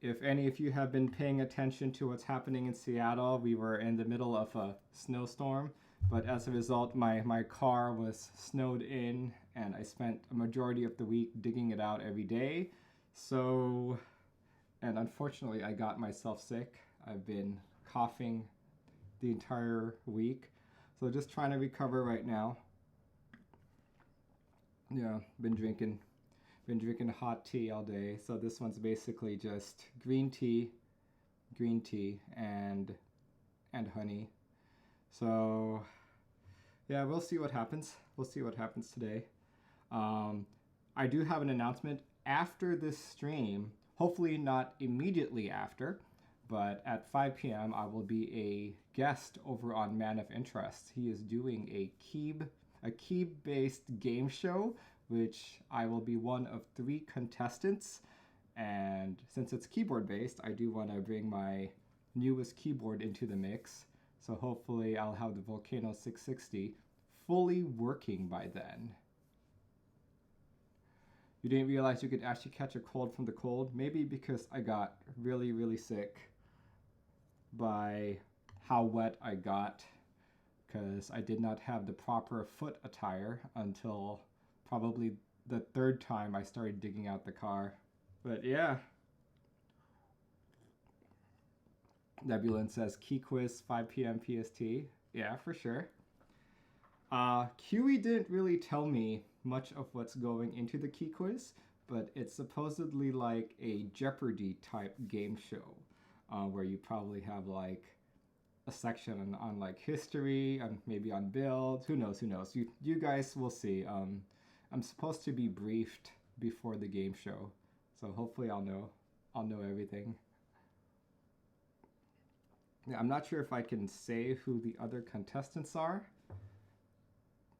If any of you have been paying attention to what's happening in Seattle, we were in the middle of a snowstorm, but as a result, my car was snowed in, and I spent a majority of the week digging it out every day. So, and unfortunately, I got myself sick. I've been coughing the entire week, so just trying to recover right now. Yeah, been drinking hot tea all day. So this one's basically just green tea, and honey. So yeah, we'll see what happens. We'll see what happens today. I do have an announcement after this stream. Hopefully not immediately after, but at 5 p.m. I will be a guest over on Man of Interest. He is doing a Keeb-based game show, which I will be one of 3 contestants. And since it's keyboard based, I do want to bring my newest keyboard into the mix. So hopefully I'll have the Volcano 660 fully working by then. You didn't realize you could actually catch a cold from the cold? Maybe because I got really, really sick by how wet I got, because I did not have the proper foot attire until probably the 3rd time I started digging out the car. But yeah. Nebulin says key quiz 5 p.m. PST. Yeah, for sure. QE didn't really tell me much of what's going into the key quiz, but it's supposedly like a Jeopardy type game show, where you probably have like a section on like history, and maybe on builds. Who knows? You guys will see. I'm supposed to be briefed before the game show, so hopefully I'll know everything. Yeah, I'm not sure if I can say who the other contestants are,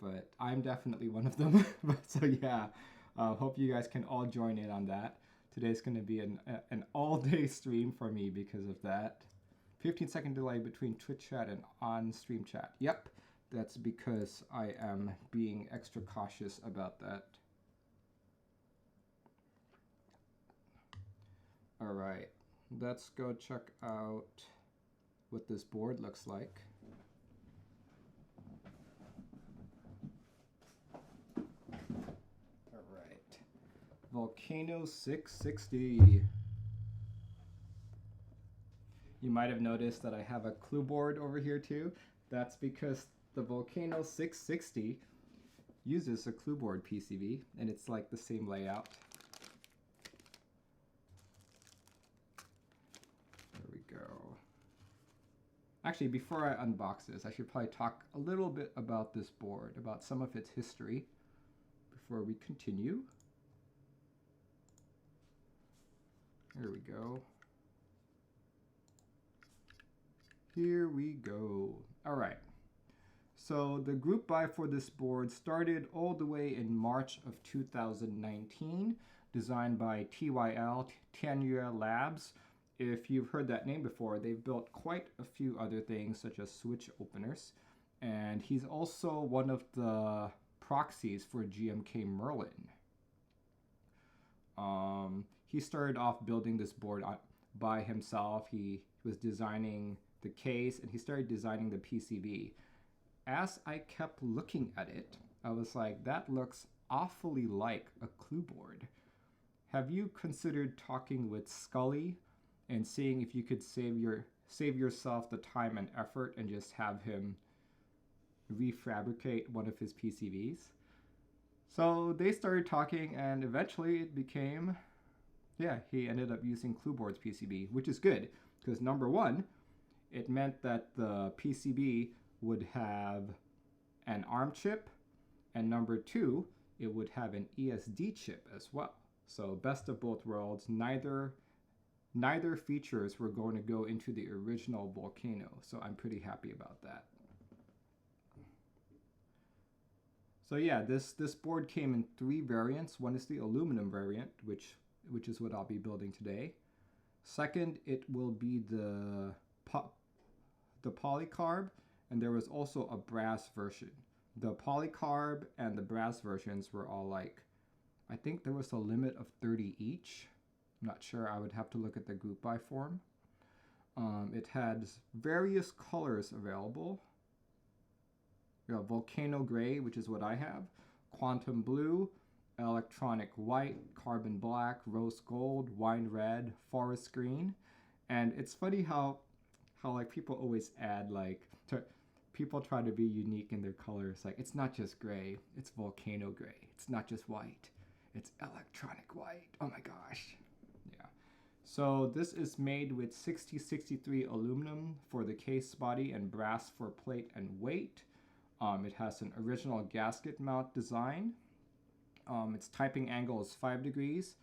but I'm definitely one of them. So yeah, hope you guys can all join in on that. Today's going to be an all-day stream for me because of that. 15-second delay between Twitch chat and on-stream chat. Yep, that's because I am being extra cautious about that. All right, let's go check out what this board looks like. All right, Volcano 660. You might have noticed that I have a clue board over here too. That's because the Volcano 660 uses a clue board PCB, and it's like the same layout. There we go. Actually, before I unbox this, I should probably talk a little bit about this board, about some of its history, before we continue. There we go. Here we go. All right. So the group buy for this board started all the way in March of 2019, designed by TYL, TYL Labs. If you've heard that name before, they've built quite a few other things, such as switch openers. And he's also one of the proxies for GMK Merlin. He started off building this board by himself. He was designing the case, and he started designing the PCB. As I kept looking at it, I was like, that looks awfully like a clue board. Have you considered talking with Scully and seeing if you could save yourself the time and effort and just have him refabricate one of his PCBs? So they started talking, and eventually it became, yeah, he ended up using Clueboard's PCB, which is good, because number one, it meant that the PCB would have an ARM chip, and number two, it would have an ESD chip as well. So best of both worlds, neither features were going to go into the original Volcano, so I'm pretty happy about that. So yeah, this board came in 3 variants. One is the aluminum variant, which is what I'll be building today. Second, it will be the polycarb, and there was also a brass version. The polycarb and the brass versions were all like, I think there was a limit of 30 each, I'm not sure. I would have to look at the group by form. It has various colors available. You have Volcano Gray, which is what I have, Quantum Blue, Electronic White, Carbon Black, Rose Gold, Wine Red, Forest Green. And it's funny how like people always add like, people try to be unique in their colors. Like, it's not just gray, it's Volcano Gray. It's not just white, it's Electronic White. Oh my gosh. Yeah. So this is made with 6063 aluminum for the case body and brass for plate and weight. It has an original gasket mount design. Its typing angle is 5 degrees,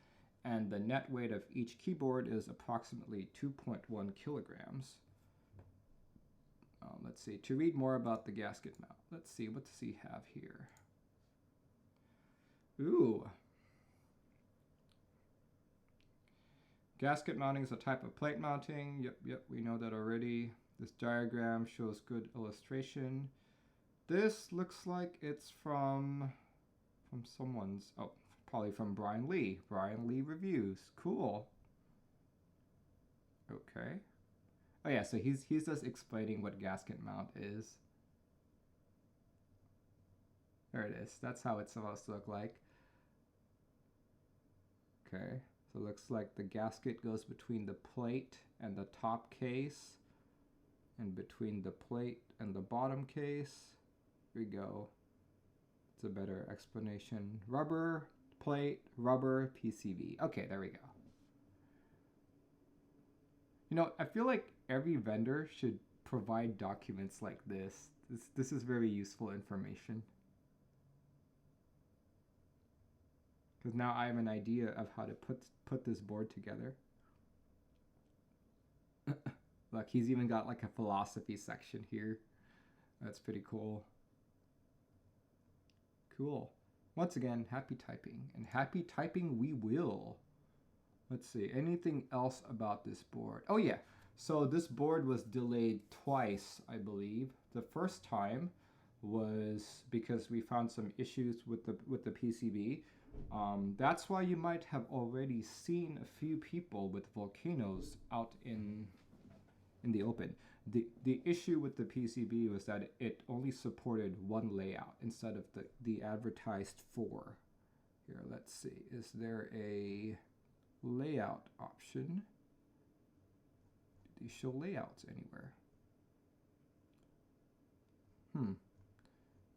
and the net weight of each keyboard is approximately 2.1 kilograms. Let's see, to read more about the gasket mount, let's see, what does he have here? Ooh. Gasket mounting is a type of plate mounting. Yep, we know that already. This diagram shows good illustration. This looks like it's from someone's, oh, probably from Brian Lee. Brian Lee Reviews. Cool. Okay. Oh yeah, so he's just explaining what gasket mount is. There it is. That's how it's supposed to look like. Okay, so it looks like the gasket goes between the plate and the top case, and between the plate and the bottom case. Here we go. It's a better explanation. Rubber, plate, rubber, PCB. Okay, there we go. You know, I feel like every vendor should provide documents like this. This is very useful information. Because now I have an idea of how to put this board together. Look, he's even got like a philosophy section here. That's pretty cool. Cool. Once again, happy typing. And happy typing we will. Let's see, anything else about this board? Oh yeah, so this board was delayed twice, I believe. The first time was because we found some issues with the PCB. That's why you might have already seen a few people with volcanoes out in the open. The issue with the PCB was that it only supported one layout instead of the advertised 4. Here, let's see, is there a layout option? Do they show layouts anywhere? I'm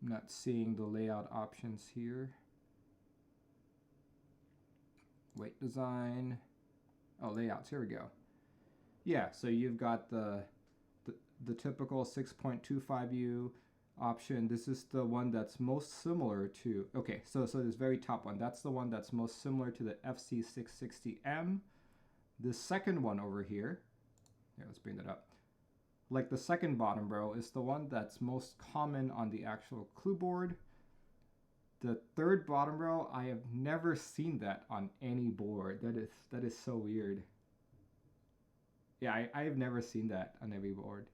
not seeing the layout options here. Weight design. Oh, layouts, here we go. Yeah, so you've got the typical 6.25U option. This is the one that's most similar to, okay, so this very top one, that's the one that's most similar to the FC660M. The second one over here, let's bring that up. Like the second bottom row is the one that's most common on the actual clue board. The third bottom row, I have never seen that on any board. That is so weird. Yeah, I have never seen that on every board.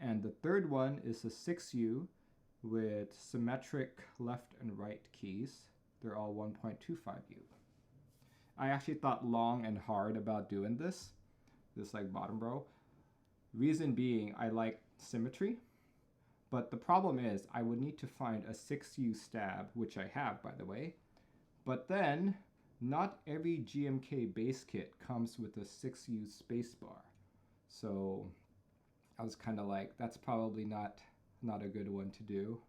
And the third one is a 6U with symmetric left and right keys. They're all 1.25U. I actually thought long and hard about doing this like bottom row. Reason being, I like symmetry, but the problem is I would need to find a 6U stab, which I have, by the way, but then not every GMK base kit comes with a 6U spacebar. So I was kind of like, that's probably not a good one to do.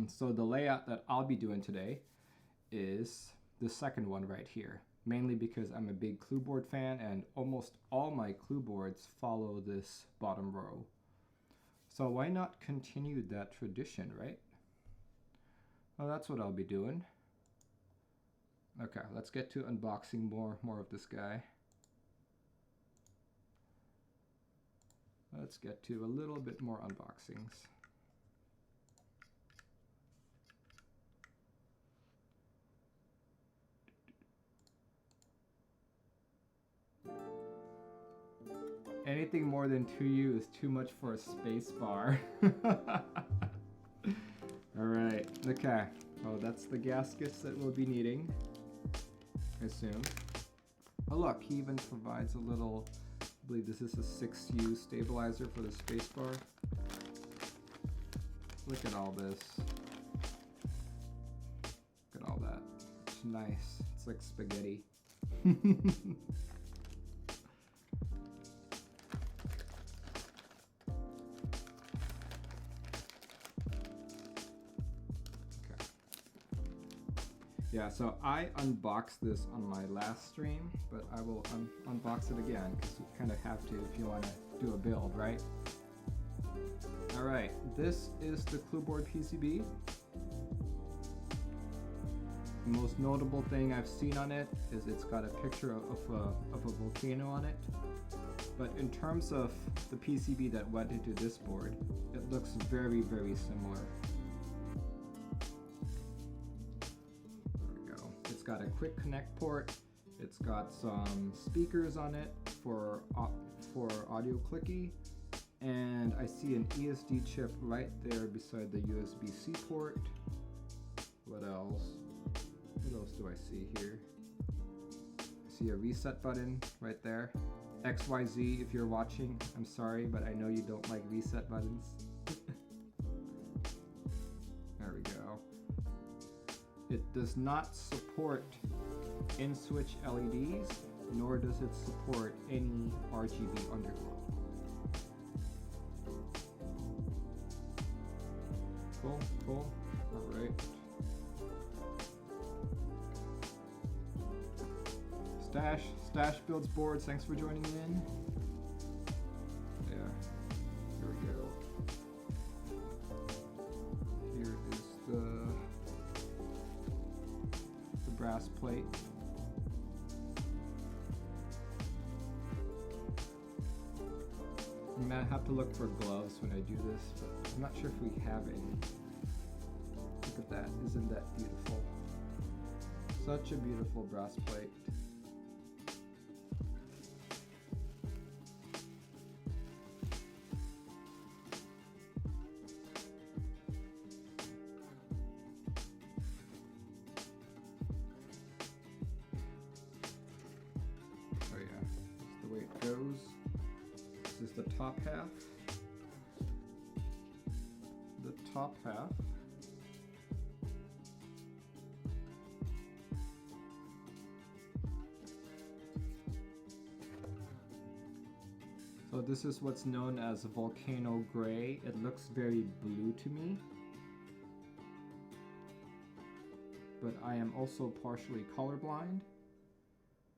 So the layout that I'll be doing today is the second one right here, mainly because I'm a big clue board fan and almost all my clue boards follow this bottom row. So why not continue that tradition, right? Well, that's what I'll be doing. Okay, let's get to unboxing more of this guy. Let's get to a little bit more unboxings. Anything more than 2U is too much for a space bar. Alright, okay. Oh, that's the gaskets that we'll be needing, I assume. Oh look, he even provides a little, I believe this is a 6U stabilizer for the spacebar. Look at all this. Look at all that. It's nice. It's like spaghetti. Yeah, so I unboxed this on my last stream, but I will unbox it again because you kind of have to if you want to do a build, right? Alright, this is the clueboard PCB. The most notable thing I've seen on it is it's got a picture of a volcano on it. But in terms of the PCB that went into this board, it looks very, very similar. It's got a quick connect port. It's got some speakers on it for audio clicky, and I see an ESD chip right there beside the USB-C port. What else? What else do I see here? I see a reset button right there. XYZ, if you're watching, I'm sorry, but I know you don't like reset buttons. There we go. It does not support in-switch LEDs, nor does it support any RGB underglow. Cool, cool. All right. Stash builds boards. Thanks for joining in. Yeah. Here we go. Here is the brass plate. I might have to look for gloves when I do this, but I'm not sure if we have any. Look at that, isn't that beautiful? Such a beautiful brass plate. This is the top half. The top half. So this is what's known as Volcano gray. It looks very blue to me. But I am also partially colorblind.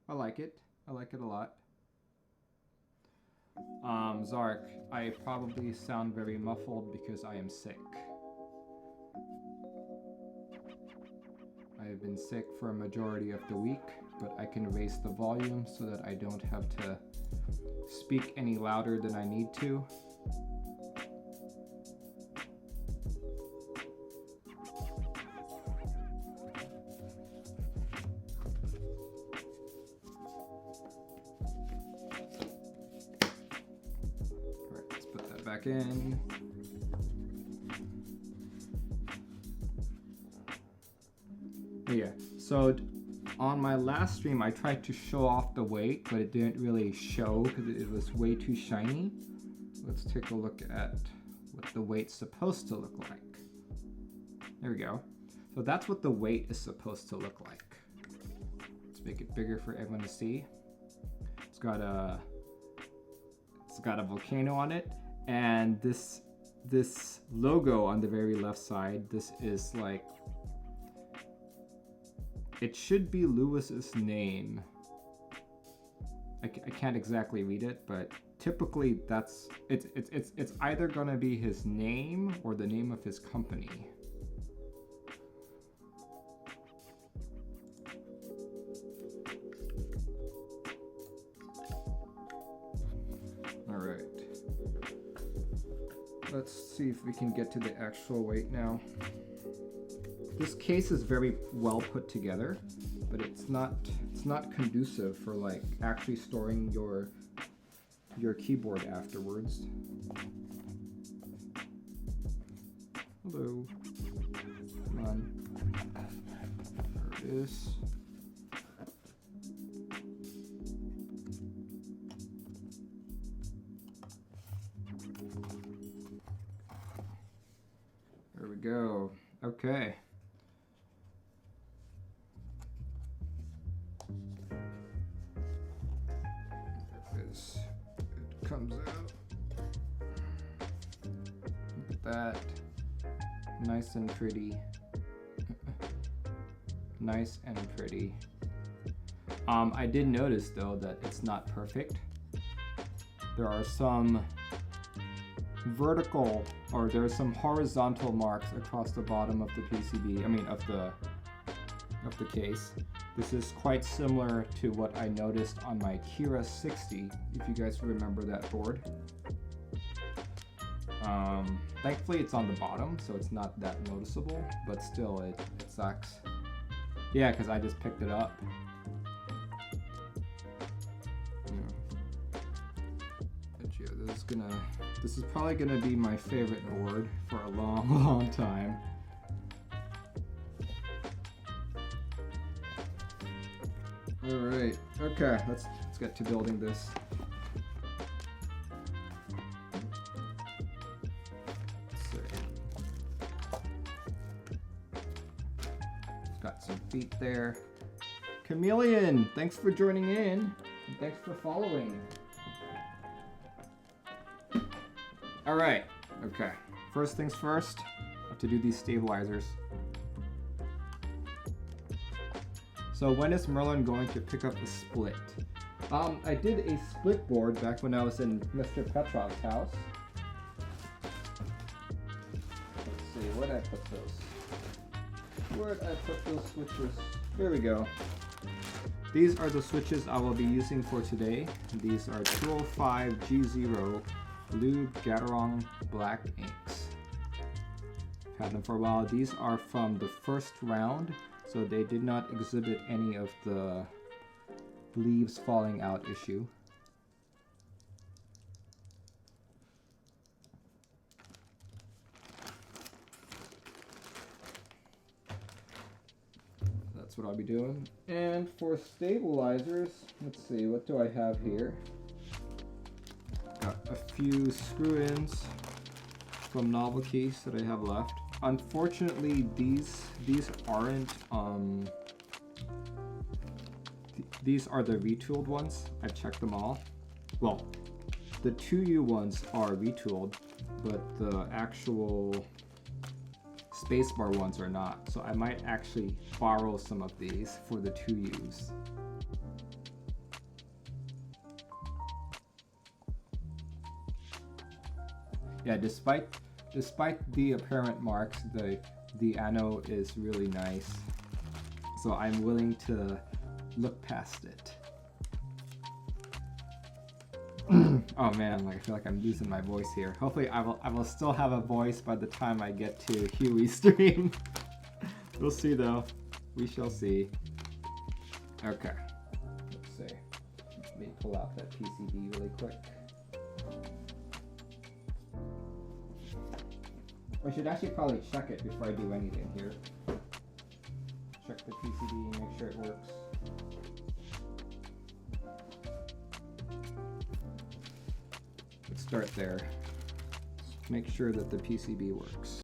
I like it. I like it a lot. Zark, I probably sound very muffled because I am sick. I have been sick for a majority of the week, but I can raise the volume so that I don't have to speak any louder than I need to. In. Yeah, so on my last stream I tried to show off the weight, but it didn't really show because it was way too shiny. Let's take a look at what the weight's supposed to look like. There we go. So that's what the weight is supposed to look like. Let's make it bigger for everyone to see. It's got a volcano on it. And this logo on the very left side, this is like, it should be Lewis's name. I can't exactly read it, but typically it's either gonna be his name or the name of his company. All right. Let's see if we can get to the actual weight now. This case is very well put together, but it's not conducive for like actually storing your keyboard afterwards. Hello. Come on. There it is. There we go. Okay. There it is. It comes out. Look at that. Nice and pretty. Nice and pretty. I did notice though that it's not perfect. There are some vertical, or there are some horizontal marks across the bottom of the PCB, I mean of the case. This is quite similar to what I noticed on my Kira 60, if you guys remember that board. Thankfully it's on the bottom, so it's not that noticeable, but still it sucks. Yeah, because I just picked it up. But yeah, this is probably gonna be my favorite board for a long, long time. All right, okay, let's get to building this. Got some feet there. Chameleon, thanks for joining in, and thanks for following. All right, okay. First things first, I have to do these stabilizers. So when is Merlin going to pick up a split? I did a split board back when I was in Mr. Petrov's house. Let's see, where'd I put those? Where'd I put those switches? Here we go. These are the switches I will be using for today. These are 205 G0 blue Gatorong black inks. I've had them for a while. These are from the first round, so they did not exhibit any of the leaves falling out issue. That's what I'll be doing. And for stabilizers, let's see, what do I have here? Got a few screw-ins from Novelkeys that I have left. Unfortunately, these aren't these are the retooled ones. I've checked them all. Well, the 2U ones are retooled, but the actual spacebar ones are not. So I might actually borrow some of these for the 2Us. Yeah, despite the apparent marks, the ano is really nice. So I'm willing to look past it. Oh man, like I feel like I'm losing my voice here. Hopefully I will still have a voice by the time I get to Huey's stream. We'll see though. We shall see. Okay. Let's see. Let me pull out that PCB really quick. I should actually probably check it before I do anything here. Check the PCB, make sure it works. Let's start there. Make sure that the PCB works.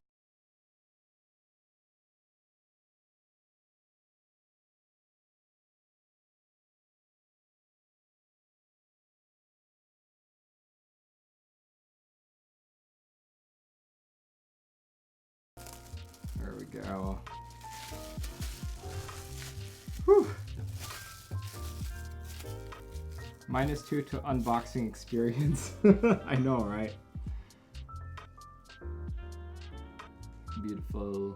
There we go. Whew. -2 to unboxing experience. I know, right? Beautiful.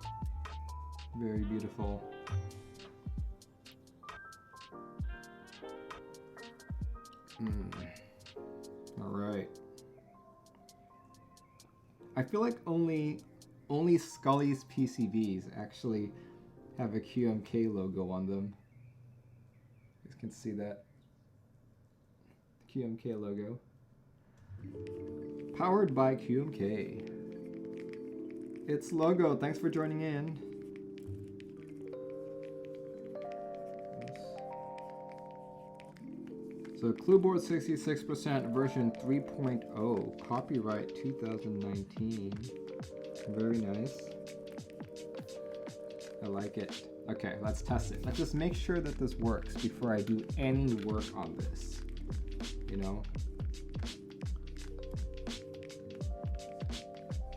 Very beautiful. All right. I feel like only Scully's PCBs actually have a QMK logo on them. You guys can see that. QMK logo. Powered by QMK. It's Logo, thanks for joining in. So Clueboard 66% version 3.0, copyright 2019. Very nice. I like it. Okay, let's test it. Let's just make sure that this works before I do any work on this. You know?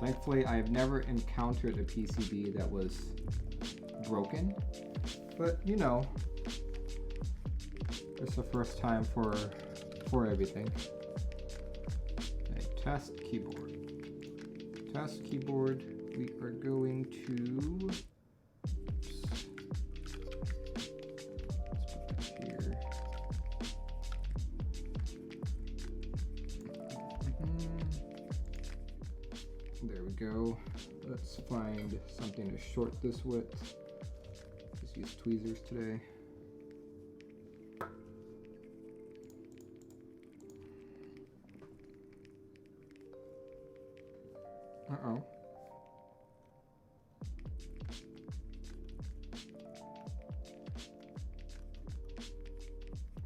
Thankfully, I have never encountered a PCB that was broken. But, you know, it's the first time for everything. Okay, test keyboard. Test keyboard. We are going to... There we go. Let's find something to short this with. Just use tweezers today. Uh-oh.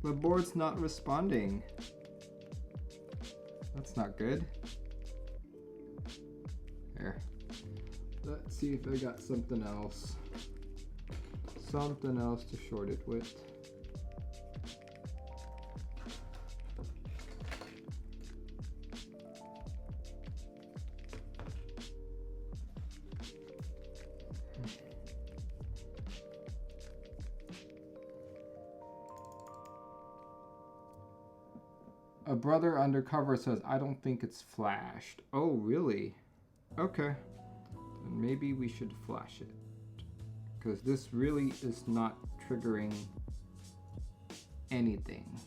The board's not responding. That's not good. Here. Let's see if I got something else. Something else to short it with. A brother undercover says, I don't think it's flashed. Oh, really? Okay. Then maybe we should flash it. Because this really is not triggering anything.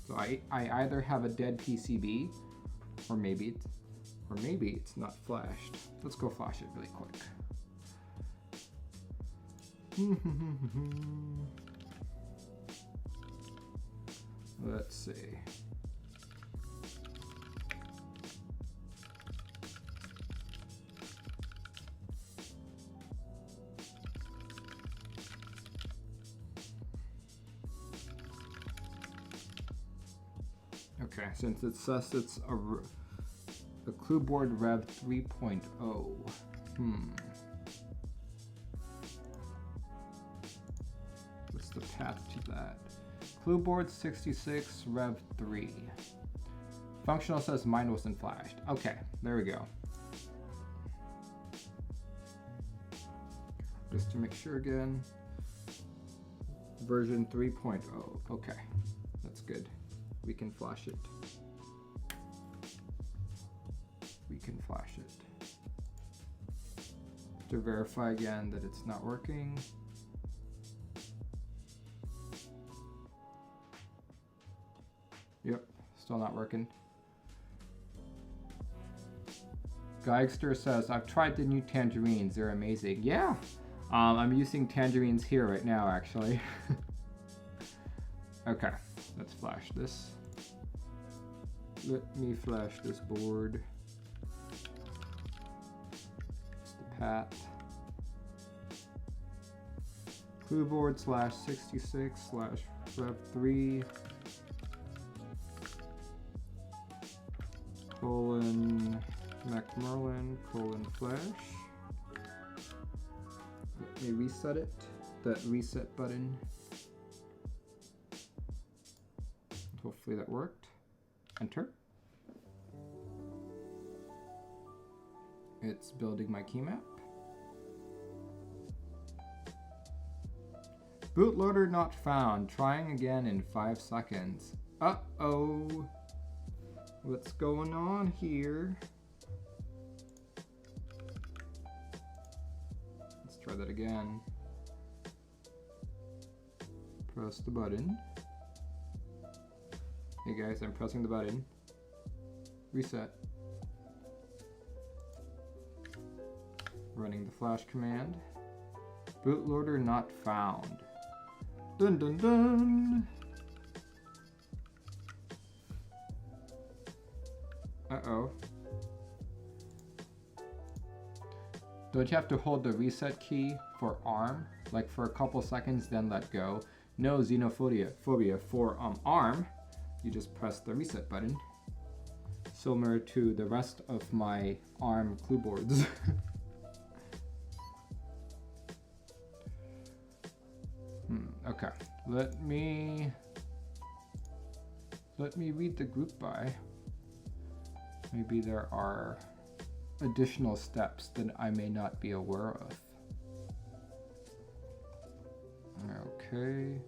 So I either have a dead PCB, or maybe it's not flashed. Let's go flash it really quick. Let's see. Okay, since it says it's a Clueboard Rev 3.0. What's the path to that? Clueboard 66 Rev 3. Functional says mine wasn't flashed. Okay, there we go. Just to make sure again. Version 3.0. Okay, that's good. We can flash it. We can flash it. To verify again that it's not working. Yep, still not working. Geigster says, I've tried the new tangerines, they're amazing. Yeah, I'm using tangerines here right now, actually. Okay, let's flash this. Let me flash this board. It's the path. Clueboard /66/Rev3. Macmillan /flash. Let me reset it. That reset button. Hopefully that worked. Enter. It's building my key map. Bootloader not found. Trying again in 5 seconds. Uh-oh. What's going on here? Let's try that again. Press the button. Hey guys, I'm pressing the button. Reset. Running the flash command. Bootloader not found. Dun dun dun! Uh-oh. Don't you have to hold the reset key for ARM, like for a couple seconds, then let go? no xenophobia for ARM, you just press the reset button. Similar to the rest of my ARM clue boards. Okay, let me read the group by. Maybe there are additional steps that I may not be aware of. Okay,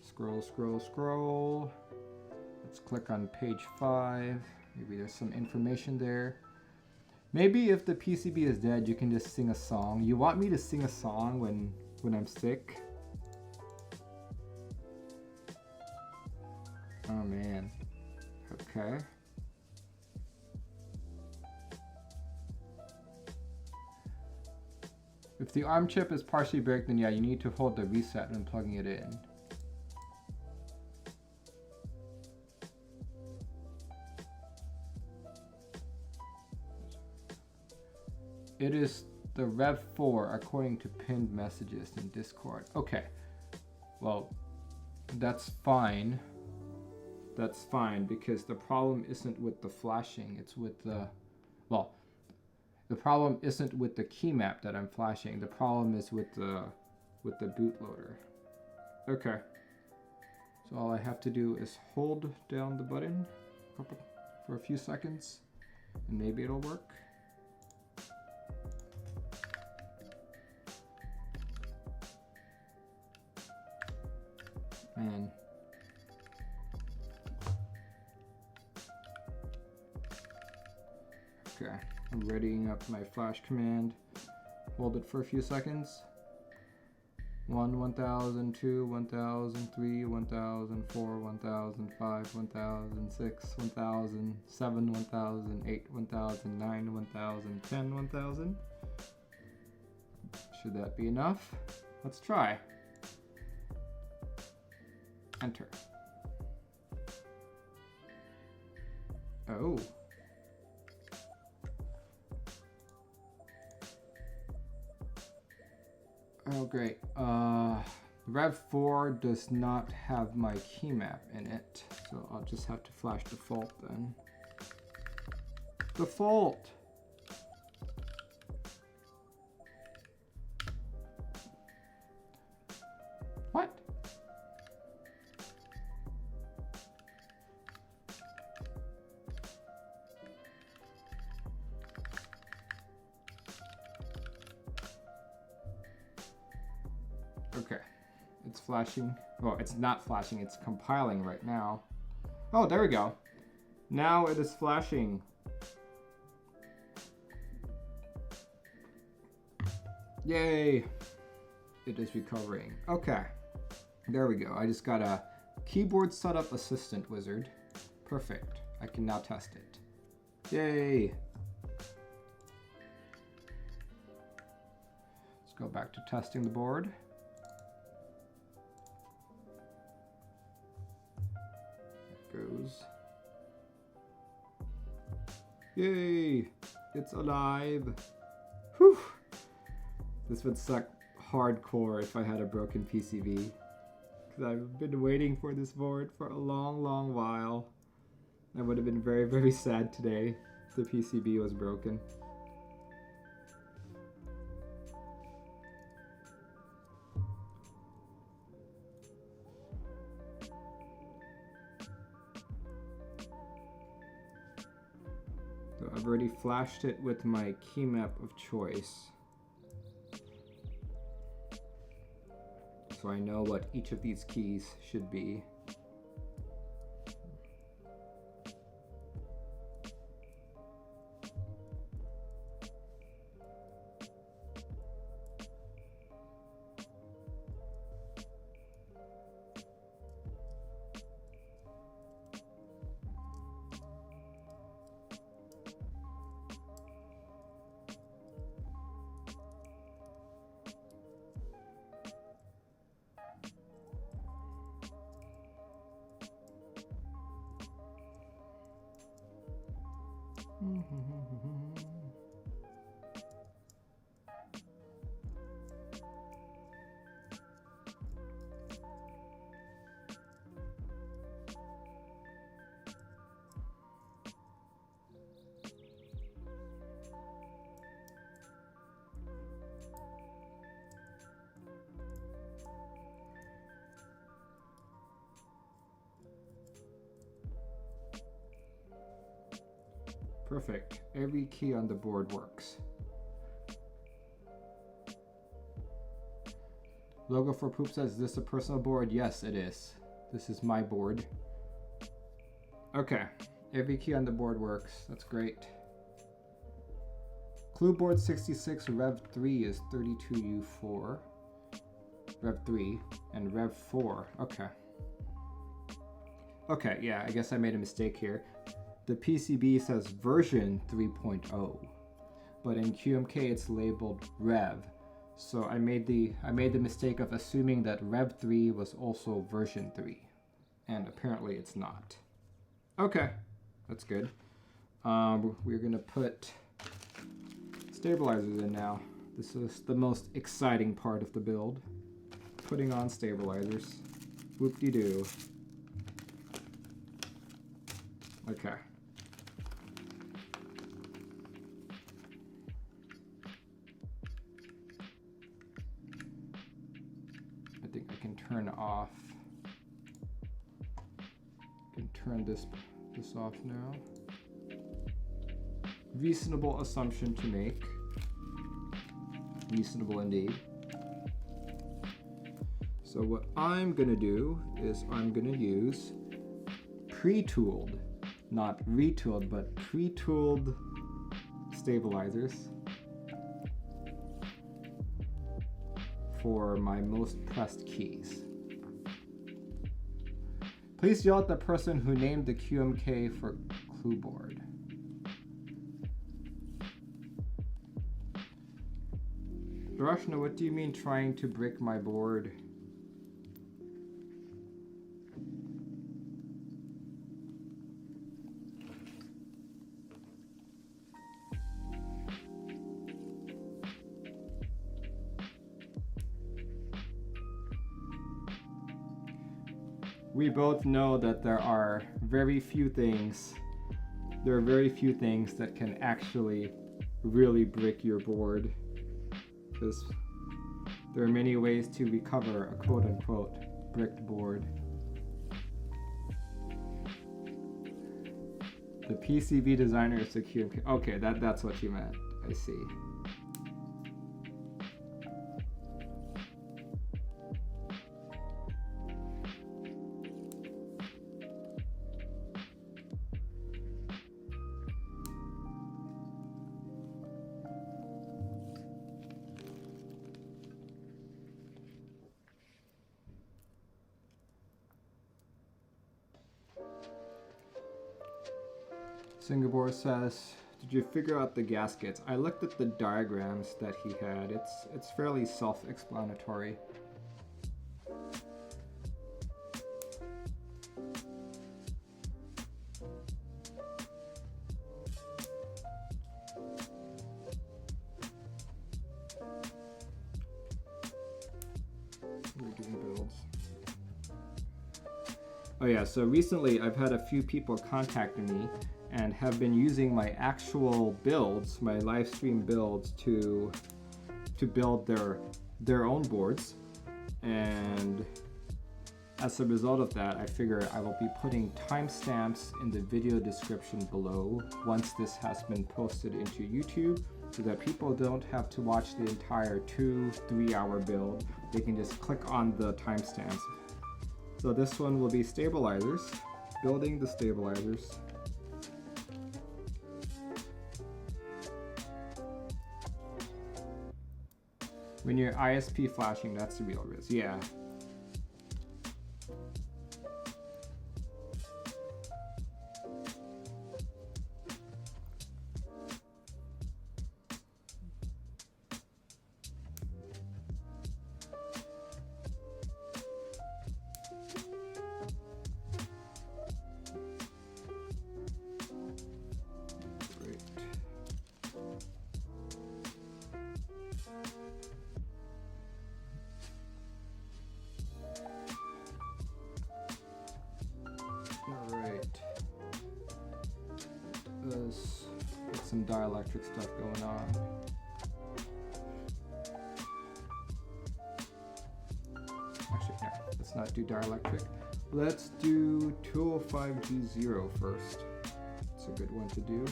scroll. Let's click on page 5. Maybe there's some information there. Maybe if the PCB is dead, you can just sing a song. You want me to sing a song when I'm sick? Oh man. Okay. If the ARM chip is partially bricked, then yeah, you need to hold the reset when plugging it in. It is the Rev 4 according to pinned messages in Discord. Okay. Well, that's fine. That's fine because the problem isn't with the flashing, it's with the, well, the problem isn't with the key map that I'm flashing. The problem is with the bootloader. Okay. So all I have to do is hold down the button for a few seconds and maybe it'll work. Man. Okay, I'm readying up my flash command. Hold it for a few seconds. 1, 1000, 2, 1000, 3, 1004, 1005, 1006, 1007, 1008, 1009, 1010, 1000. Should that be enough? Let's try. Enter. Oh. Oh great. Rev 4 does not have my key map in it, so I'll just have to flash default then. Default! What? Okay, it's flashing. Well, it's not flashing, it's compiling right now. Oh, there we go. Now it is flashing. Yay! It is recovering. Okay, there we go. I just got a keyboard setup assistant wizard. Perfect. I can now test it. Yay! Let's go back to testing the board. Goes. Yay! It's alive! Whew! This would suck hardcore if I had a broken PCB. Because I've been waiting for this board for a long, long while. I would have been very, very sad today if the PCB was broken. I've already flashed it with my key map of choice. So I know what each of these keys should be. Perfect. Every key on the board works. Logo for Poop says, is this a personal board? Yes, it is. This is my board. Okay. Every key on the board works. That's great. Clue board 66 Rev 3 is 32U4. Rev 3 and Rev 4. Okay. Okay, yeah, I guess I made a mistake here. The PCB says version 3.0, but in QMK it's labeled Rev. So I made the mistake of assuming that Rev 3 was also version 3, and apparently it's not. Okay, that's good. We're gonna put stabilizers in now. This is the most exciting part of the build. Putting on stabilizers. Whoop-de-doo. Okay. I think I can turn off. I can turn this off now. Reasonable assumption to make. Reasonable indeed. So what I'm gonna do is I'm gonna use pre-tooled, not retooled, but pre-tooled stabilizers for my most pressed keys. Please yell at the person who named the QMK for clue board. Darashna, what do you mean trying to brick my board? We both know that there are very few things that can actually really brick your board, because there are many ways to recover a quote-unquote bricked board. The PCB designer is the QMK. Okay, that's what you meant. I see. Singapore says, did you figure out the gaskets? I looked at the diagrams that he had. It's fairly self-explanatory. We're doing builds. Oh yeah, so recently I've had a few people contacting me and have been using my actual builds, my live stream builds, to build their own boards. And as a result of that, I figure I will be putting timestamps in the video description below once this has been posted into YouTube, so that people don't have to watch the entire 2-3 hour build. They can just click on the timestamps. So this one will be stabilizers, building the stabilizers. When you're ISP flashing, that's the real risk. Yeah. Let's get some dielectric stuff going on. Actually, yeah, let's not do dielectric. Let's do 205G0 first. It's a good one to do.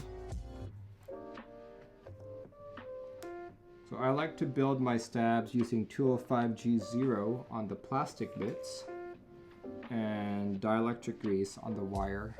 So I like to build my stabs using 205G0 on the plastic bits and dielectric grease on the wire.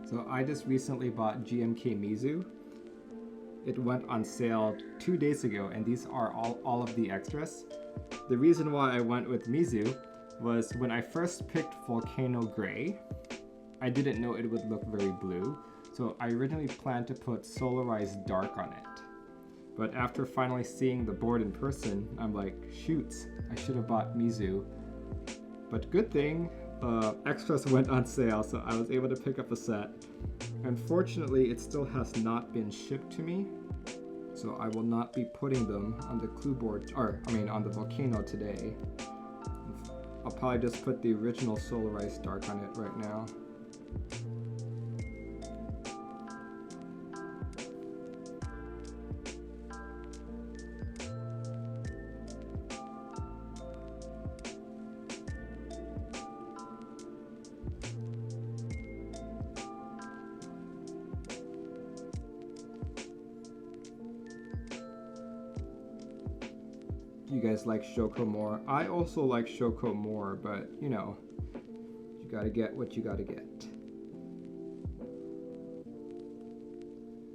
So I just recently bought GMK Mizu. It went on sale 2 days ago, and these are all of the extras. The reason why I went with Mizu was when I first picked Volcano Gray, I didn't know it would look very blue, so I originally planned to put Solarized Dark on it. But after finally seeing the board in person, I'm like, shoots, I should have bought Mizu. But good thing, extras went on sale, so I was able to pick up a set. Unfortunately, it still has not been shipped to me, so I will not be putting them on the clue board, on the Volcano today. I'll probably just put the original Solarized Dark on it right now. You guys like Shoko more. I also like Shoko more, but you know, you gotta get what you gotta get.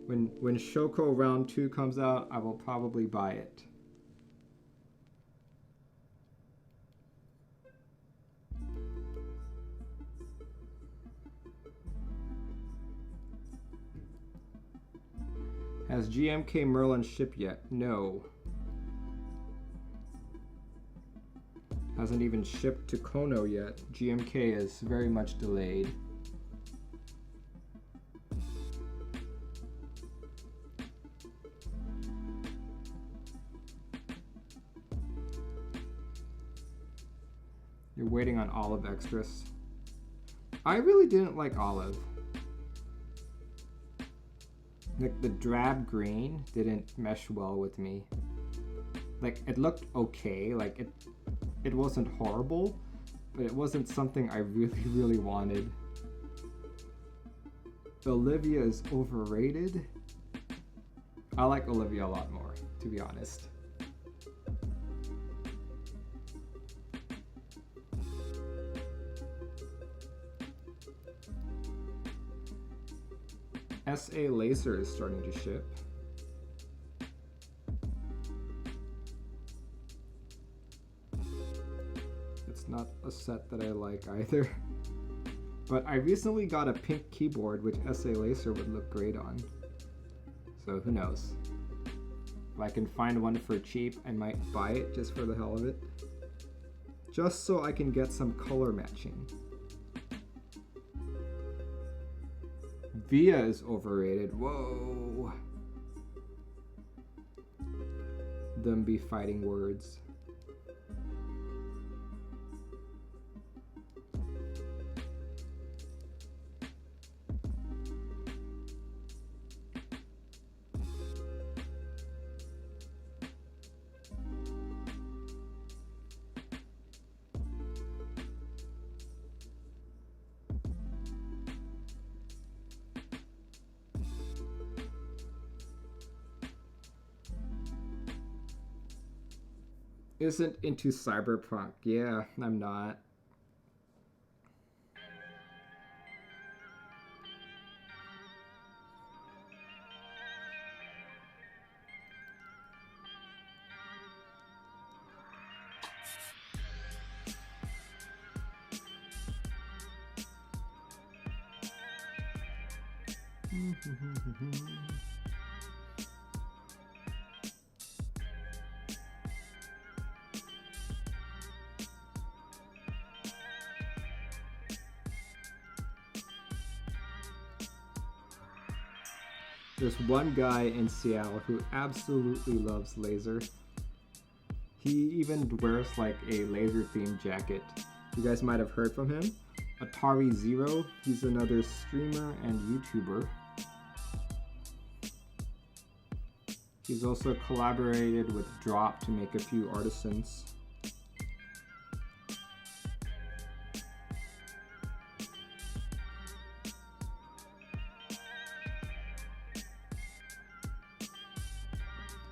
When Shoko round 2 comes out, I will probably buy it. Has GMK Merlin shipped yet? No. Hasn't even shipped to Kono yet. GMK is very much delayed. You're waiting on Olive extras. I really didn't like Olive. Like the drab green didn't mesh well with me. Like it looked okay, like it wasn't horrible, but it wasn't something I really wanted. Olivia is overrated. I like Olivia a lot more, to be honest. SA Laser is starting to ship. Not a set that I like either. But I recently got a pink keyboard which SA Laser would look great on. So who knows? If I can find one for cheap, I might buy it just for the hell of it. Just so I can get some color matching. Via is overrated. Whoa. Them be fighting words. Isn't into cyberpunk. Yeah, I'm not. There's one guy in Seattle who absolutely loves laser. He even wears like a laser themed jacket. You guys might have heard from him. Atari Zero, he's another streamer and YouTuber. He's also collaborated with Drop to make a few artisans.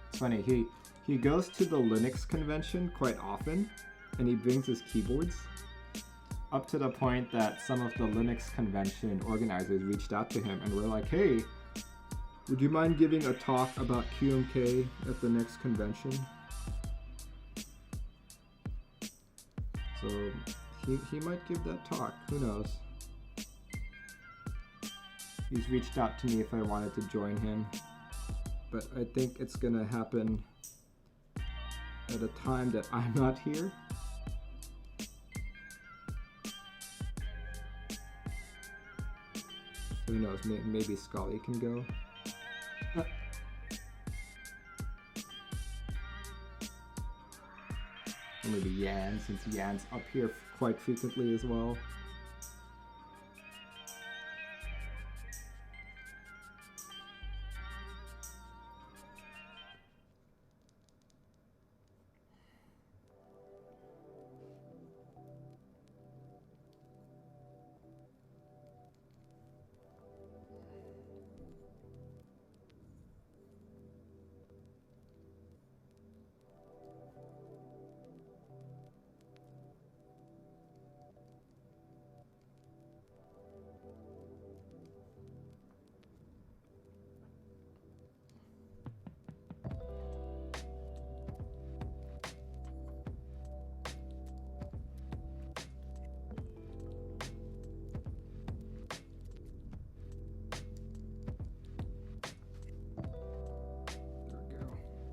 It's funny, he goes to the Linux convention quite often, and he brings his keyboards, up to the point that some of the Linux convention organizers reached out to him and were like, hey, would you mind giving a talk about QMK at the next convention? So he might give that talk, who knows. He's reached out to me if I wanted to join him, but I think it's gonna happen at a time that I'm not here. Who knows, maybe Scully can go. Or maybe Yan, since Yan's up here quite frequently as well.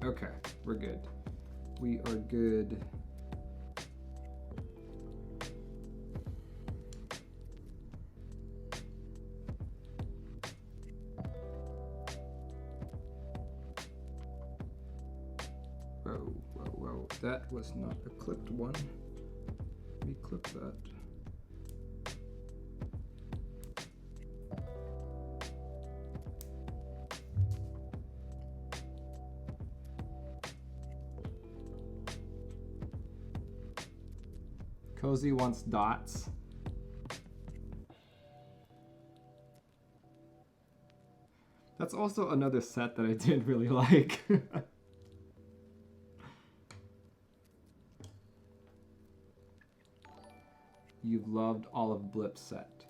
Okay, we're good. We are good. Whoa, whoa, whoa. That was not a clipped one. Let me clip that. Cozy wants dots. That's also another set that I didn't really like. You've loved Olive Blip set.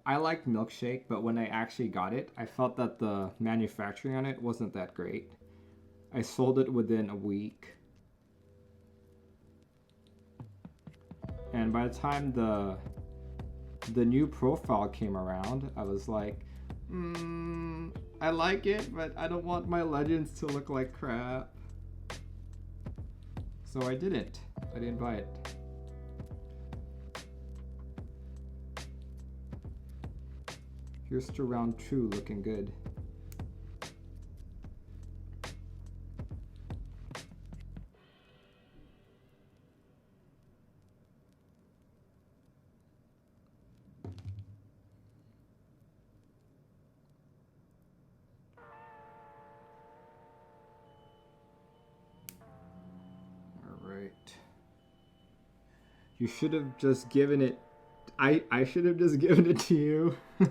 I liked Milkshake, but when I actually got it, I felt that the manufacturing on it wasn't that great. I sold it within a week. And by the time the new profile came around, I was like, I like it, but I don't want my legends to look like crap. So I didn't buy it. Here's to round 2 looking good. You should have just given it. I should have just given it to you. I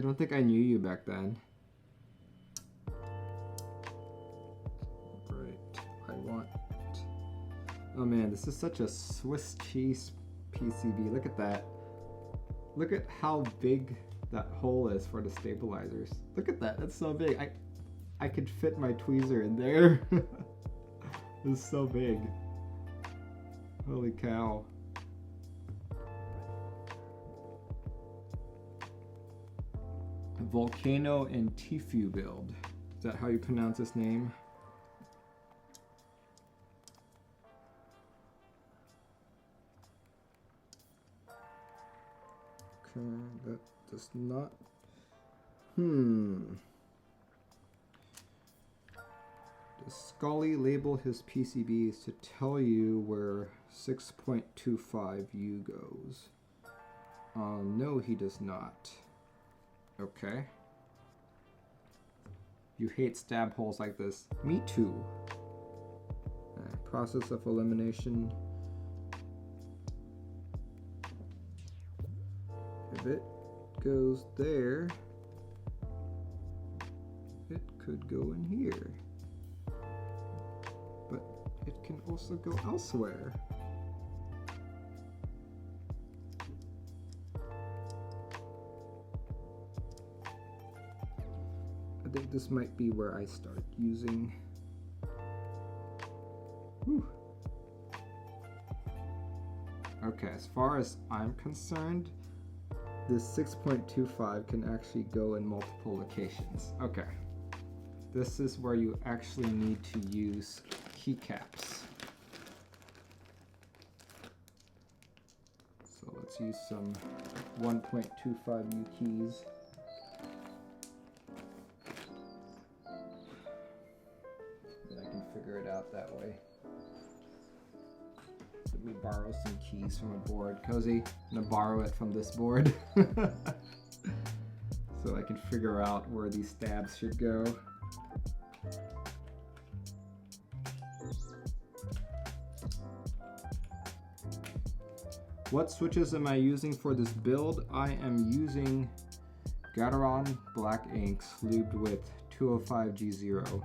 don't think I knew you back then. Right. I want. Oh man, this is such a Swiss cheese PCB. Look at that. Look at how big that hole is for the stabilizers. Look at that. That's so big. I could fit my tweezer in there. It's so big. Holy cow. Volcano and Tfue build. Is that how you pronounce this name? Okay, that does not. Does Scully label his PCBs to tell you where 6.25U goes? No, he does not. Okay. You hate stab holes like this. Me too. Process of elimination. If it goes there, it could go in here. But it can also go elsewhere. I think this might be where I start using. Whew. Okay, as far as I'm concerned, this 6.25 can actually go in multiple locations. Okay. This is where you actually need to use keycaps. So let's use some 1.25U keys. And I can figure it out that way. Let me borrow some keys from a board. Cozy, I'm gonna borrow it from this board. So I can figure out where these stabs should go. What switches am I using for this build? I am using Gateron black inks lubed with 205G0.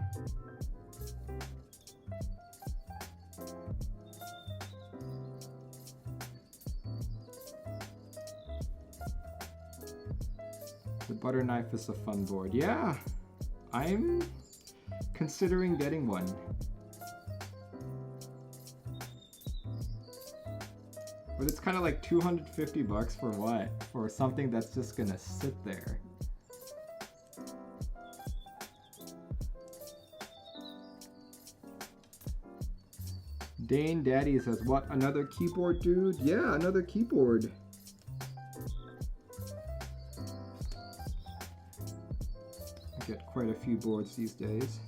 The butter knife is a fun board. Yeah, I'm considering getting one. But it's kind of like 250 bucks for what? For something that's just gonna sit there. Dane Daddy says, what, another keyboard, dude? Yeah, another keyboard. I get quite a few boards these days.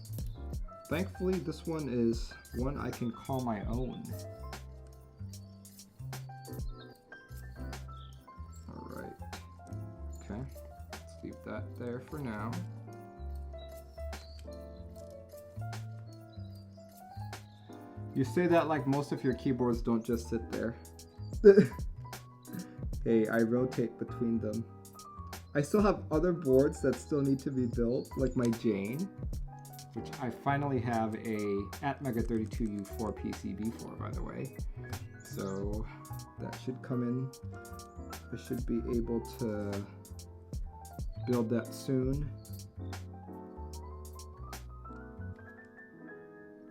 Thankfully, this one is one I can call my own. Alright. Okay, let's leave that there for now. You say that like most of your keyboards don't just sit there. Hey, I rotate between them. I still have other boards that still need to be built, like my Jane, which I finally have a Atmega32U4 PCB for, by the way. So that should come in. I should be able to build that soon.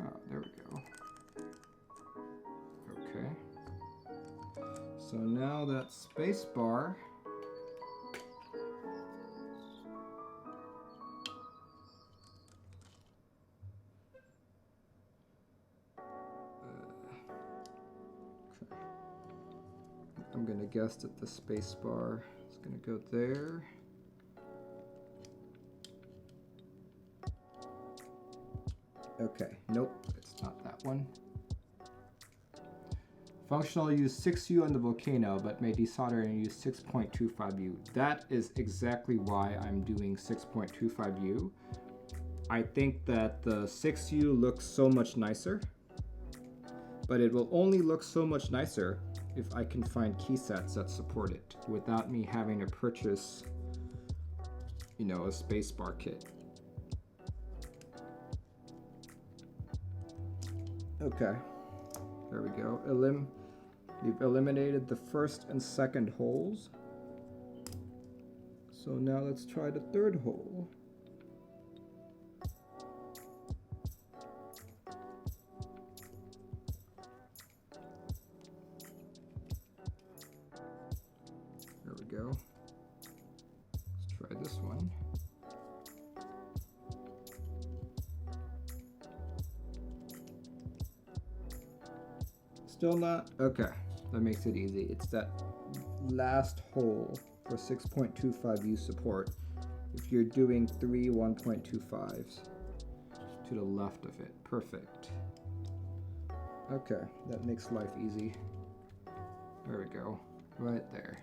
Oh, there we go. Okay. So now that space bar I'm gonna guess that the space bar is gonna go there. Okay, nope, it's not that one. Functional use 6U on the Volcano, but may desolder and use 6.25U. That is exactly why I'm doing 6.25U. I think that the 6U looks so much nicer, but it will only look so much nicer if I can find key sets that support it without me having to purchase, you know, a spacebar kit. Okay, there we go. We've eliminated the first and second holes. So now let's try the third hole. There we go. Let's try this one. Still not? Okay, that makes it easy. It's that last hole for 6.25U support. If you're doing three 1.25s to the left of it. Perfect. Okay, that makes life easy. There we go, right there.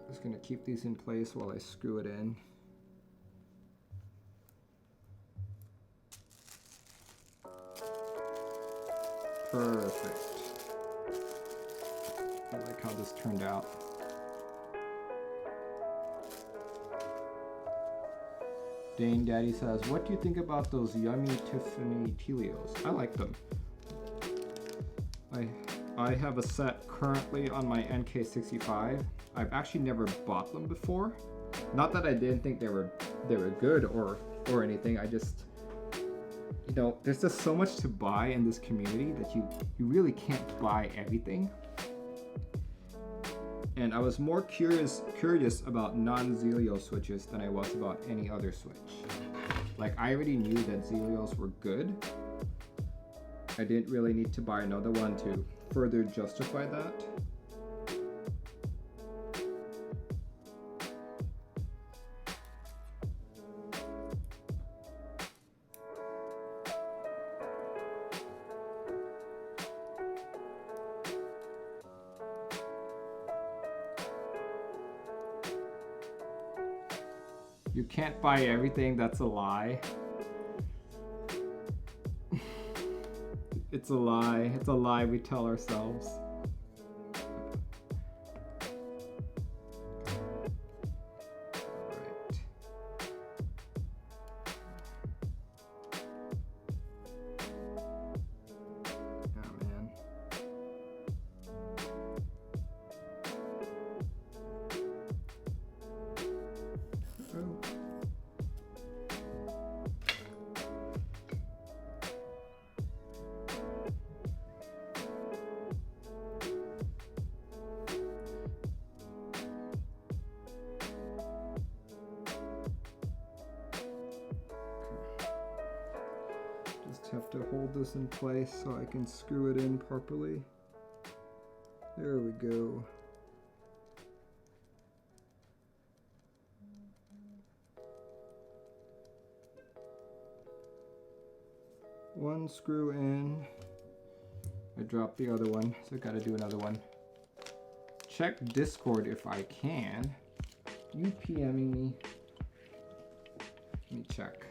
Just gonna keep these in place while I screw it in. Perfect. I like how this turned out. Dane Daddy says, what do you think about those yummy Tiffany Telios? I like them. I have a set currently on my NK65. I've actually never bought them before. Not that I didn't think they were good or anything. I just, you know, there's just so much to buy in this community that you really can't buy everything. And I was more curious about non-Zelio switches than I was about any other switch. Like, I already knew that Zelios were good. I didn't really need to buy another one to further justify that. You can't buy everything, that's a lie. It's a lie. It's a lie we tell ourselves. Alright. Oh man. Oh. Have to hold this in place so I can screw it in properly. There we go. One screw in. I dropped the other one, so I gotta do another one. Check Discord if I can. You PMing me? Let me check.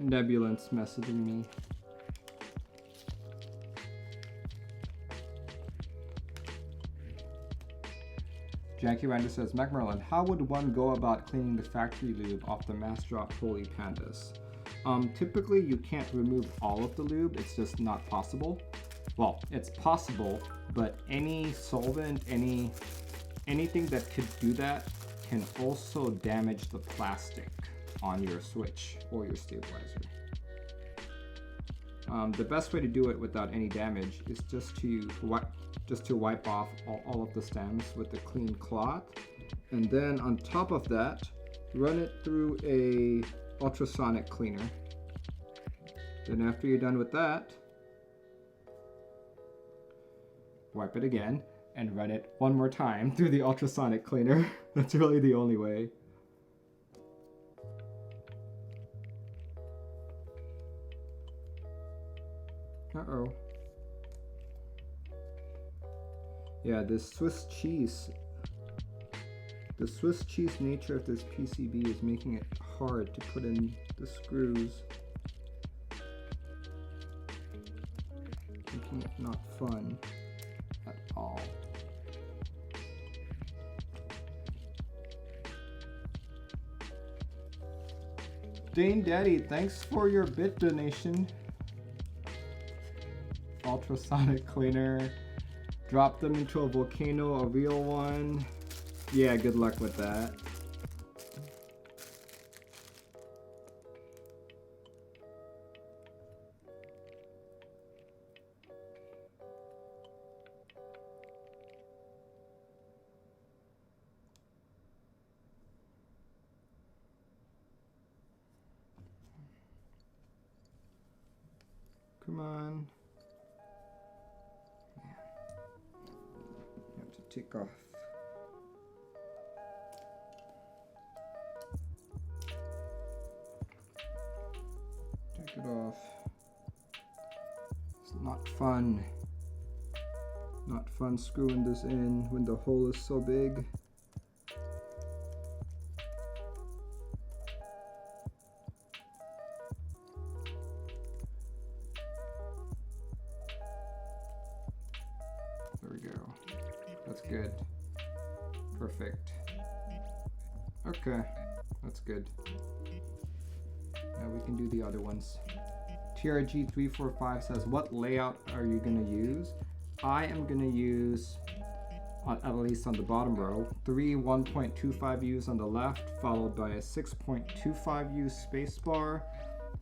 Nebulance messaging me. Jackie Rander says, Macmerlin, how would one go about cleaning the factory lube off the mass drop Holy Pandas? Typically you can't remove all of the lube, it's just not possible. Well, it's possible, but any solvent, anything that could do that can also damage the plastic on your switch or your stabilizer. The best way to do it without any damage is just to wipe off all of the stems with a clean cloth, and then on top of that, run it through a ultrasonic cleaner. Then after you're done with that, wipe it again and run it one more time through the ultrasonic cleaner. That's really the only way. Uh-oh. Yeah, the Swiss cheese nature of this PCB is making it hard to put in the screws. Making it not fun at all. Dane Daddy, thanks for your bit donation. Ultrasonic cleaner. Drop them into a Volcano, a real one. Yeah, good luck with that. Come on. Man. I have to take off. Take it off. It's not fun. Not fun screwing this in when the hole is so big. There we go. That's good. Perfect. Okay, that's good. Now we can do the other ones. TRG345 says, what layout are you going to use? I am going to use, at least on the bottom row, 3 1.25 U's on the left, followed by a 6.25 U spacebar,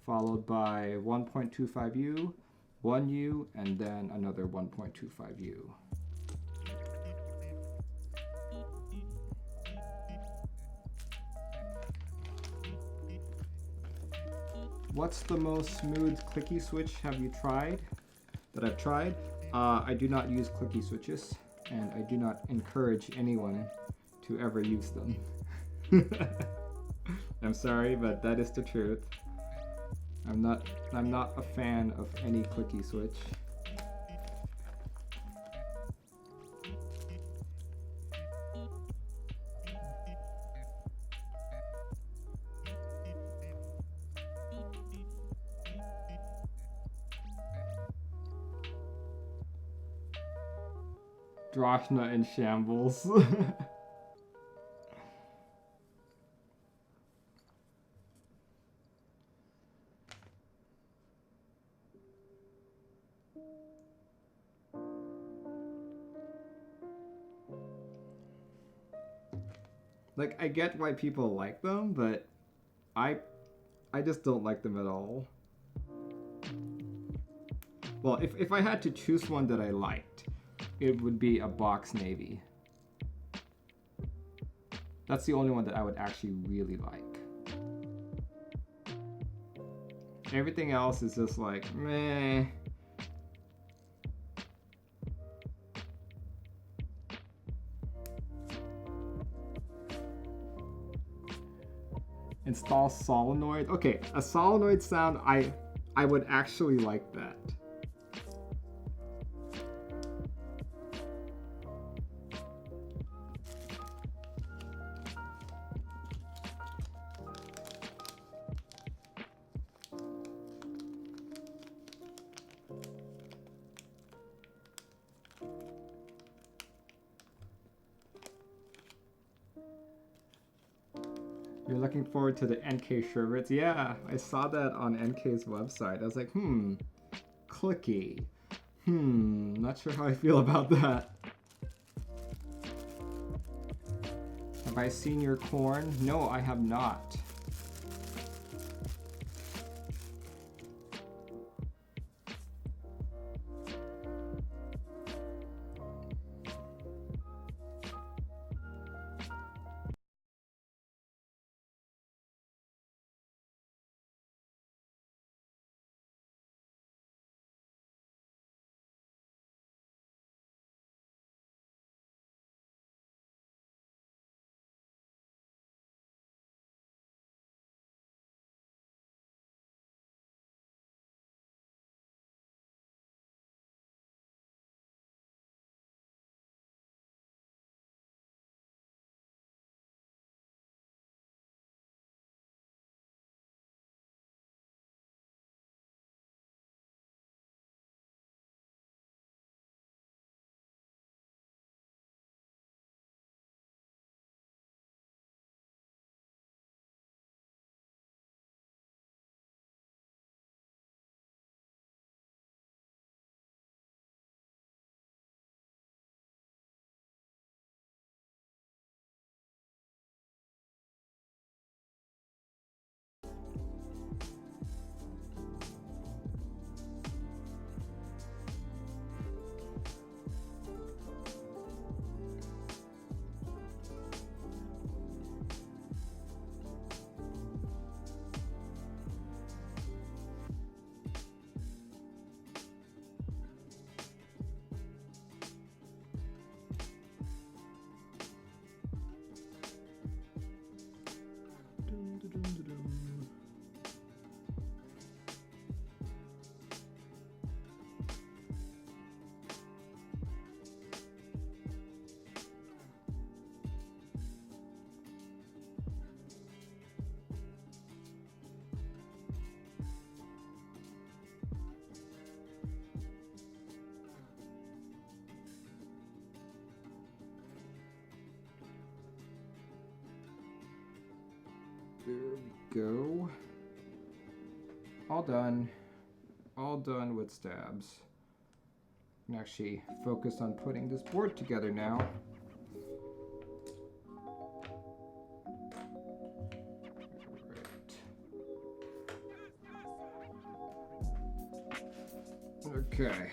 followed by 1.25 U, 1 U, and then another 1.25 U. What's the most smooth clicky switch have you tried? That I've tried? I do not use clicky switches, and I do not encourage anyone to ever use them. I'm sorry, but that is the truth. I'm not a fan of any clicky switch. Drachna in shambles. Like, I get why people like them, but I just don't like them at all. Well, if I had to choose one that I liked, it would be a box navy. That's the only one that I would actually really like. Everything else is just like, meh. Install solenoid. Okay, a solenoid sound, I would actually like that. You're looking forward to the NK sherbets? Yeah, I saw that on NK's website. I was like, clicky. Not sure how I feel about that. Have I seen your corn? No, I have not. There we go. All done. All done with stabs. I can actually focus on putting this board together now. Okay.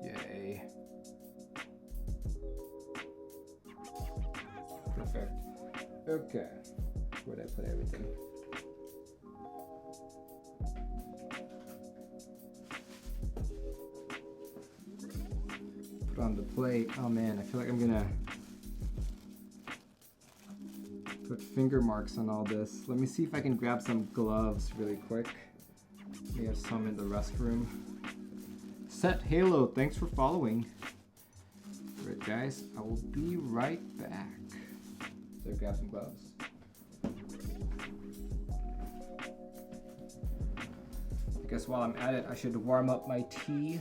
Yay. Perfect. Okay. Where'd I put everything? Put on the plate. Oh man, I feel like I'm gonna put finger marks on all this. Let me see if I can grab some gloves really quick. We have some in the restroom. Set Halo, thanks for following. Alright guys, I will be right back. So grab some gloves. I guess while I'm at it, I should warm up my tea.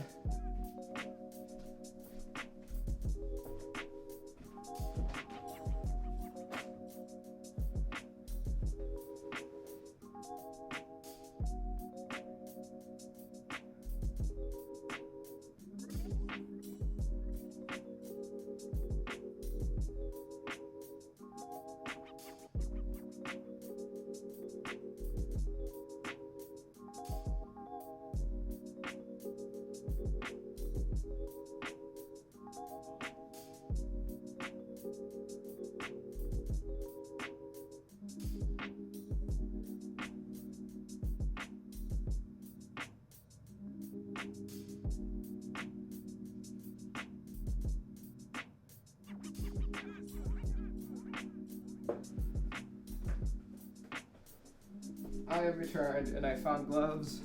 I have returned and I found gloves.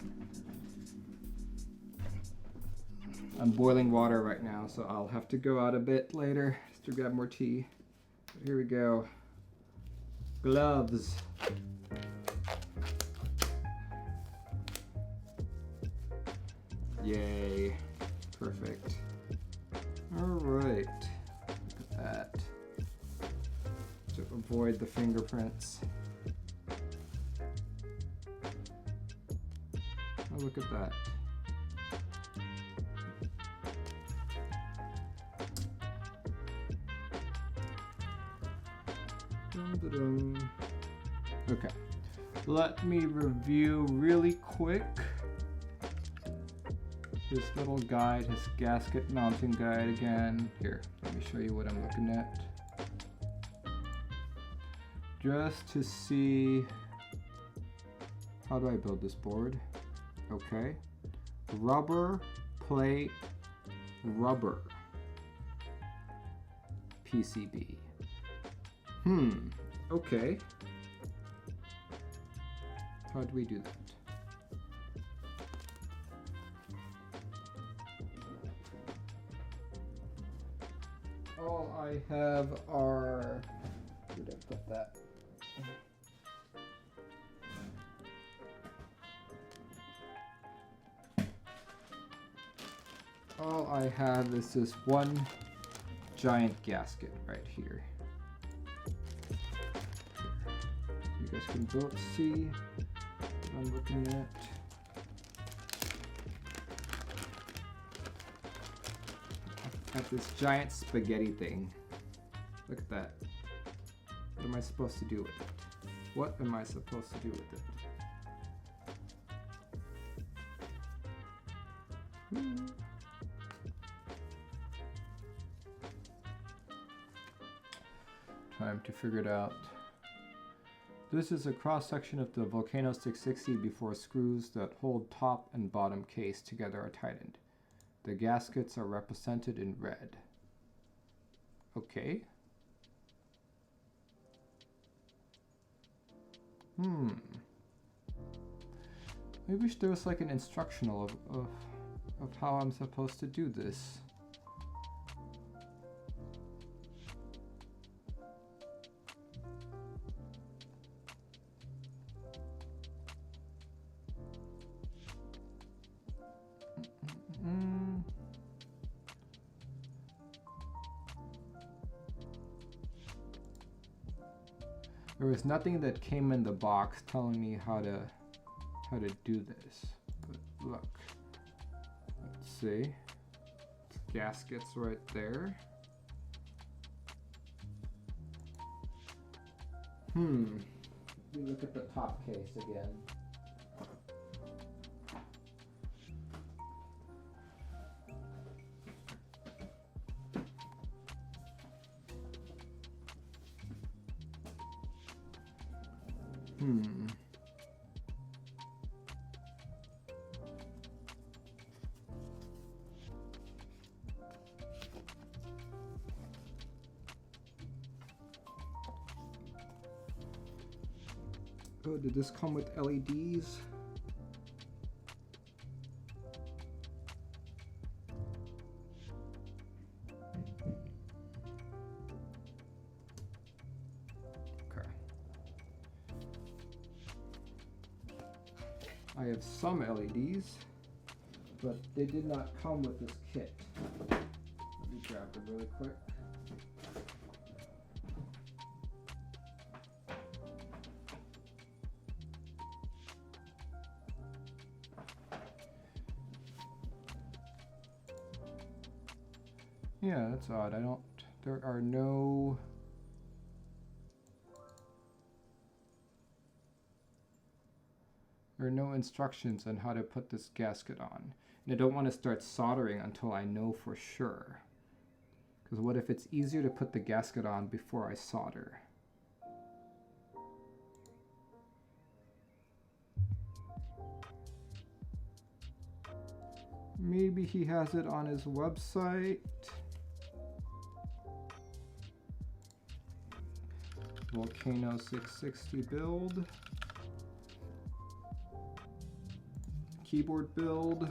I'm boiling water right now, so I'll have to go out a bit later just to grab more tea. But here we go. Gloves. Yay. Perfect. Alright. Look at that. To avoid the fingerprints. Oh, look at that. Dun, dun, dun. Okay, let me review really quick this little guide, his gasket mounting guide again. Here, let me show you what I'm looking at. Just to see, how do I build this board? Okay, rubber, plate, rubber, PCB. Okay. How do we do that? All I have are, where did I put that? All I have is this one giant gasket right here. You guys can both see what I'm looking at. I've got this giant spaghetti thing. Look at that. What am I supposed to do with it? What am I supposed to do with it? Time to figure it out. This is a cross-section of the Volcano 660 before screws that hold top and bottom case together are tightened. The gaskets are represented in red. Okay. I wish there was like an instructional of how I'm supposed to do this. There was nothing that came in the box telling me how to do this. But look, let's see. Gaskets right there. We look at the top case again. Oh, did this come with LEDs? Okay. I have some LEDs, but they did not come with this kit. Let me grab them really quick. Yeah, that's odd. There are no instructions on how to put this gasket on. And I don't want to start soldering until I know for sure. Because what if it's easier to put the gasket on before I solder? Maybe he has it on his website. Volcano 660 build. Keyboard build.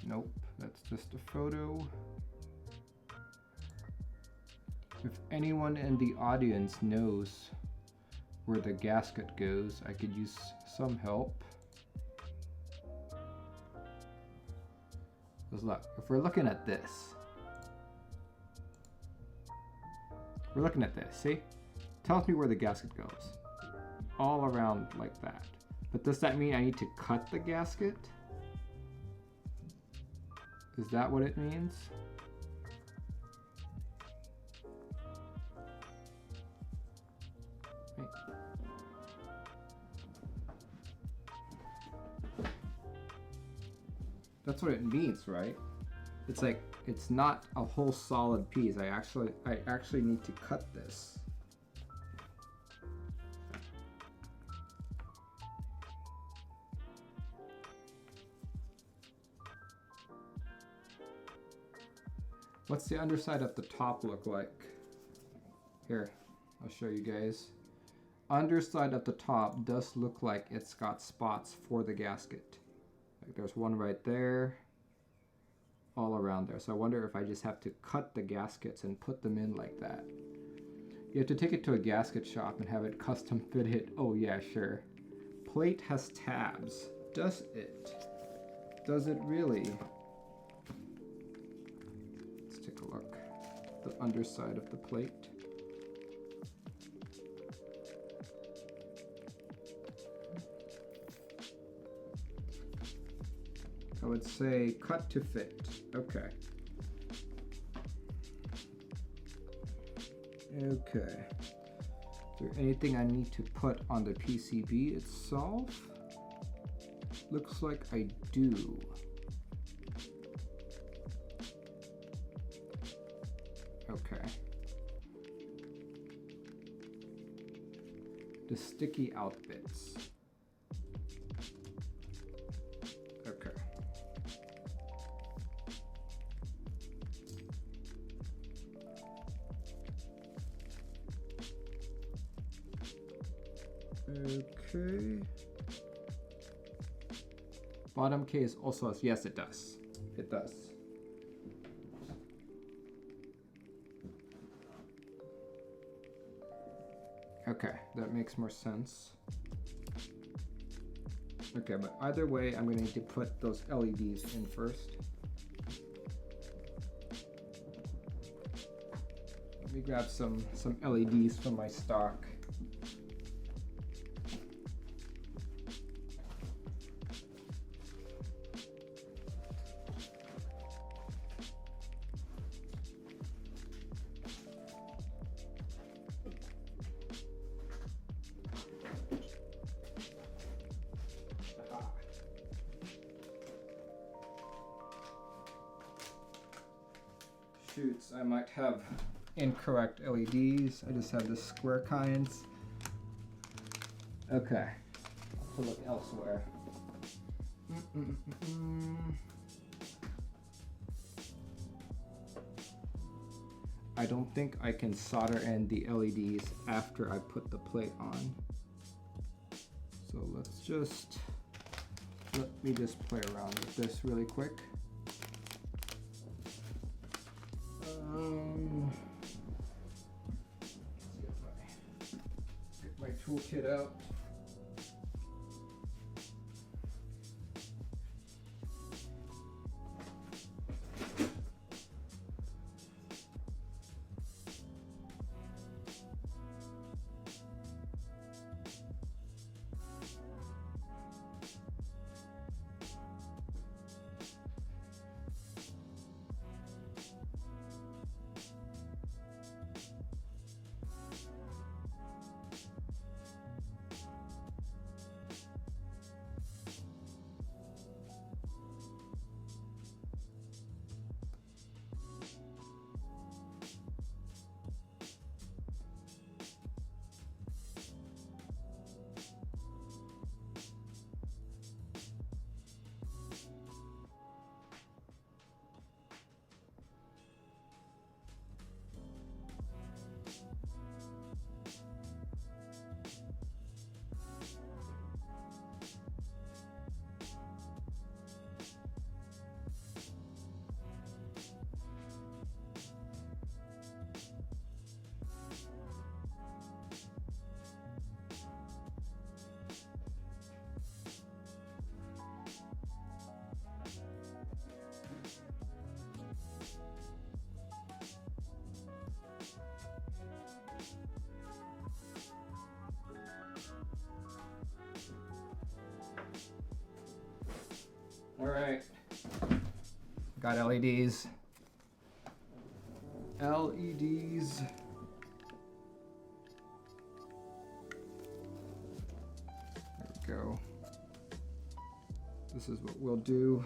Nope, that's just a photo. If anyone in the audience knows where the gasket goes, I could use some help. Because look, if we're looking at this, see? Tells me where the gasket goes. All around like that. But does that mean I need to cut the gasket? Is that what it means? That's what it means, right? It's like, it's not a whole solid piece. I actually need to cut this. What's the underside of the top look like? Here, I'll show you guys. Underside of the top does look like it's got spots for the gasket. Like there's one right there, all around there. So I wonder if I just have to cut the gaskets and put them in like that. You have to take it to a gasket shop and have it custom fitted. Oh yeah, sure. Plate has tabs. Does it? Does it really? Let's take a look. The underside of the plate. I would say cut to fit. Okay. Okay. Is there anything I need to put on the PCB itself? Looks like I do. Okay. The sticky out bits. Okay. Okay. Bottom case also has, yes, it does. It does. Okay, that makes more sense. Okay, but either way, I'm going to need to put those LEDs in first. Let me grab some LEDs from my stock. Shoots, I might have incorrect LEDs. I just have the square kinds. Okay, I'll have to look elsewhere. I don't think I can solder in the LEDs after I put the plate on. So let me just play around with this really quick. Get my toolkit out. All right, got LEDs. LEDs. There we go. This is what we'll do.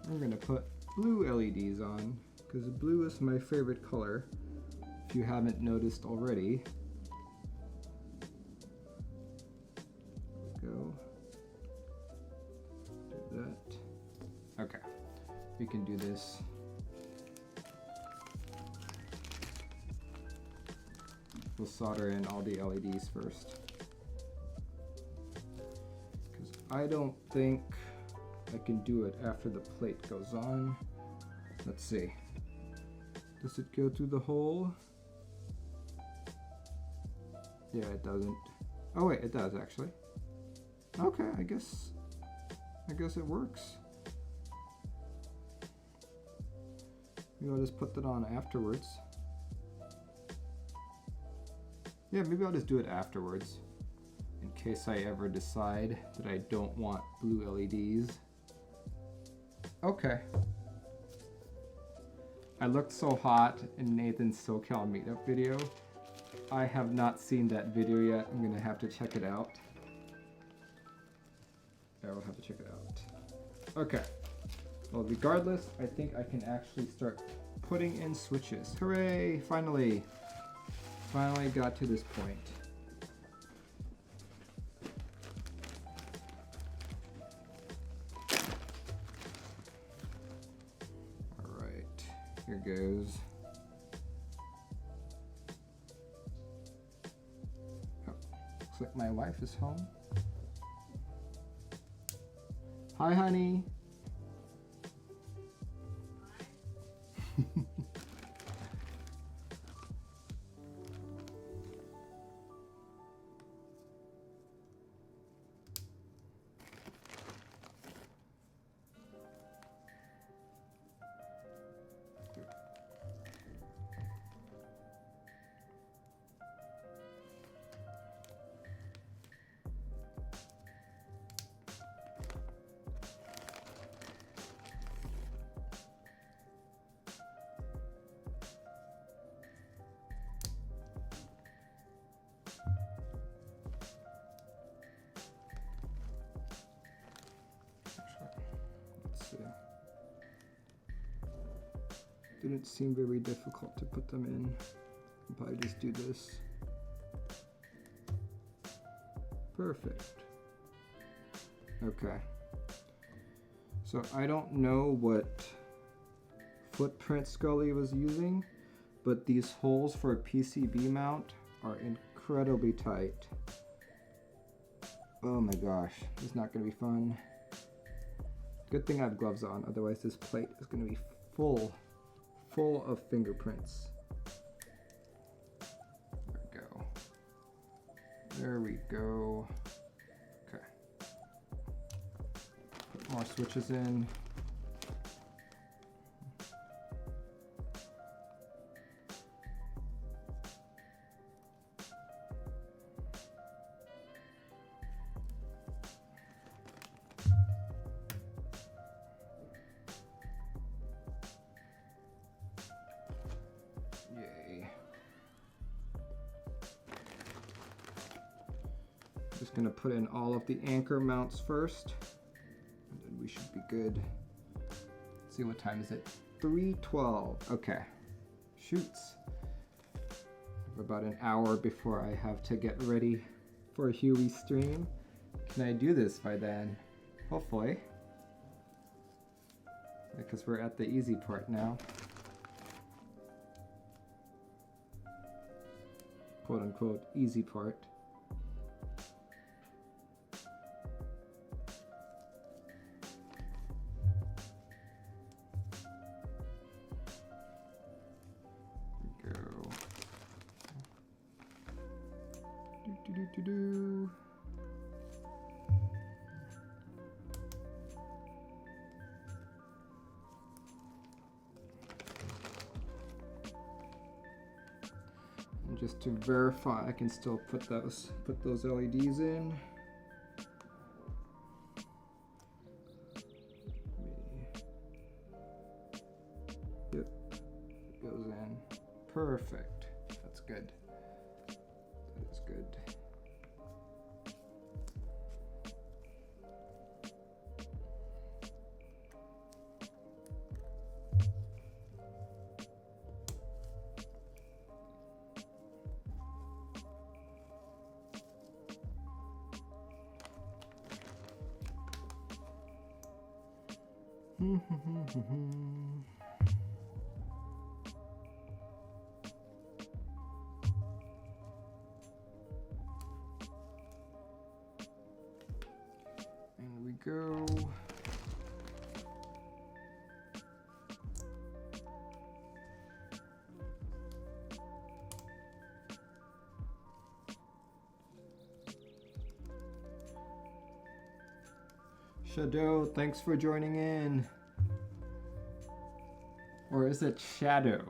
We're gonna put blue LEDs on because blue is my favorite color. If you haven't noticed already. Go. Do that. Okay. We can do this. We'll solder in all the LEDs first. Because I don't think I can do it after the plate goes on. Let's see. Does it go through the hole? Yeah, it doesn't. Oh wait, it does actually. Okay, I guess it works. Maybe I'll just put that on afterwards. Yeah, maybe I'll just do it afterwards in case I ever decide that I don't want blue LEDs. Okay. I looked so hot in Nathan's SoCal meetup video. I have not seen that video yet. I'm gonna have to check it out. I will have to check it out. Okay. Well, regardless, I think I can actually start putting in switches. Hooray! Finally! Finally got to this point. Alright, here goes. Oh, looks like my wife is home. Hi, honey. see. Didn't seem very difficult to put them in. I'll probably just do this. Perfect. Okay. So I don't know what footprint Scully was using, but these holes for a PCB mount are incredibly tight. Oh my gosh, this is not gonna be fun. Good thing I have gloves on, otherwise this plate is gonna be full of fingerprints. There we go. Okay. Put more switches in. Just gonna put in all of the anchor mounts first, and then we should be good. Let's see, what time is it? 3:12. Okay. Shoots. About an hour before I have to get ready for a Huey stream. Can I do this by then? Hopefully. Because we're at the easy part now. Quote unquote easy part. And just to verify, I can still put those LEDs in. Yep, it goes in. Perfect. That's good. That is good. And we go. Shadow, thanks for joining in. Or is it Shadow?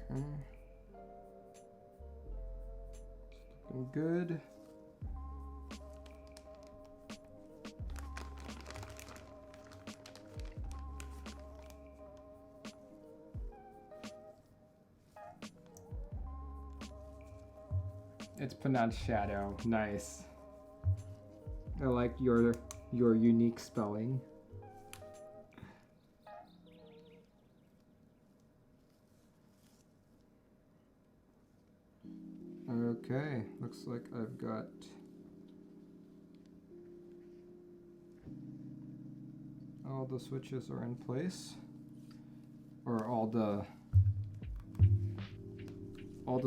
Okay. Looking good. It's pronounced Shadow. Nice. I like your unique spelling. Okay, looks like I've got all the switches are in place, or all the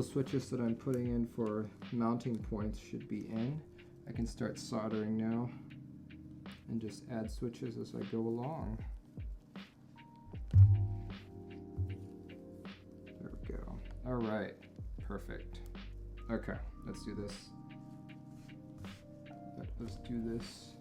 switches that I'm putting in for mounting points should be in. I can start soldering now and just add switches as I go along. There we go. All right, perfect. Okay, let's do this. Let's do this.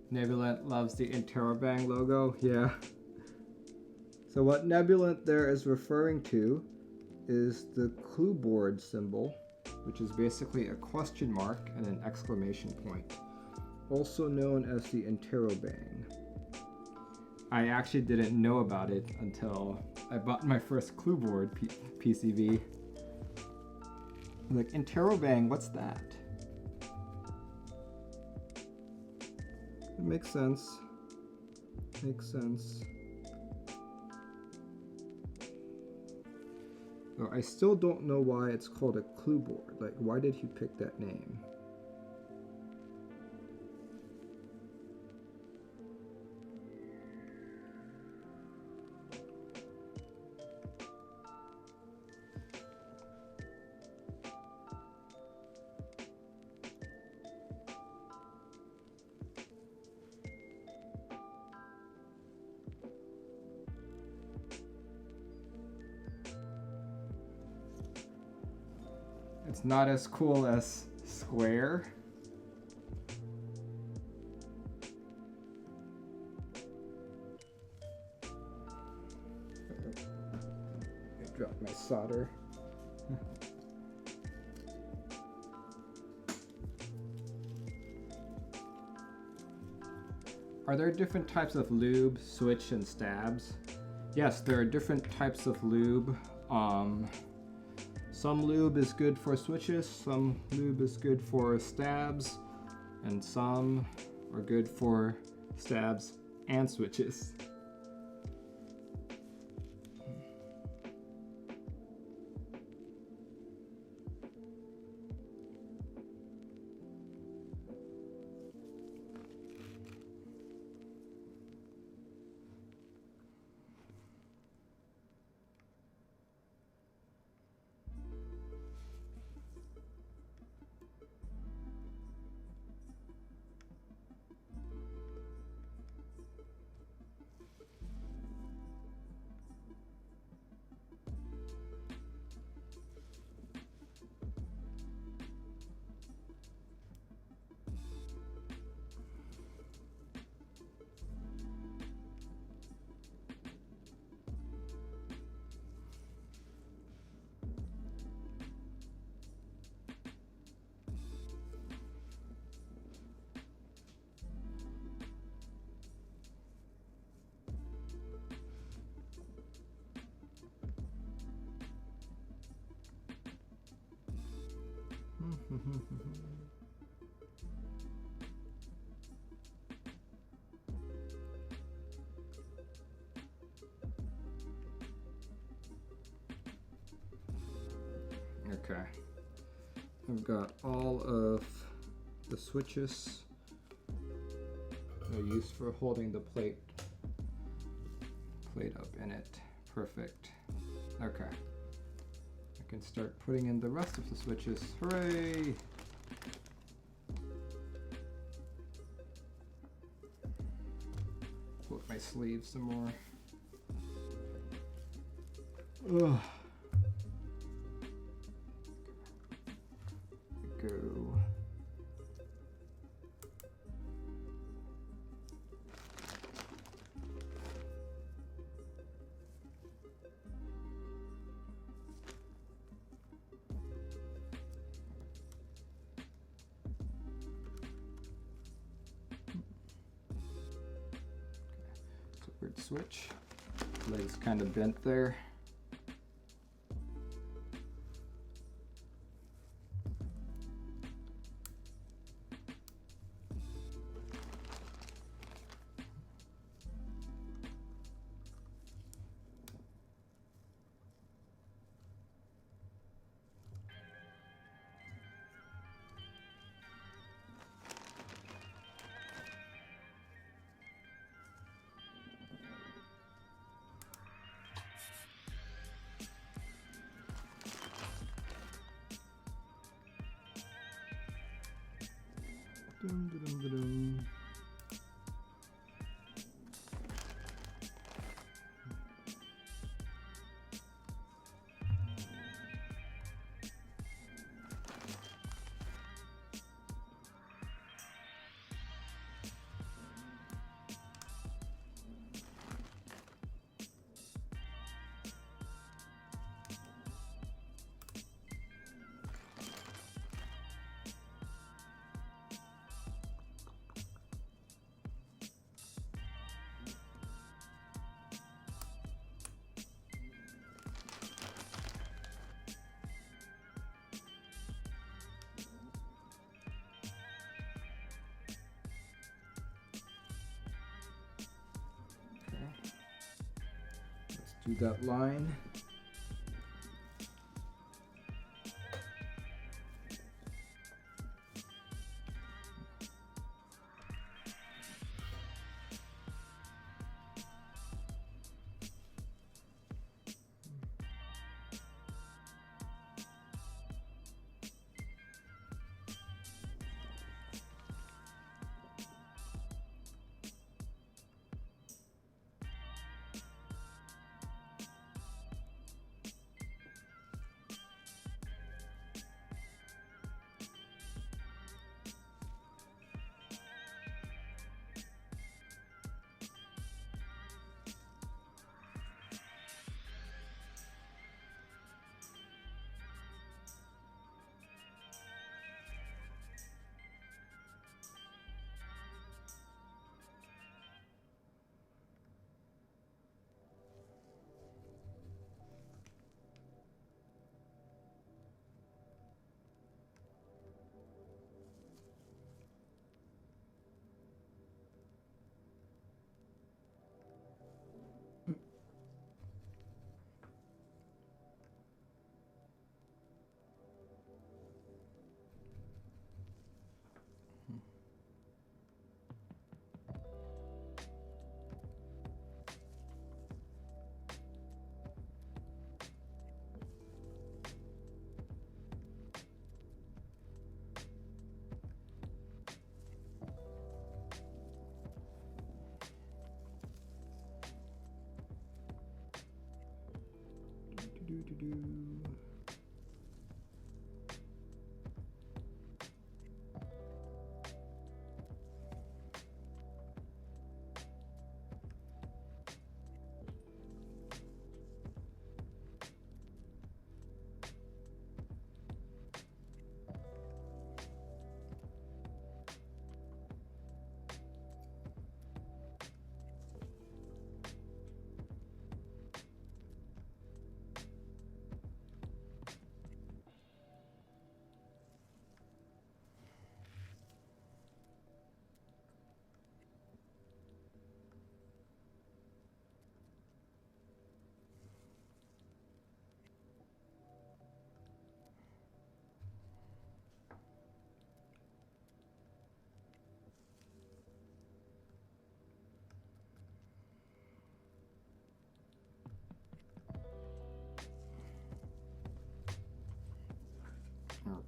Nebulant loves the Interrobang logo. Yeah. So what Nebulant there is referring to is the clue board symbol, which is basically a question mark and an exclamation point, also known as the Interrobang. I actually didn't know about it until I bought my first clue board PCB. I'm like, Interrobang, what's that? It makes sense. Makes sense. So I still don't know why it's called a clue board. Like, why did he pick that name? It's not as cool as square. Drop my solder. Are there different types of lube, switch, and stabs? Yes, there are different types of lube. Some lube is good for switches, some lube is good for stabs, and some are good for stabs and switches. Okay, I've got all of the switches I use for holding the plate up in it. Perfect. Okay, I can start putting in the rest of the switches. Hooray! Pull up my sleeves some more. Ugh. Go. It's a weird switch. Leg's kind of bent there. Dum, dum, dum, dum. Do that line.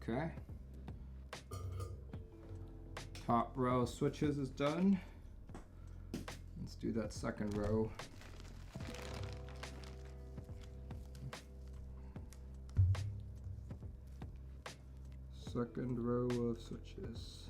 Okay. Top row switches is done. Let's do that second row. Second row of switches.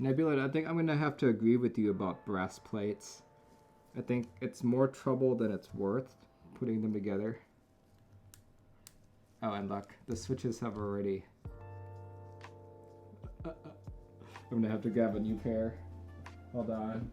Nebula, I think I'm gonna have to agree with you about brass plates. I think it's more trouble than it's worth putting them together. Oh, and look, the switches have already... I'm gonna have to grab a new pair. Hold on.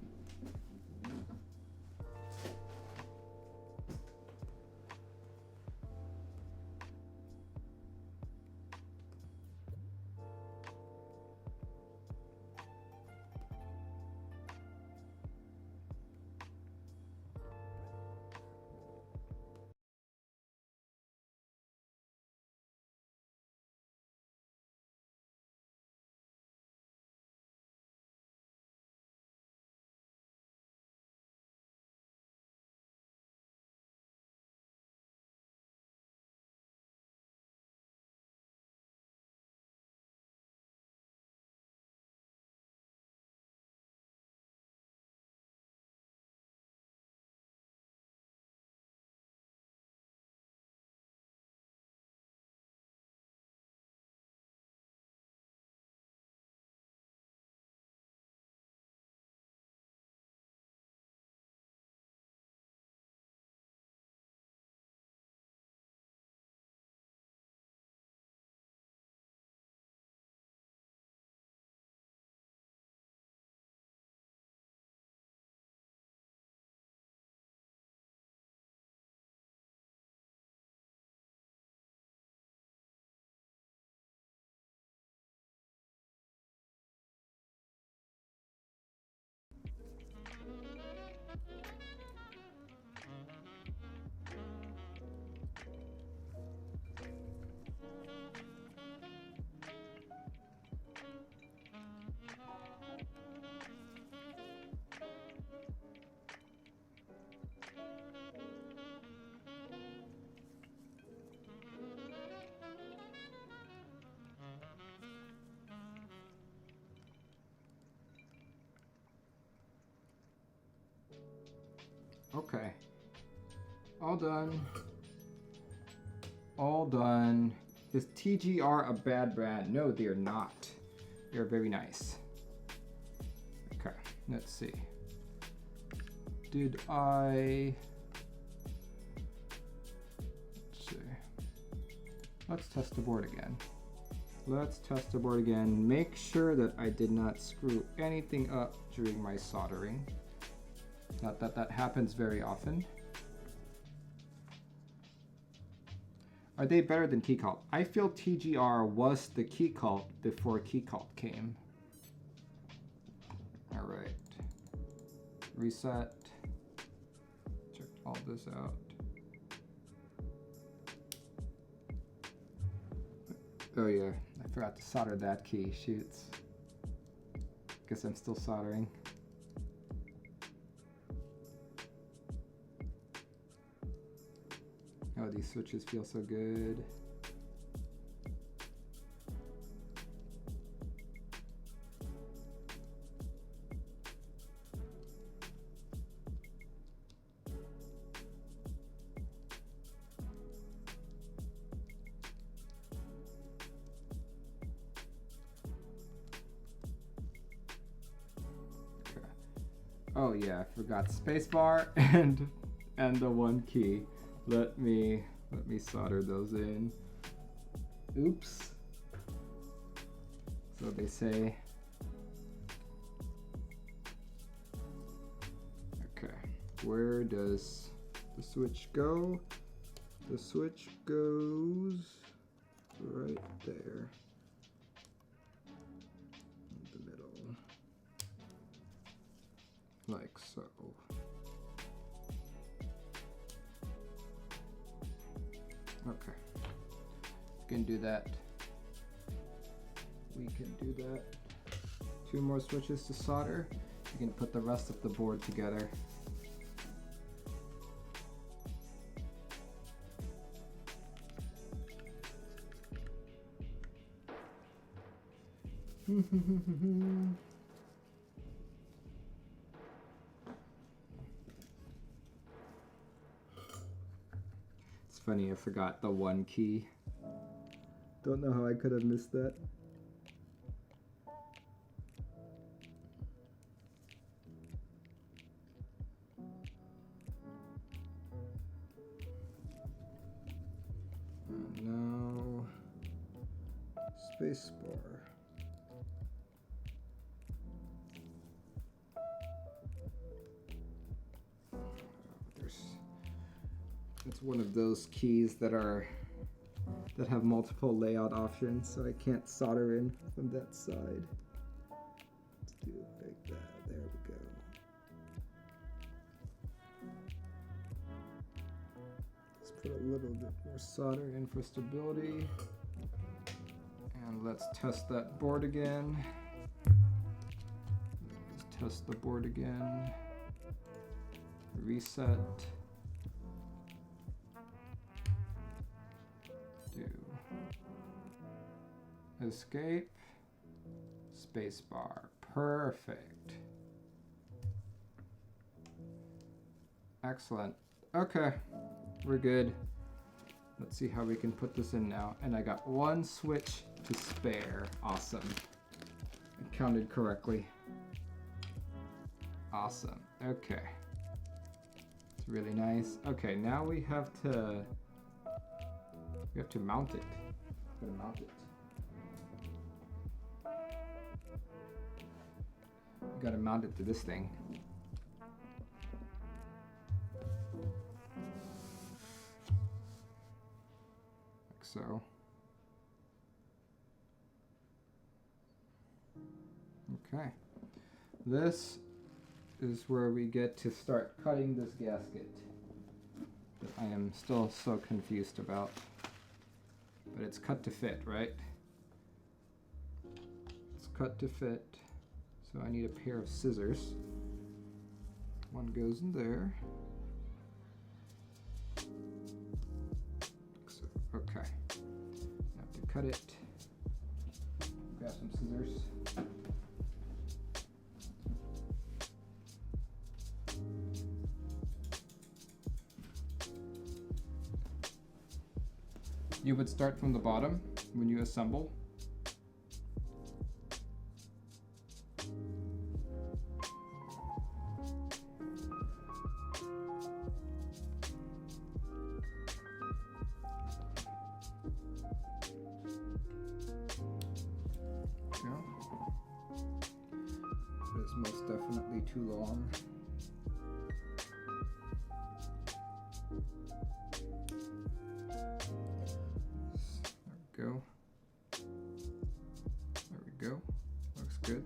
Okay. All done. All done. Is TGR a bad brand? No, they are not. They're very nice. Okay, let's see. Did I... Let's see. Let's test the board again. Let's test the board again. Make sure that I did not screw anything up during my soldering. Not that that happens very often. Are they better than key cult? I feel TGR was the key cult before key cult came. All right. Reset. Check all this out. Oh yeah, I forgot to solder that key. Shoots. Guess I'm still soldering. Oh, these switches feel so good. Oh yeah, I forgot spacebar and the one key. Let me solder those in. Oops. So they say. Okay, where does the switch go? The switch goes right there. Like so. Okay. We can do that. We can do that. 2 more switches to solder. You can put the rest of the board together. It's funny, I forgot the one key. Don't know how I could have missed that. And now, spacebar. It's one of those keys that have multiple layout options, so I can't solder in from that side. Let's do it like that. There we go. Let's put a little bit more solder in for stability. And let's test that board again. Let's test the board again. Reset. Escape, spacebar, perfect. Excellent. Okay, we're good. Let's see how we can put this in now. And I got 1 switch to spare. Awesome. I counted correctly. Awesome. Okay. It's really nice. Okay, now we have to mount it. We're gonna mount it. Got to mount it to this thing. Like so. Okay. This is where we get to start cutting this gasket that I am still so confused about. But it's cut to fit, right? It's cut to fit. So I need a pair of scissors. One goes in there. So, okay. I have to cut it. Grab some scissors. You would start from the bottom when you assemble. It's most definitely too long. There we go. There we go. Looks good.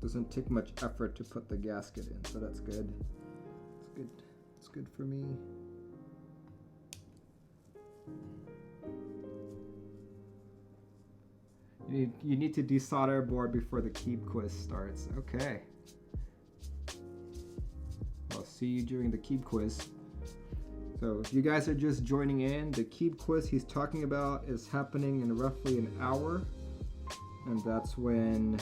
Doesn't take much effort to put the gasket in, so that's good. It's good. It's good for me. You need to desolder a board before the Keeb quiz starts. Okay. I'll see you during the Keeb quiz. So if you guys are just joining in, the Keeb quiz he's talking about is happening in roughly an hour. And that's when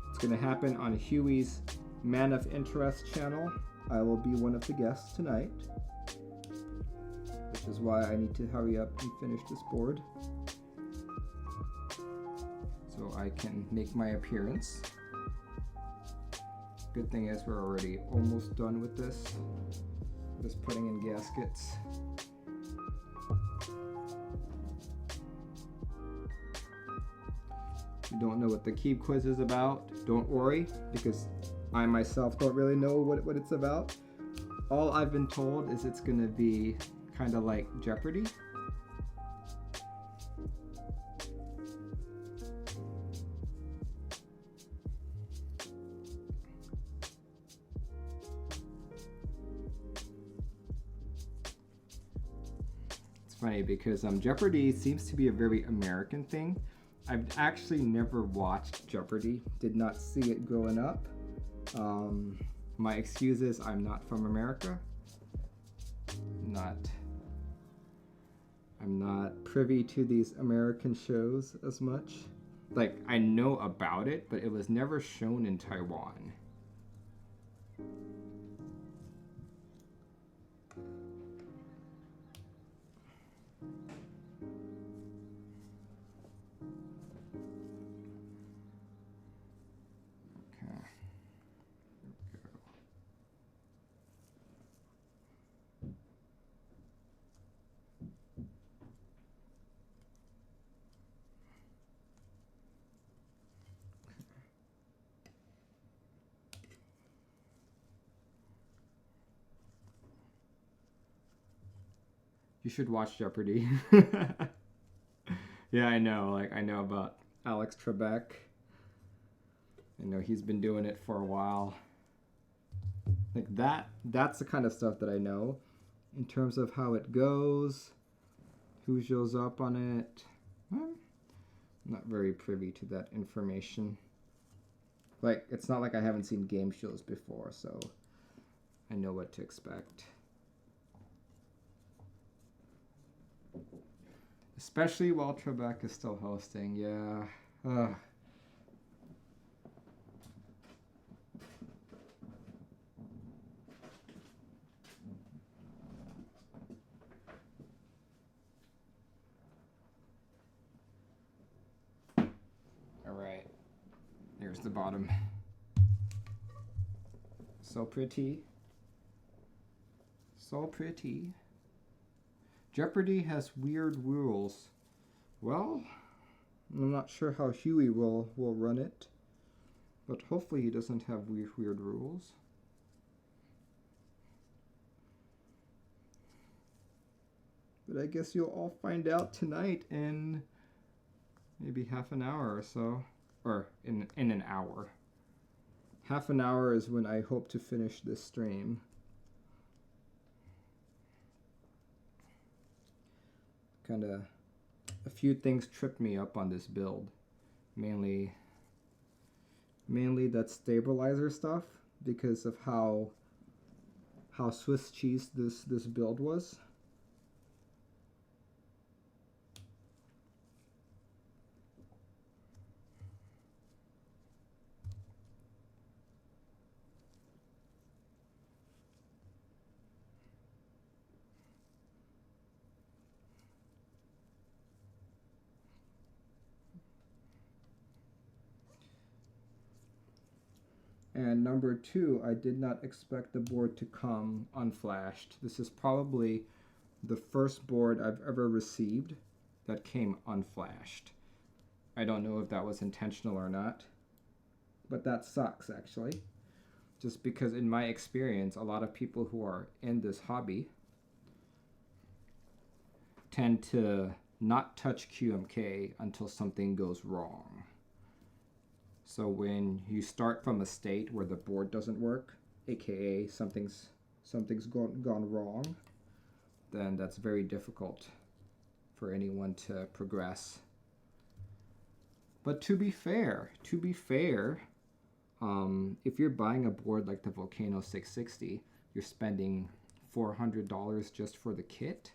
it's going to happen on Huey's Man of Interest channel. I will be one of the guests tonight, which is why I need to hurry up and finish this board so I can make my appearance. Good thing is we're already almost done with this. Just putting in gaskets. If you don't know what the Keeb quiz is about, don't worry, because I myself don't really know what it's about. All I've been told is it's gonna be kind of like Jeopardy. It's funny because Jeopardy seems to be a very American thing. I've actually never watched Jeopardy, did not see it growing up. My excuse is I'm not from America. I'm not privy to these American shows as much. Like, I know about it, but it was never shown in Taiwan. You should watch Jeopardy. Yeah, I know. Like, I know about Alex Trebek. I know he's been doing it for a while. Like, that's the kind of stuff that I know. In terms of how it goes, who shows up on it, I'm not very privy to that information. Like, it's not like I haven't seen game shows before, so I know what to expect. Especially while Trebek is still hosting, yeah. Ugh. All right, there's the bottom. So pretty. So pretty. Jeopardy has weird rules. Well, I'm not sure how Huey will run it, but hopefully he doesn't have weird rules. But I guess you'll all find out tonight in maybe half an hour or so, or in an hour. Half an hour is when I hope to finish this stream. Kind of a few things tripped me up on this build, mainly that stabilizer stuff, because of how Swiss cheese this build was. And number two, I did not expect the board to come unflashed. This is probably the first board I've ever received that came unflashed. I don't know if that was intentional or not, but that sucks actually. Just because in my experience, a lot of people who are in this hobby tend to not touch QMK until something goes wrong. So when you start from a state where the board doesn't work, aka something's gone wrong, then that's very difficult for anyone to progress. But to be fair, if you're buying a board like the Volcano 660, you're spending $400 just for the kit.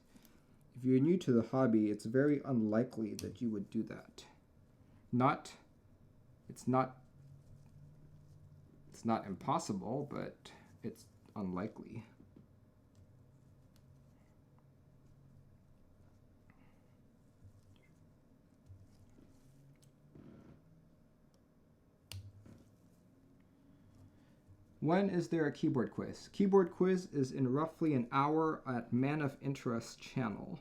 If you're new to the hobby, it's very unlikely that you would do that. It's not impossible, but it's unlikely. When is there a keyboard quiz? Keyboard quiz is in roughly an hour at Man of Interest channel.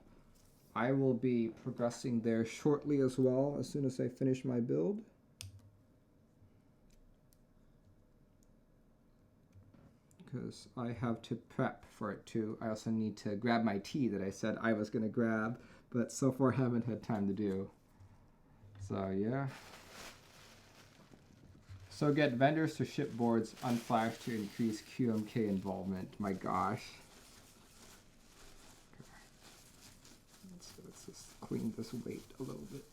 I will be progressing there shortly as well, as soon as I finish my build. Because I have to prep for it too. I also need to grab my tea that I said I was going to grab, but so far haven't had time to do. So yeah. So get vendors to ship boards unflashed to increase QMK involvement. My gosh. Okay. Let's just clean this weight a little bit.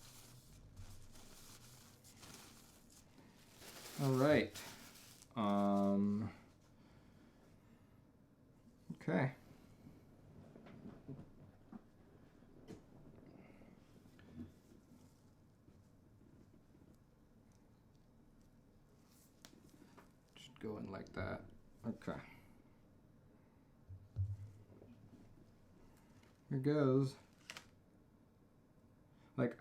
All right. Okay. Go in like that. Okay. Here goes. Like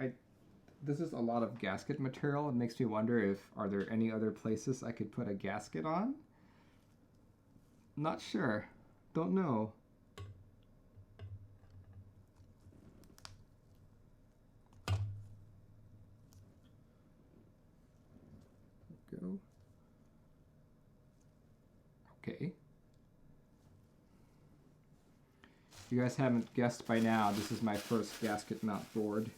this is a lot of gasket material. It makes me wonder are there any other places I could put a gasket on? Not sure. Don't know. Go. Okay. If you guys haven't guessed by now, this is my first gasket mount board.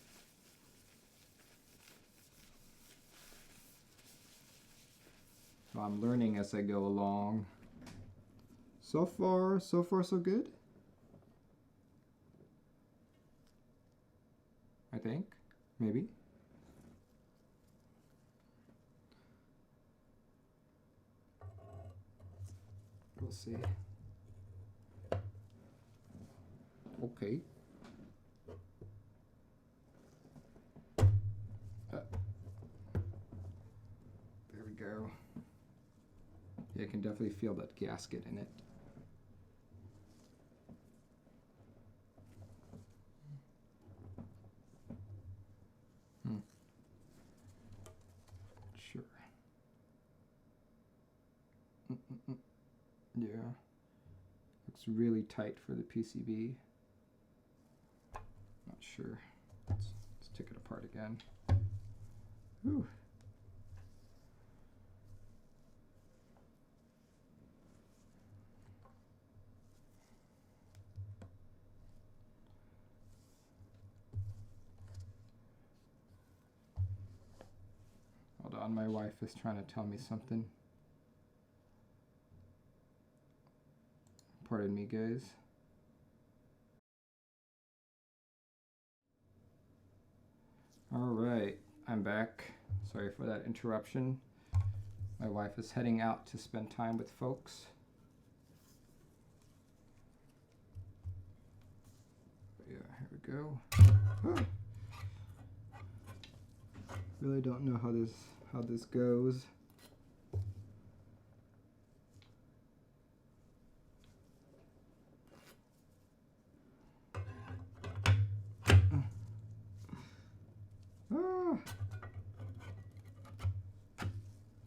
So I'm learning as I go along. So far so good. I think, maybe. We'll see. Okay. There we go. Yeah, I can definitely feel that gasket in it. Sure. Yeah. Looks really tight for the PCB. Not sure. Let's take it apart again. Whew. Hold on, my wife is trying to tell me something. Pardon me, guys. All right, I'm back. Sorry for that interruption. My wife is heading out to spend time with folks. Yeah, here we go. Oh. Really don't know how this goes.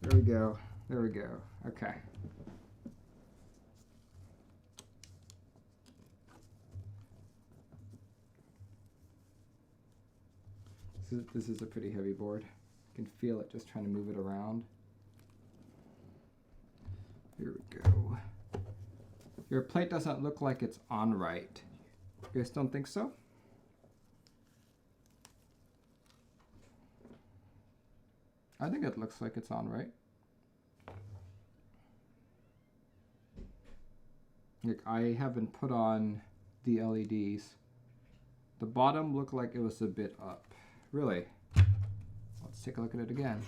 There we go. There we go. Okay. This is a pretty heavy board. You can feel it just trying to move it around. Here we go. Your plate doesn't look like it's on right. You guys don't think so? I think it looks like it's on right. Like, I haven't put on the LEDs. The bottom looked like it was a bit up. Really? Let's take a look at it again.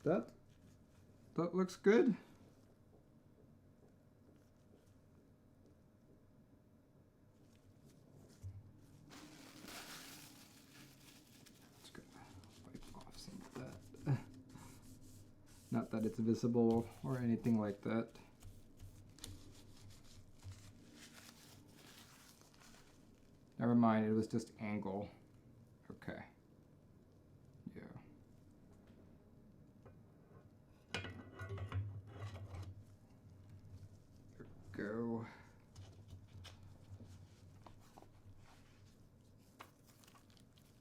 That looks good. Let's go wipe off some of that. Not that it's visible or anything like that. Never mind, it was just angle. Okay. Yeah. There we go.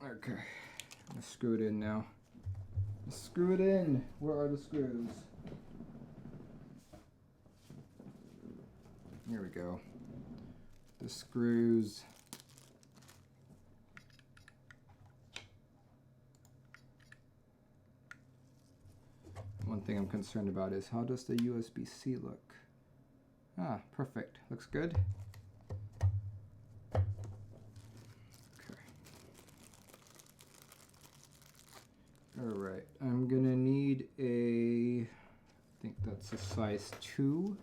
Okay. I'm gonna screw it in now. Screw it in. Where are the screws? Here we go. The screws. One thing I'm concerned about is how does the USB-C look? Ah, perfect. Looks good. Okay. All right. I'm gonna need a, I think that's a size 2.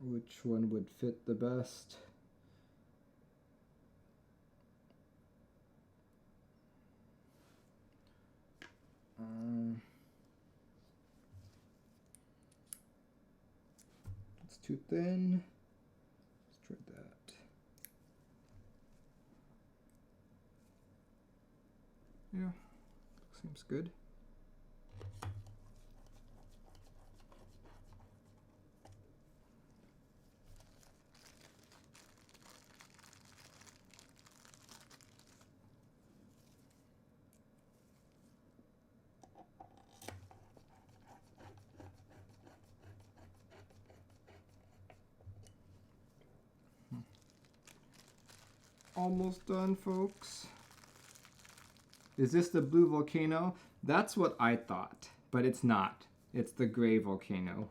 Which one would fit the best? It's too thin. Let's try that. Yeah, seems good. Almost done, folks. Is this the blue volcano? That's what I thought, but it's not. It's the gray volcano.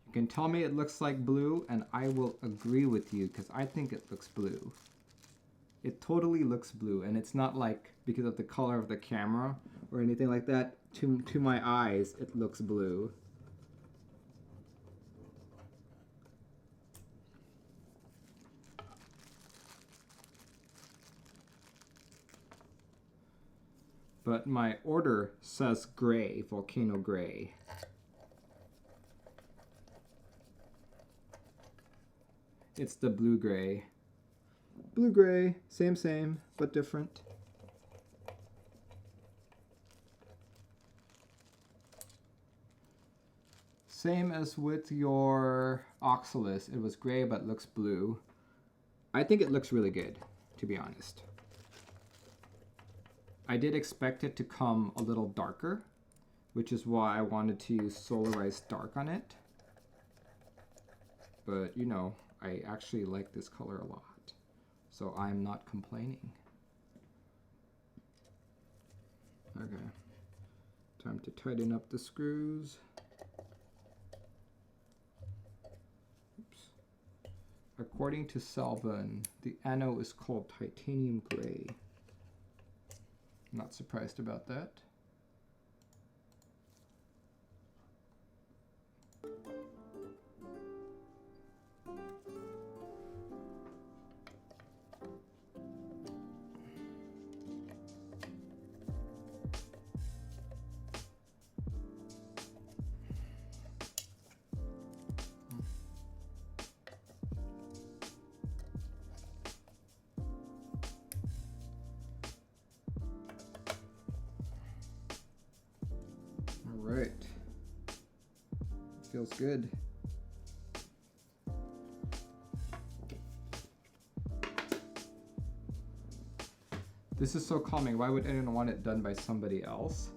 You can tell me it looks like blue, and I will agree with you, because I think it looks blue. It totally looks blue, and it's not like because of the color of the camera or anything like that. To my eyes, it looks blue. But my order says gray, volcano gray. It's the blue gray. Blue gray, same, but different. Same as with your Oxalis. It was gray but looks blue. I think it looks really good, to be honest. I did expect it to come a little darker, which is why I wanted to use Solarized Dark on it. But, you know, I actually like this color a lot, so I'm not complaining. Okay, time to tighten up the screws. Oops. According to Salvan, the anode is called titanium gray. Not surprised about that. Right. Feels good. This is so calming. Why would anyone want it done by somebody else?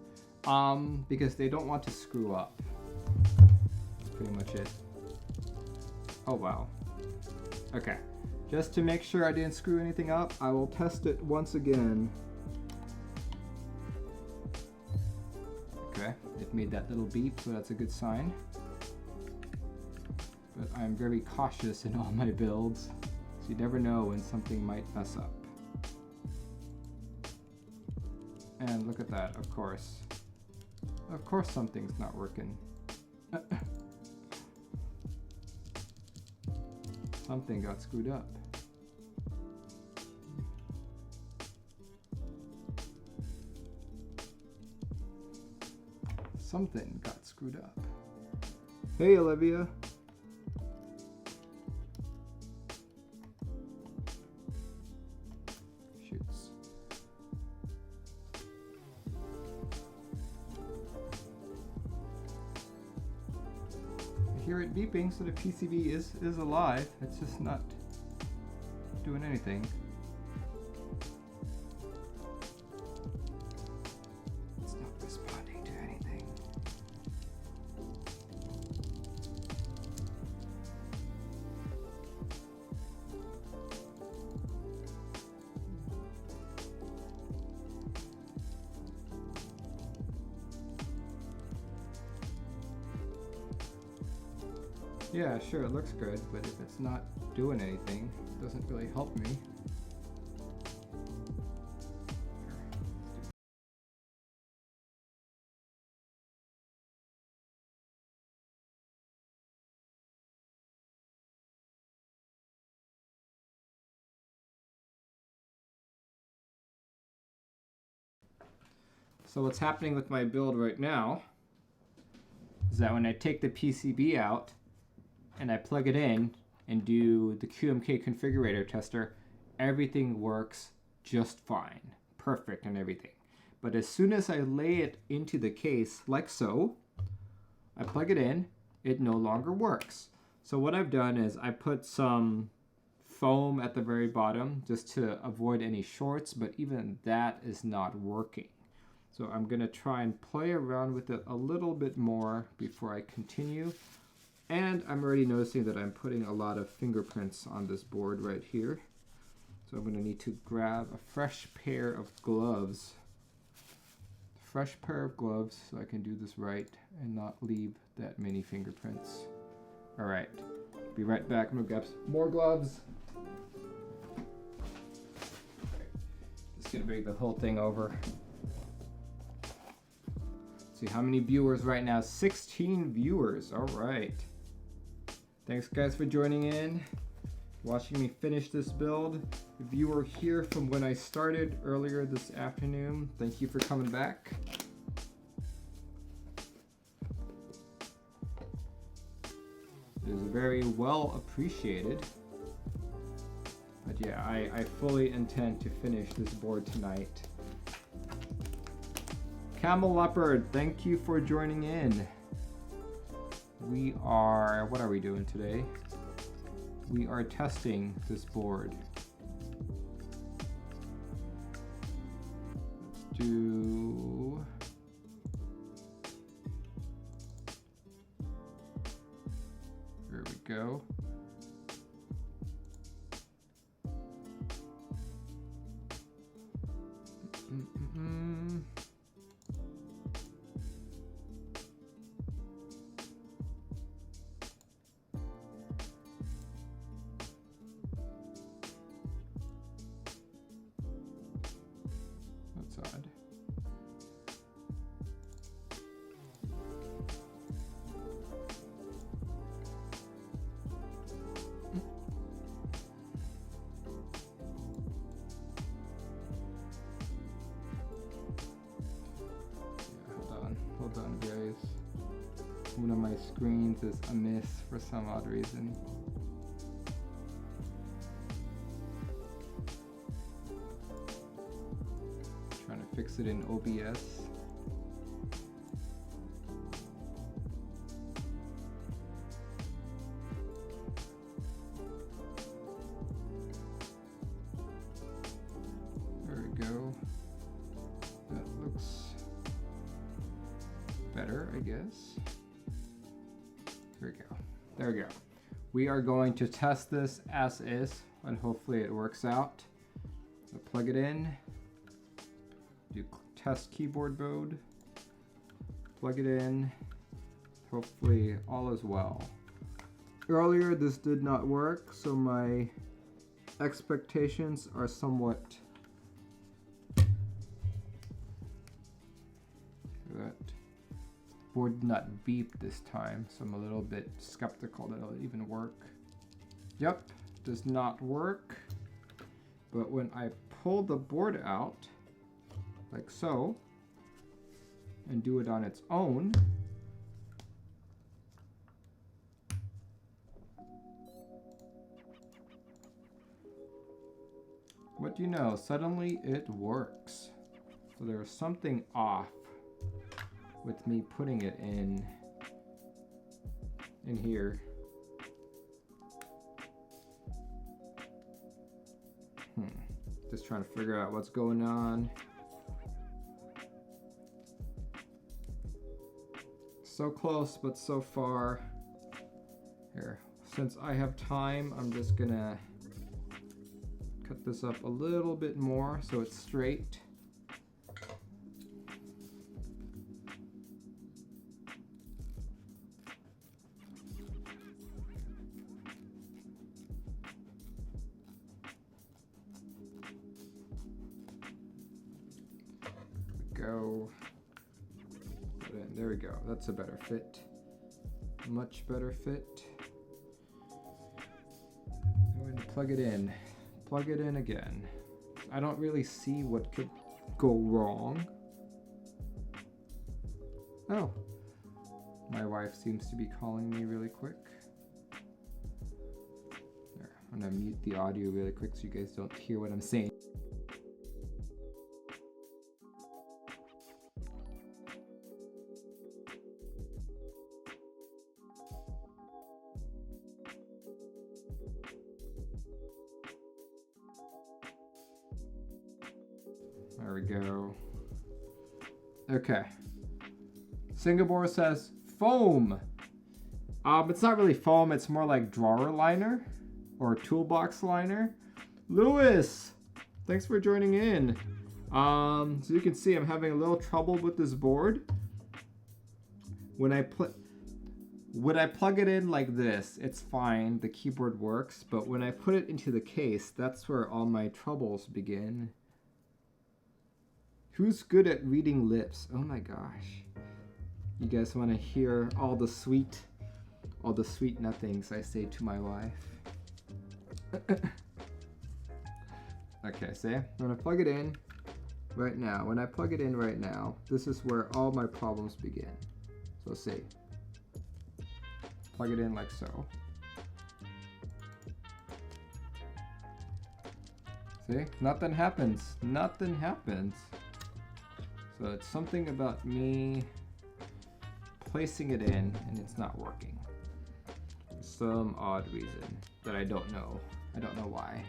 Because they don't want to screw up. That's pretty much it. Oh, wow. Okay. Just to make sure I didn't screw anything up, I will test it once again. Okay, it made that little beep, so that's a good sign. But I'm very cautious in all my builds, so you never know when something might mess up. And look at that, of course. Of course something's not working. Something got screwed up. Something got screwed up. Hey, Olivia. Shoots. I hear it beeping, so the PCB is alive. It's just not doing anything. It's not responding to anything. Yeah, sure, it looks good, but if it's not doing anything, it doesn't really help me. So what's happening with my build right now is that when I take the PCB out and I plug it in and do the QMK configurator tester, everything works just fine, perfect and everything. But as soon as I lay it into the case, like so, I plug it in, it no longer works. So what I've done is I put some foam at the very bottom just to avoid any shorts, but even that is not working. So I'm gonna try and play around with it a little bit more before I continue. And I'm already noticing that I'm putting a lot of fingerprints on this board right here. So I'm gonna need to grab a fresh pair of gloves. Fresh pair of gloves so I can do this right and not leave that many fingerprints. All right, be right back. I'm gonna grab some more gloves. Just gonna bring the whole thing over. See how many viewers right now? 16 viewers. All right. Thanks guys for joining in, watching me finish this build. If you were here from when I started earlier this afternoon, thank you for coming back. It is very well appreciated. But yeah, I fully intend to finish this board tonight. Camel Leopard, thank you for joining in. We are, what are we doing today? We are testing this board. Let's do... There we go. That's odd. Hold on guys. One of my screens is amiss for some odd reason. Trying to fix it in OBS. There we go. better, I guess. There we go. There we go. We are going to test this as is, and hopefully it works out. So plug it in, do test keyboard mode, plug it in, hopefully all is well. Earlier this did not work, so my expectations are somewhat... That board did not beep this time, so I'm a little bit skeptical that it'll even work. Yep, does not work. But when I pull the board out, like so, and do it on its own, what do you know? Suddenly it works. So there's something off with me putting it in here. Just trying to figure out what's going on. So close, but so far. Here, since I have time, I'm just gonna cut this up a little bit more so it's straight. Go. There we go. That's a better fit. Much better fit. I'm going to plug it in. Plug it in again. I don't really see what could go wrong. Oh. My wife seems to be calling me really quick. There, I'm going to mute the audio really quick so you guys don't hear what I'm saying. There we go. Okay. Singapore says foam. It's not really foam, it's more like drawer liner or toolbox liner. Lewis, thanks for joining in. So you can see I'm having a little trouble with this board. When I plug it in like this, it's fine, the keyboard works, but when I put it into the case, that's where all my troubles begin. Who's good at reading lips? Oh my gosh. You guys want to hear all the sweet nothings I say to my wife. Okay, see? I'm gonna plug it in right now. When I plug it in right now, this is where all my problems begin. So see. Plug it in like so. See? Nothing happens. Nothing happens. So it's something about me placing it in and it's not working. For some odd reason that I don't know. I don't know why.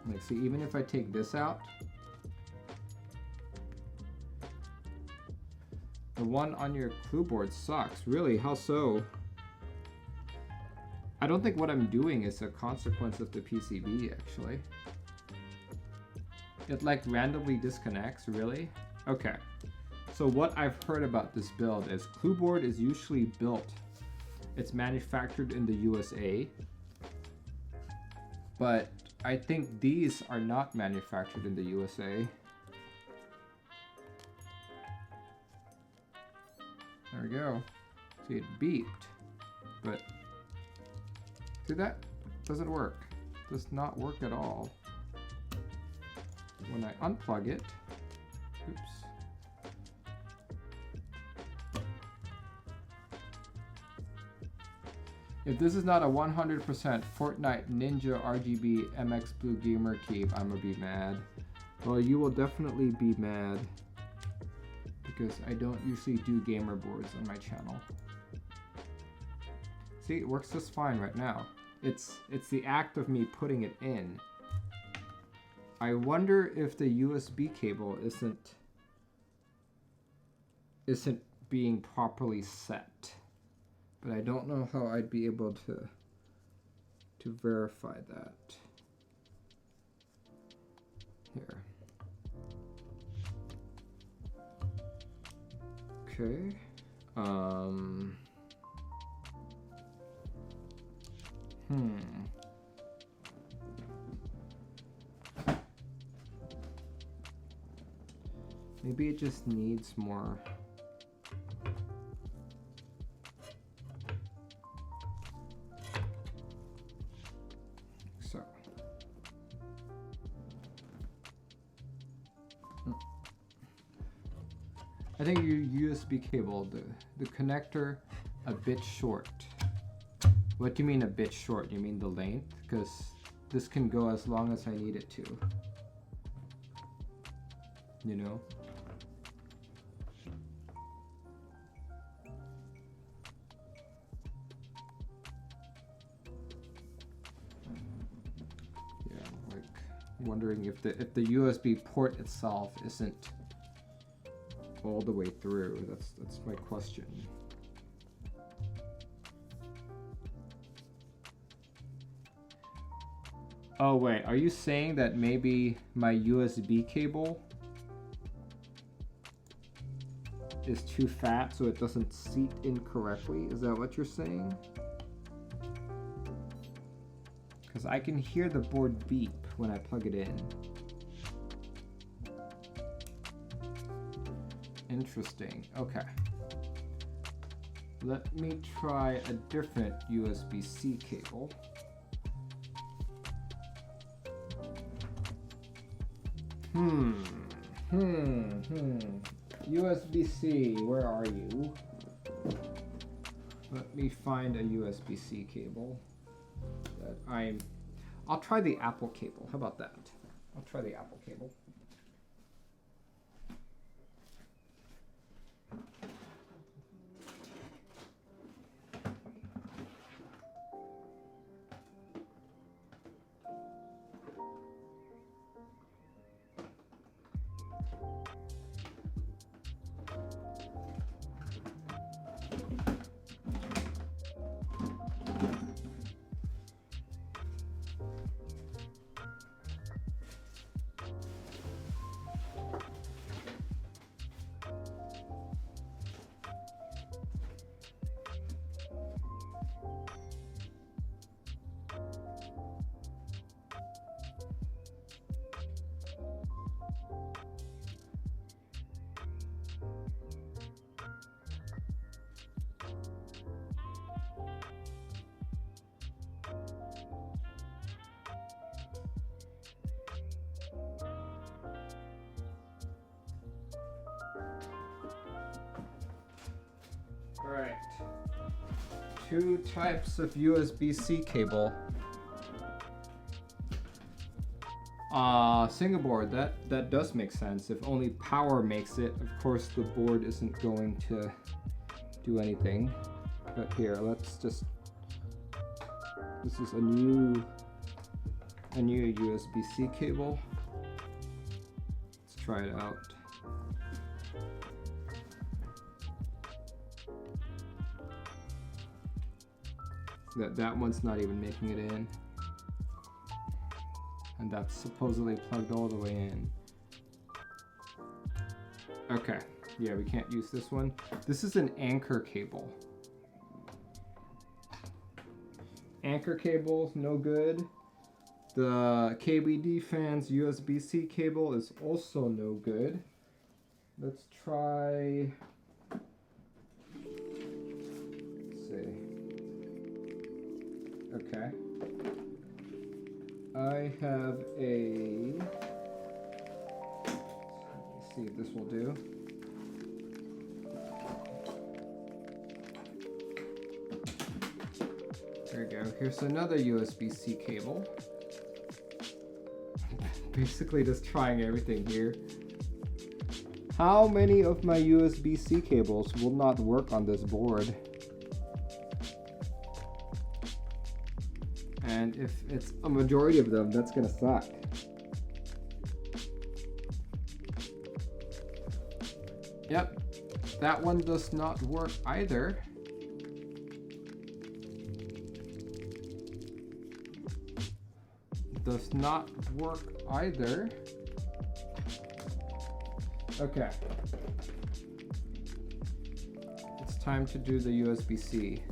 Like, see, even if I take this out, the one on your clue board sucks. Really, how so? I don't think what I'm doing is a consequence of the PCB, actually. It like randomly disconnects, really? Okay. So what I've heard about this build is clue board is usually built. It's manufactured in the USA. But I think these are not manufactured in the USA. There we go. See, it beeped. But see that? Doesn't work. Does not work at all. When I unplug it, oops. If this is not a 100% Fortnite Ninja RGB MX Blue Gamer Keep, I'm gonna be mad. Well, you will definitely be mad because I don't usually do gamer boards on my channel. See, it works just fine right now. It's the act of me putting it in. I wonder if the USB cable isn't being properly set, but I don't know how I'd be able to verify that. Here. Okay. Maybe it just needs more. So. I think your USB cable, the connector, a bit short. What do you mean a bit short? You mean the length? Because this can go as long as I need it to. You know? Yeah, like wondering if the USB port itself isn't all the way through. That's my question. Oh wait, are you saying that maybe my USB cable is too fat so it doesn't seat in correctly? Is that what you're saying? Because I can hear the board beep when I plug it in. Interesting. Okay. Let me try a different USB-C cable. USB-C, where are you? Let me find a USB-C cable that I'll try the Apple cable. How about that? I'll try the Apple cable. Alright, two types of USB-C cable. Single board, that does make sense. If only power makes it, of course the board isn't going to do anything. But here, let's just, this is a new USB-C cable. Let's try it out. That one's not even making it in. And that's supposedly plugged all the way in. Okay, yeah, we can't use this one. This is an anchor cable. Anchor cable, no good. The KBD fans USB-C cable is also no good. Let's try, let's see. Okay. I have a, let's see if this will do. There we go. Here's another USB-C cable. Basically just trying everything here. How many of my USB-C cables will not work on this board? And if it's a majority of them, that's gonna suck. that one does not work either. Does not work either. Okay. It's time to do the USB-C.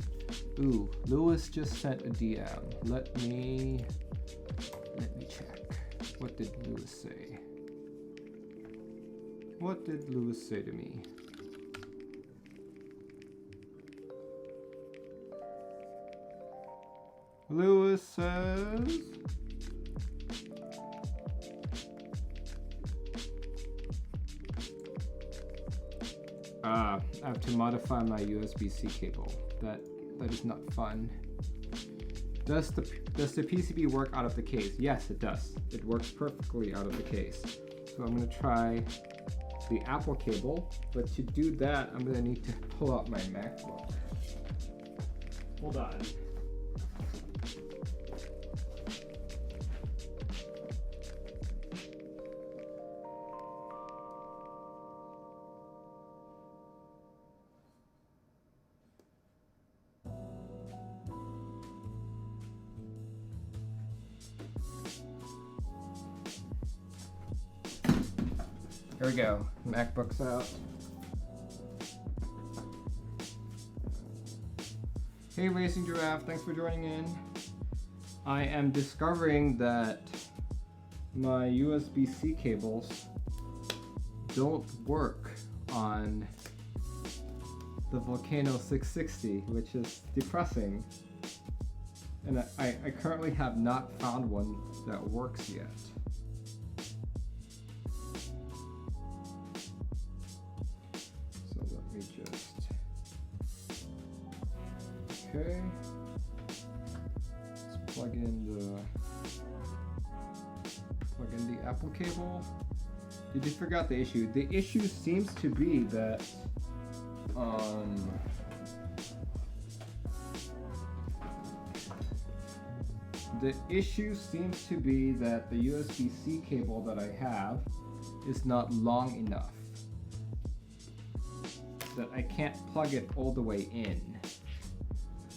Ooh, Lewis just sent a DM. Let me check. What did Lewis say? What did Lewis say to me? Lewis says, I have to modify my USB-C cable. That is not fun. Does the PCB work out of the case? Yes, it does. It works perfectly out of the case. So I'm gonna try the Apple cable, but to do that, I'm gonna need to pull out my MacBook. Hold on. Here we go, MacBook's out. Hey Racing Giraffe, thanks for joining in. I am discovering that my USB-C cables don't work on the Volcano 660, which is depressing. And I currently have not found one that works yet. Okay, let's plug in the Apple cable. Did you figure out the issue? The issue seems to be that the USB-C cable that I have is not long enough, that I can't plug it all the way in.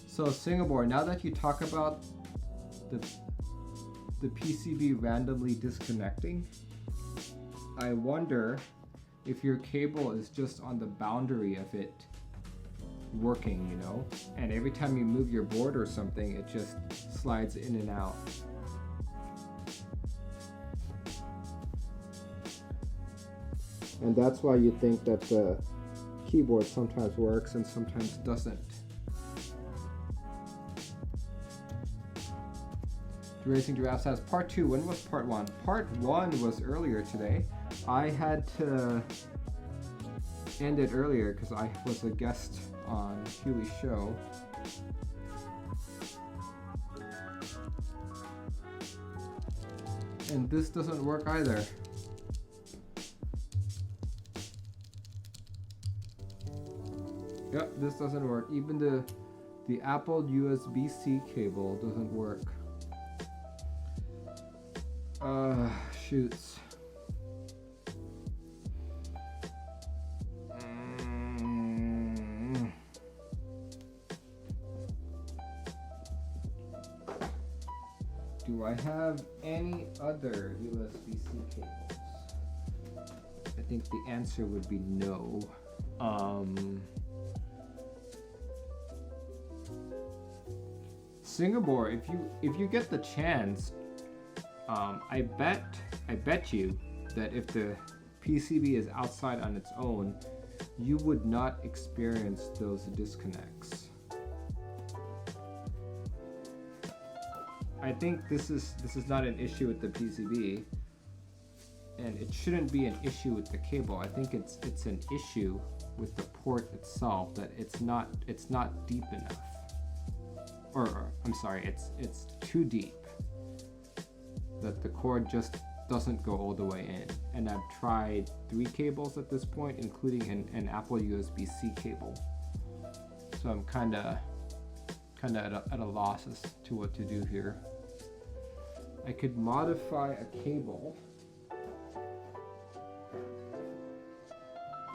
So Singapore, now that you talk about the PCB randomly disconnecting, I wonder if your cable is just on the boundary of it working, you know? And every time you move your board or something, it just slides in and out. And that's why you think that the keyboard sometimes works and sometimes doesn't. Racing Giraffe says, part 2, when was part 1? Part 1 was earlier today. I had to end it earlier because I was a guest on Huey's show. And this doesn't work either. Yep, this doesn't work. Even the Apple USB-C cable doesn't work. Shoots. Do I have any other USB-C cables? I think the answer would be no. Singapore, if you get the chance, I bet you that if the PCB is outside on its own, you would not experience those disconnects. I think this is not an issue with the PCB, and it shouldn't be an issue with the cable. I think it's an issue with the port itself, that it's not deep enough. Or I'm sorry, it's too deep. That the cord just doesn't go all the way in. And I've tried 3 cables at this point, including an Apple USB-C cable. So I'm kinda at a loss as to what to do here. I could modify a cable.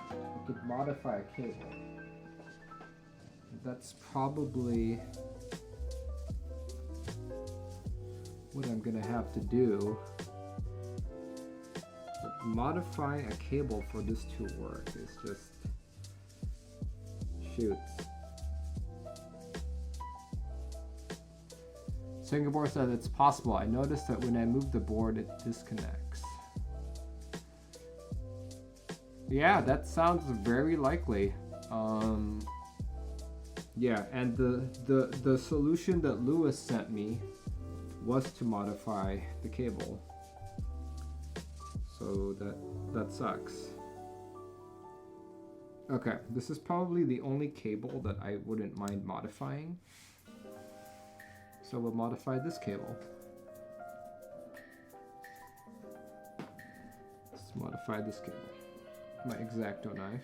I could modify a cable. That's probably what I'm gonna have to do. But modifying a cable for this to work is just shoots. Singapore said it's possible. I noticed that when I move the board, it disconnects. Yeah, that sounds very likely. Yeah, and the solution that Lewis sent me was to modify the cable. So that sucks. Okay, this is probably the only cable that I wouldn't mind modifying. So we'll modify this cable. Let's modify this cable. My X-Acto knife.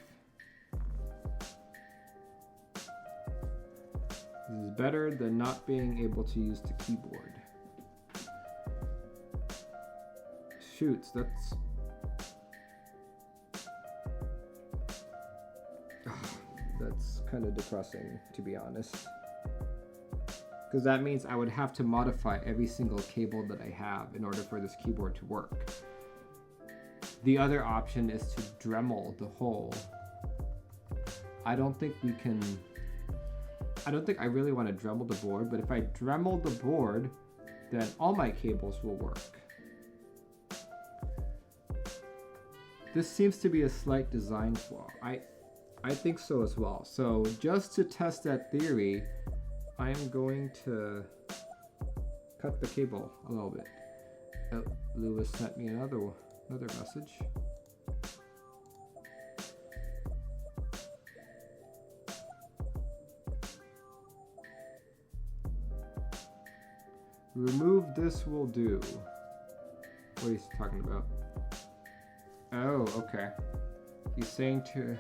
This is better than not being able to use the keyboard. Shoots, that's... that's kind of depressing, to be honest. Because that means I would have to modify every single cable that I have in order for this keyboard to work. The other option is to Dremel the hole. I don't think I really want to Dremel the board, but if I Dremel the board, then all my cables will work. This seems to be a slight design flaw. I think so as well. So just to test that theory, I am going to cut the cable a little bit. Oh, Lewis sent me another message. Remove this will do. What is he talking about? Oh, okay. He's saying to...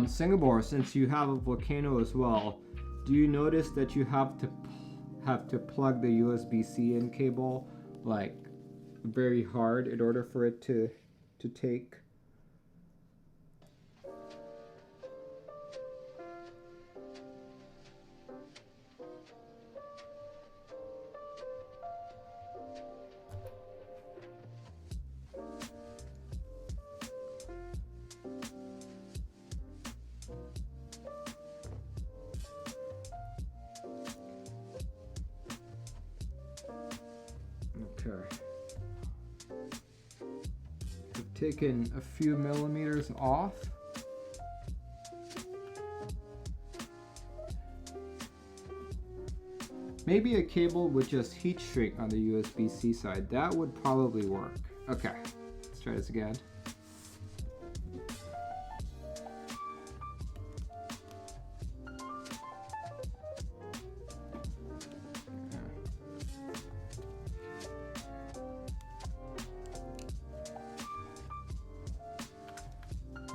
Singapore, since you have a Volcano as well, do you notice that you have to plug the USB-C in cable like very hard in order for it to take? I've taken a few millimeters off. Maybe a cable with just heat shrink on the USB-C side. That would probably work. Okay, let's try this again.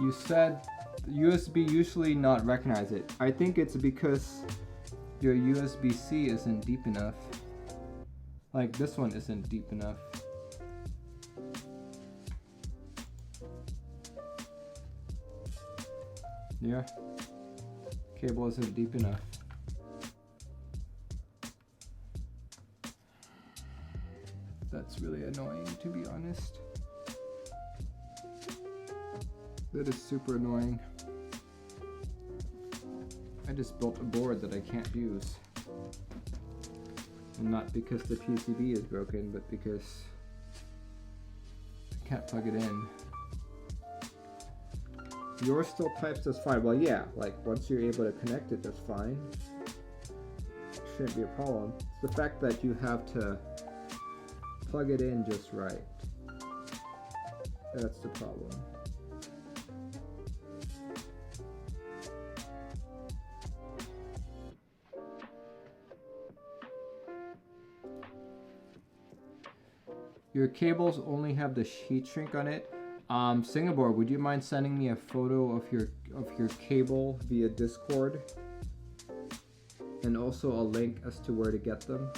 You said USB usually not recognize it. I think it's because your USB-C isn't deep enough. Like this one isn't deep enough. Yeah, cable isn't deep enough. That's really annoying, to be honest. That is super annoying. I just built a board that I can't use. And not because the PCB is broken, but because I can't plug it in. Yours still types as fine. Well, yeah, like once you're able to connect it, that's fine. shouldn't be a problem. It's the fact that you have to plug it in just right. That's the problem. Your cables only have the heat shrink on it. Singapore, would you mind sending me a photo of your cable via Discord? And also a link as to where to get them.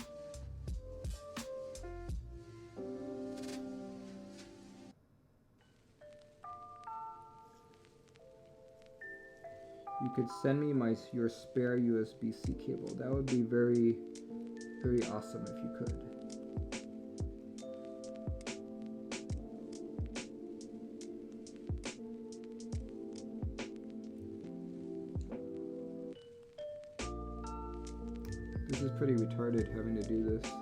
You could send me your spare USB-C cable. That would be very, very awesome if you could. This is pretty retarded having to do this.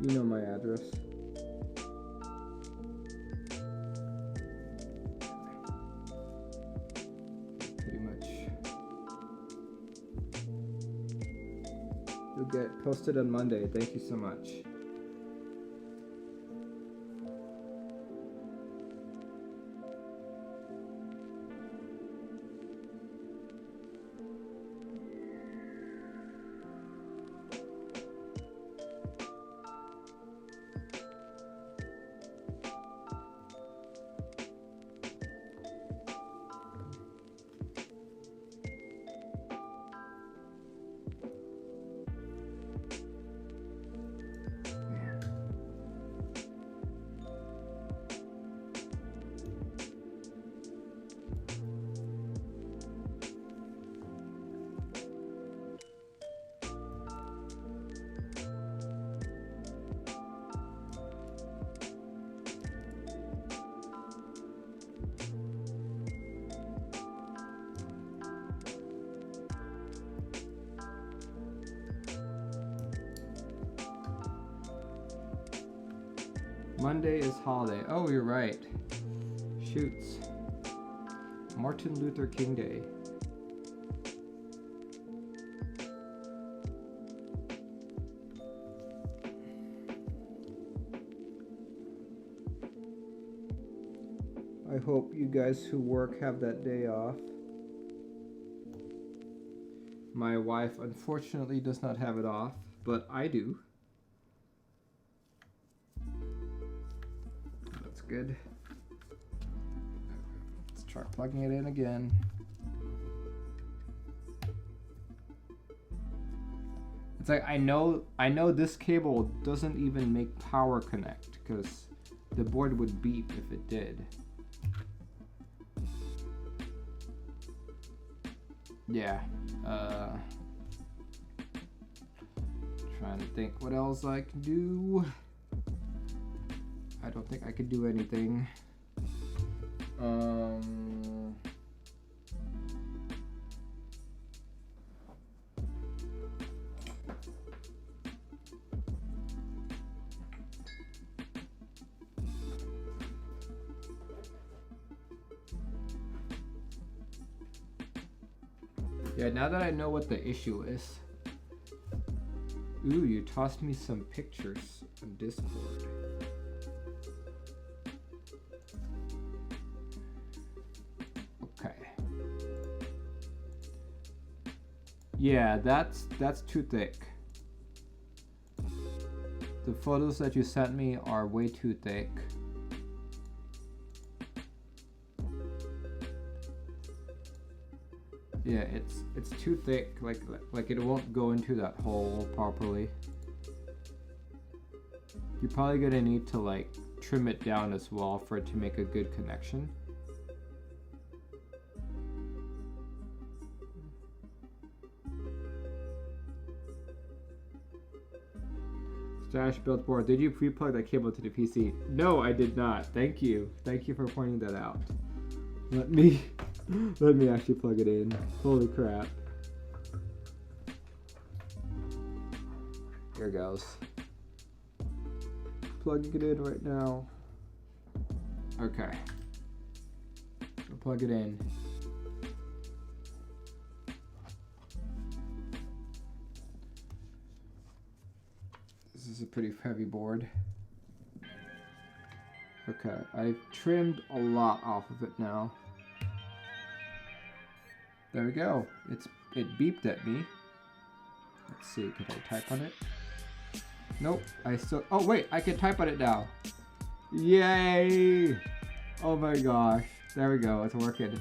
You know my address. Pretty much. You'll get posted on Monday. Thank you so much. Monday is holiday. Oh, you're right. Shoots. Martin Luther King Day. I hope you guys who work have that day off. My wife unfortunately does not have it off, but I do. Good. Let's try plugging it in again. It's like I know this cable doesn't even make power connect because the board would beep if it did. Yeah. Trying to think what else I can do. I don't think I could do anything. Yeah, now that I know what the issue is. Ooh, you tossed me some pictures on Discord. Yeah, that's too thick. The photos that you sent me are way too thick. Yeah, it's too thick. Like it won't go into that hole properly. You're probably gonna need to like trim it down as well for it to make a good connection. Stash build board. Did you pre-plug that cable to the PC? No, I did not. Thank you. Thank you for pointing that out. Let me actually plug it in. Holy crap. Here goes. Plugging it in right now. Okay. plug it in. This is a pretty heavy board. Okay, I've trimmed a lot off of it now. There we go. It beeped at me. Let's see, can I type on it? Nope, I still, oh wait, I can type on it now. Yay! Oh my gosh, there we go, it's working.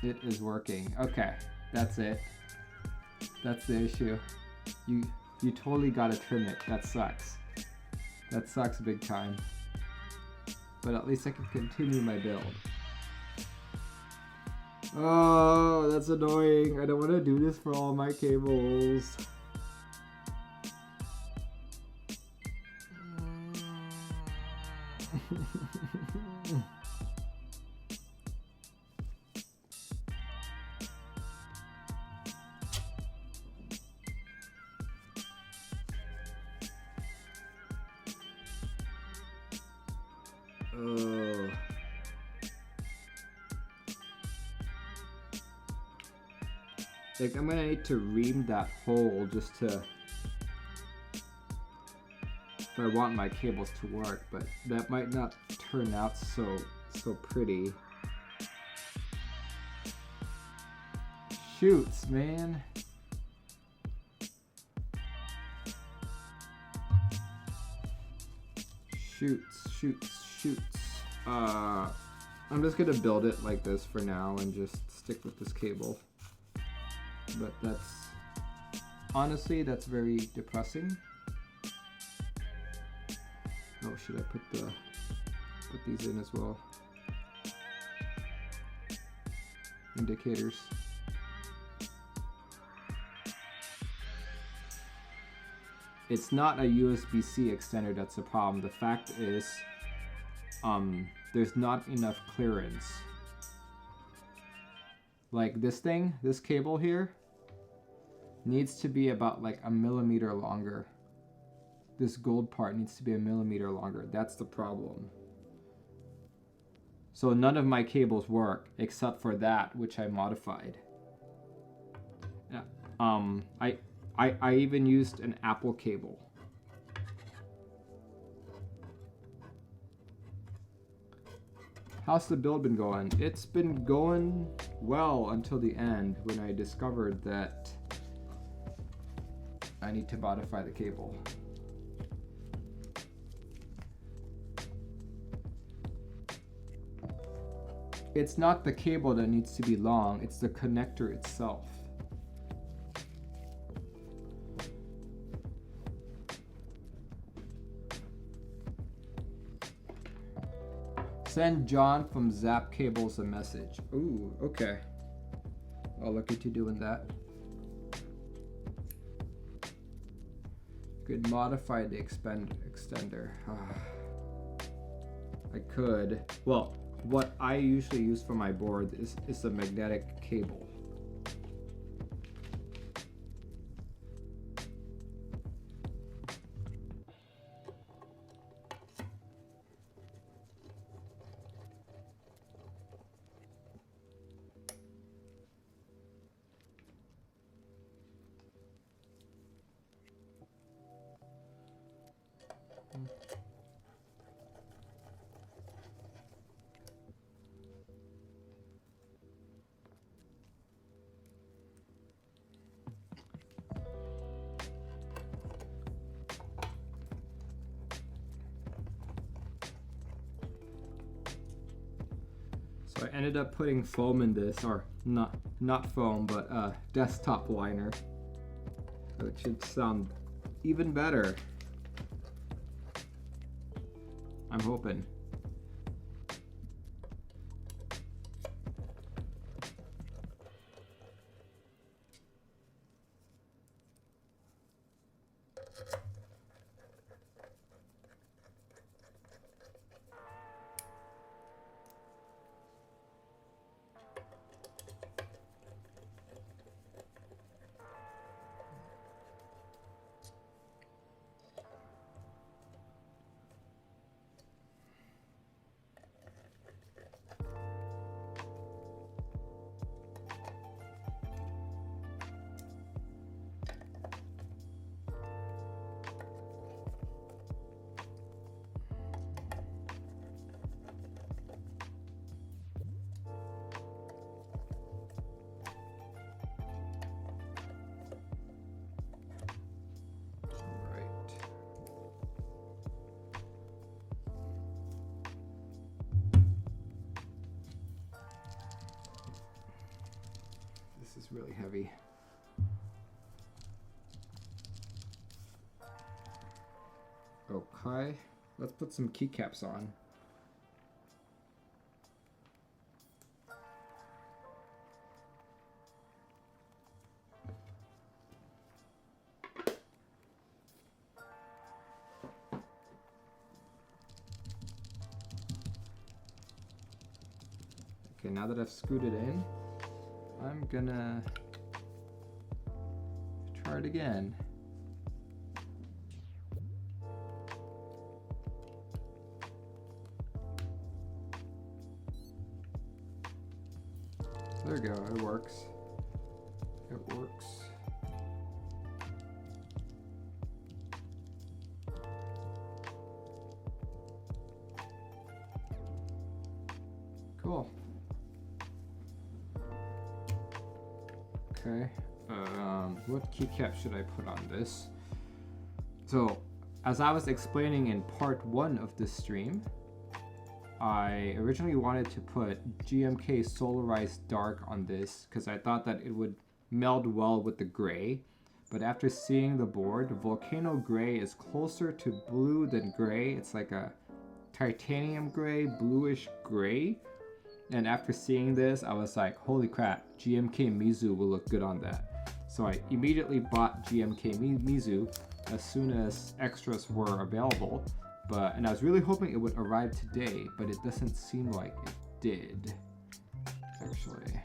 It is working. Okay, that's it. That's the issue. You totally gotta trim it. That sucks. That sucks big time. But at least I can continue my build. Oh, that's annoying. I don't want to do this for all my cables. Oh. Like, I'm gonna need to ream that hole just to, if I want my cables to work, but that might not turn out so pretty. Shoots, man. Shoots. I'm just gonna build it like this for now and just stick with this cable. But honestly, that's very depressing. Oh, should I put these in as well? Indicators. It's not a USB-C extender that's the problem. The fact is, there's not enough clearance. Like this cable here needs to be about like a millimeter longer. This gold part needs to be a millimeter longer. That's the problem. So none of my cables work except for that, which I modified. I even used an Apple cable. How's the build been going? It's been going well until the end when I discovered that I need to modify the cable. It's not the cable that needs to be long, it's the connector itself. Send John from Zap Cables a message. Ooh, okay. I'll look into doing that. Could modify the extender. I could. Well, what I usually use for my board is a magnetic cable. So I ended up putting foam in this, or not foam, but desktop liner. So it should sound even better. I'm hoping. really heavy. Okay, let's put some keycaps on. Okay, now that I've scooted in, I'm gonna try it again. There we go, it works. It works. Cool. Okay, what keycap should I put on this? So, as I was explaining in part 1 of this stream, I originally wanted to put GMK Solarized Dark on this because I thought that it would meld well with the gray. But after seeing the board, Volcano Gray is closer to blue than gray. It's like a titanium gray, bluish gray. And after seeing this, I was like, holy crap, GMK Mizu will look good on that. So I immediately bought GMK Mizu as soon as extras were available. And I was really hoping it would arrive today, but it doesn't seem like it did, actually.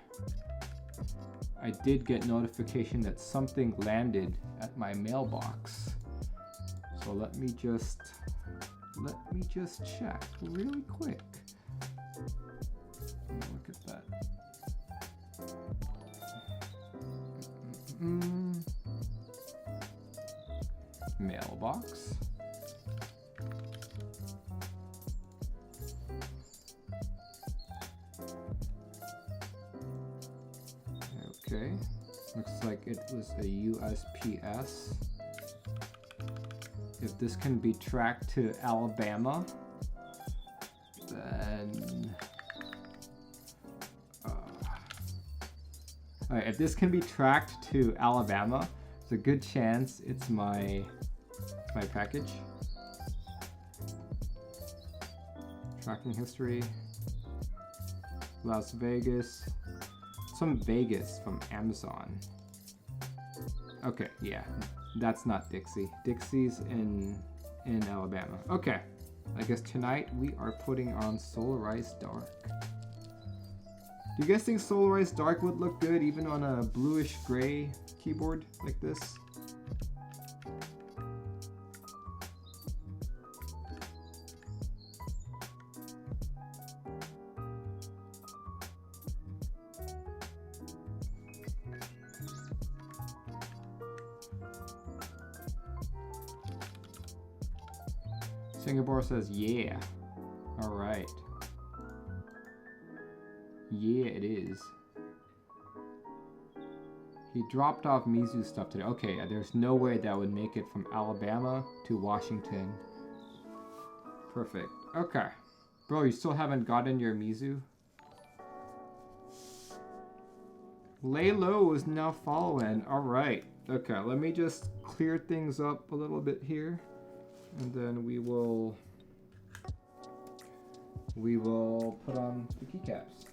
I did get notification that something landed at my mailbox. So let me just check really quick. Look at that. Mailbox. Okay, looks like it was a USPS. If this can be tracked to Alabama, then alright, if this can be tracked to Alabama, there's a good chance it's my package. Tracking history, Las Vegas. Some Vegas from Amazon. Okay, yeah, that's not Dixie. Dixie's in Alabama. Okay, I guess tonight we are putting on Solarized Dark. Do you guys think Solarized Dark would look good even on a bluish gray keyboard like this? Singapore says, yeah. All right. Yeah, it is. He dropped off Mizu stuff today. Okay, there's no way that would make it from Alabama to Washington. Perfect. Okay. Bro, you still haven't gotten your Mizu? Lay Low is now following. All right. Okay, let me just clear things up a little bit here. And then we will put on the keycaps.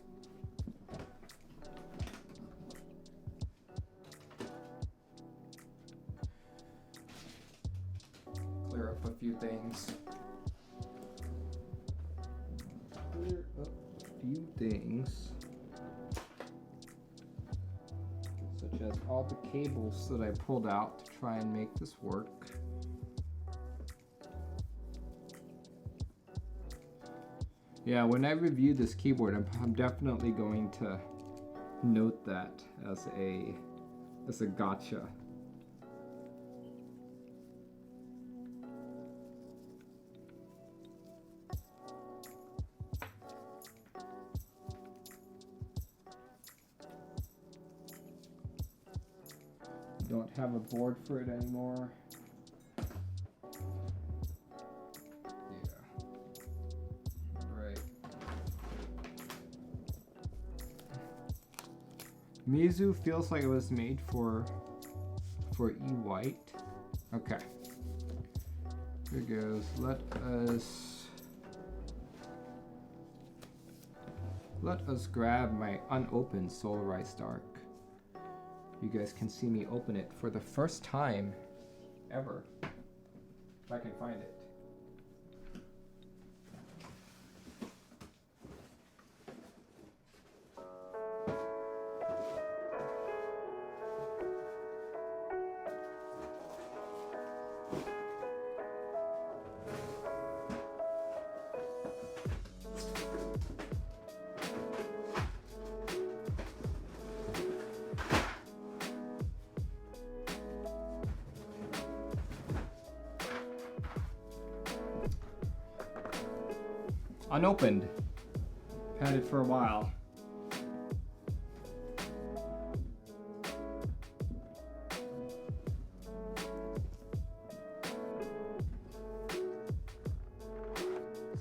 Clear up a few things. Such as all the cables that I pulled out to try and make this work. Yeah, when I review this keyboard, I'm definitely going to note that as a gotcha. Don't have a board for it anymore. Mizu feels like it was made for E white. Okay. Here goes. Let us grab my unopened Solarized Dark. You guys can see me open it for the first time ever. If I can find it. Unopened. Had it for a while.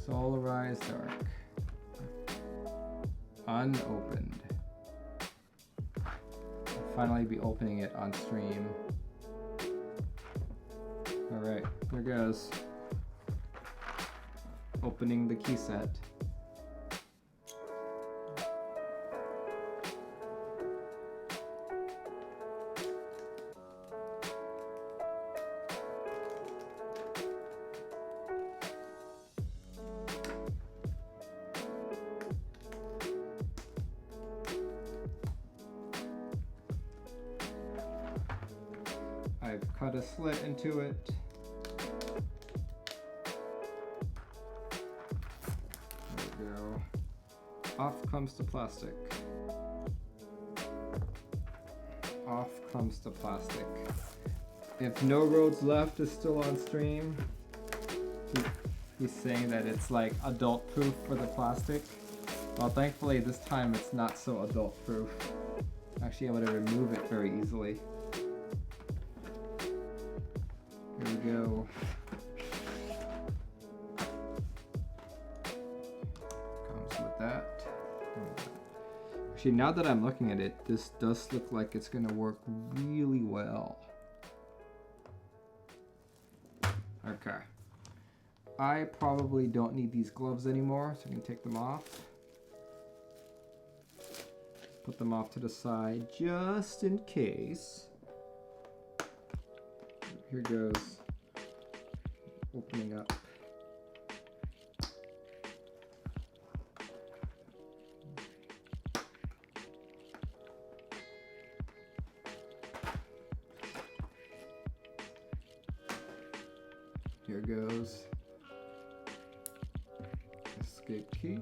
Solarized Dark. Unopened. I'll finally be opening it on stream. Alright, there goes. Opening the key set. I've cut a slit into it. Off comes the plastic. Off comes the plastic. If No Roads Left is still on stream, he's saying that it's like adult proof for the plastic. Well, thankfully this time it's not so adult proof. Actually able to remove it very easily. Here we go. Comes with that. Actually, now that I'm looking at it, this does look like it's gonna work really well. Okay. I probably don't need these gloves anymore, so I can take them off. Put them off to the side just in case. Here goes. Opening up. Here goes. Escape key.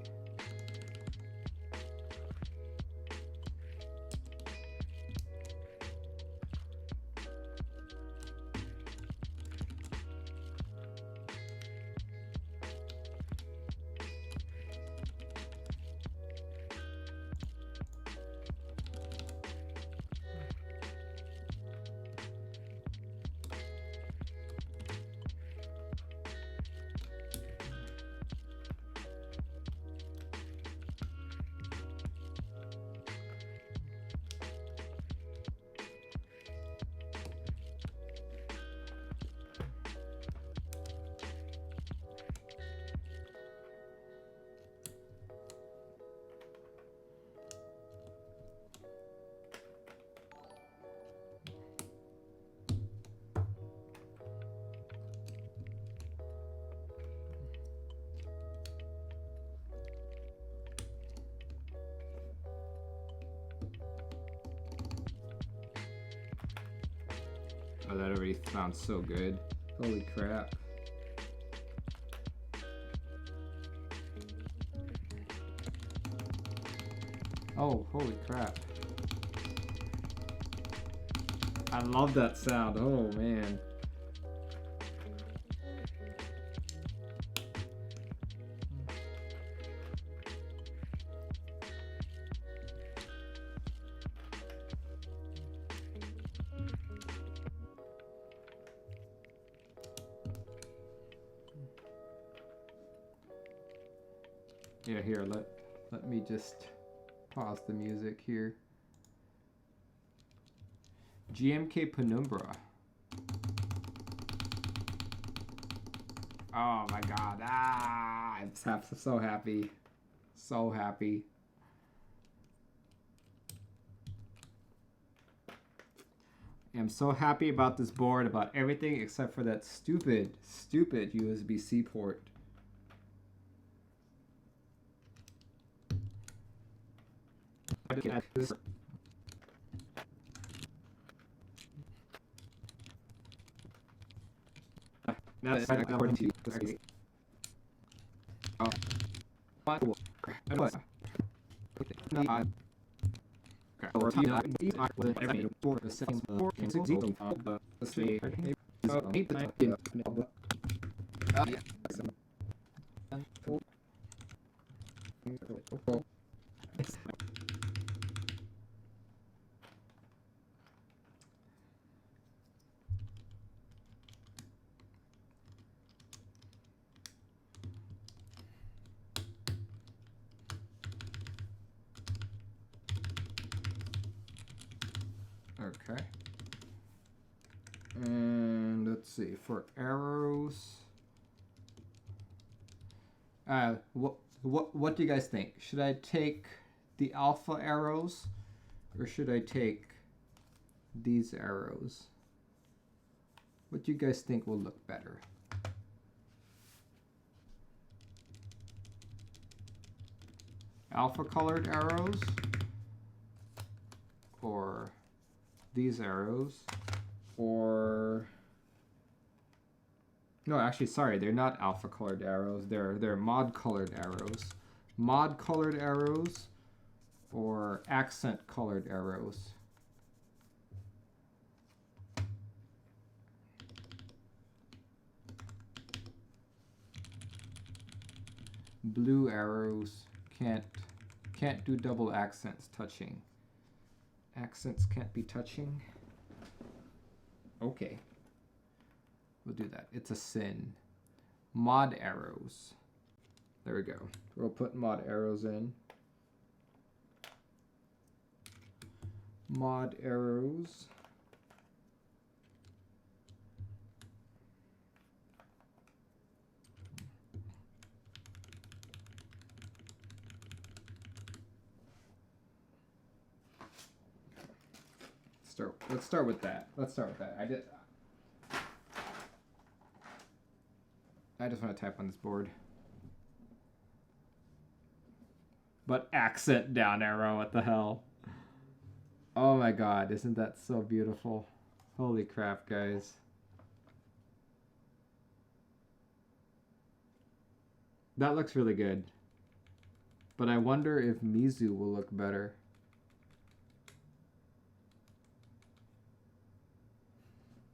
Oh, that already sounds so good. Holy crap. Oh, holy crap. I love that sound. Oh, man. Yeah, here, let me just pause the music here. GMK Penumbra. Oh my god. Ah, I'm so happy. So happy. I'm so happy about this board, about everything except for that stupid USB-C port. Now it's according to you. Okay. And let's see, for arrows. What do you guys think? Should I take the alpha arrows or should I take these arrows? What do you guys think will look better? Alpha colored arrows or these arrows, or no, actually, sorry, they're not alpha colored arrows. They're mod colored arrows. Mod colored arrows or accent colored arrows. Blue arrows can't do double accents touching. Accents can't be touching. Okay. We'll do that. It's a sin. Mod arrows. There we go. We'll put mod arrows in. Mod arrows. Let's start with that. I just want to type on this board. But accent down arrow, what the hell? Oh my god, isn't that so beautiful? Holy crap, guys. That looks really good. But I wonder if Mizu will look better.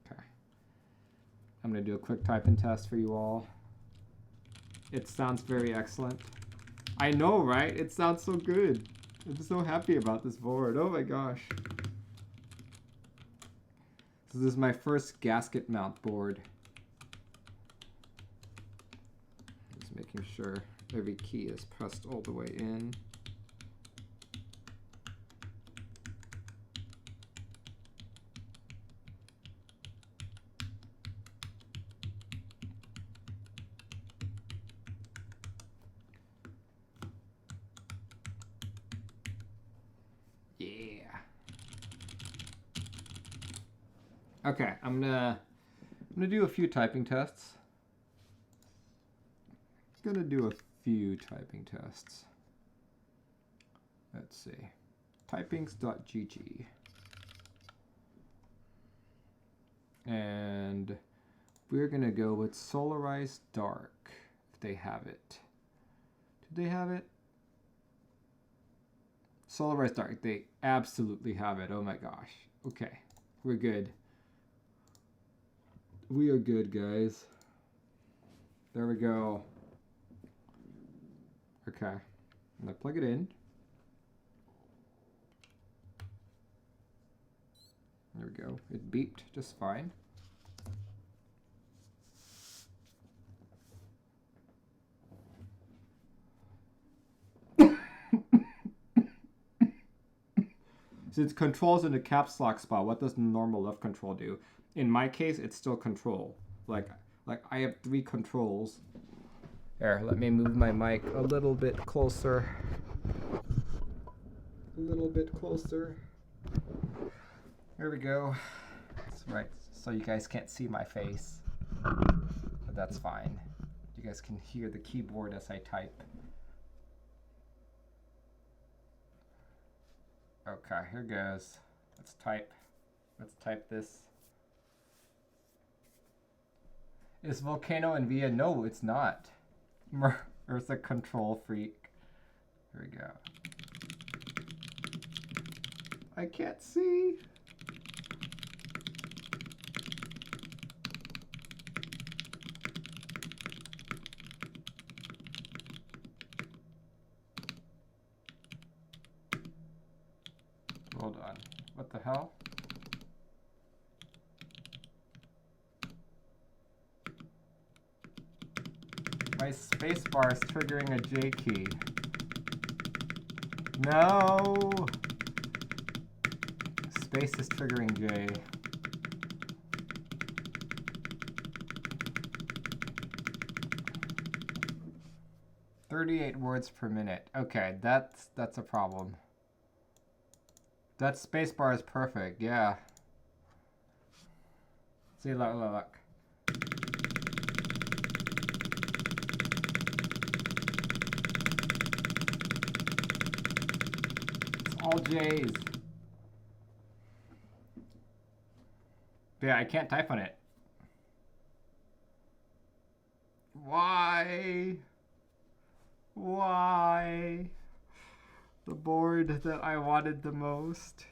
Okay. I'm going to do a quick type and test for you all. It sounds very excellent. I know, right? It sounds so good. I'm so happy about this board. Oh my gosh. So this is my first gasket mount board. Just making sure every key is pressed all the way in. Okay, I'm gonna do a few typing tests. Let's see. Typings.gg. And we're gonna go with Solarized Dark if they have it. Do they have it? Solarized Dark, they absolutely have it. Oh my gosh. Okay, we're good. We are good, guys. There we go. Okay, I'm gonna plug it in. There we go. It beeped just fine. Since control's in the caps lock spot, what does the normal left control do? In my case, it's still control. Like I have 3 controls. Here, let me move my mic a little bit closer. A little bit closer. There we go. That's right. So you guys can't see my face. But that's fine. You guys can hear the keyboard as I type. Okay, here goes. Let's type. Let's type this. Is Volcano in VIA? No, it's not. There's a control freak. Here we go. I can't see. Hold on. What the hell? My spacebar is triggering a J key. No! Space is triggering J. "38 words per minute." Okay, that's a problem. That spacebar is perfect, yeah. See, look. It's all J's. Yeah, I can't type on it. Why? Why? The board that I wanted the most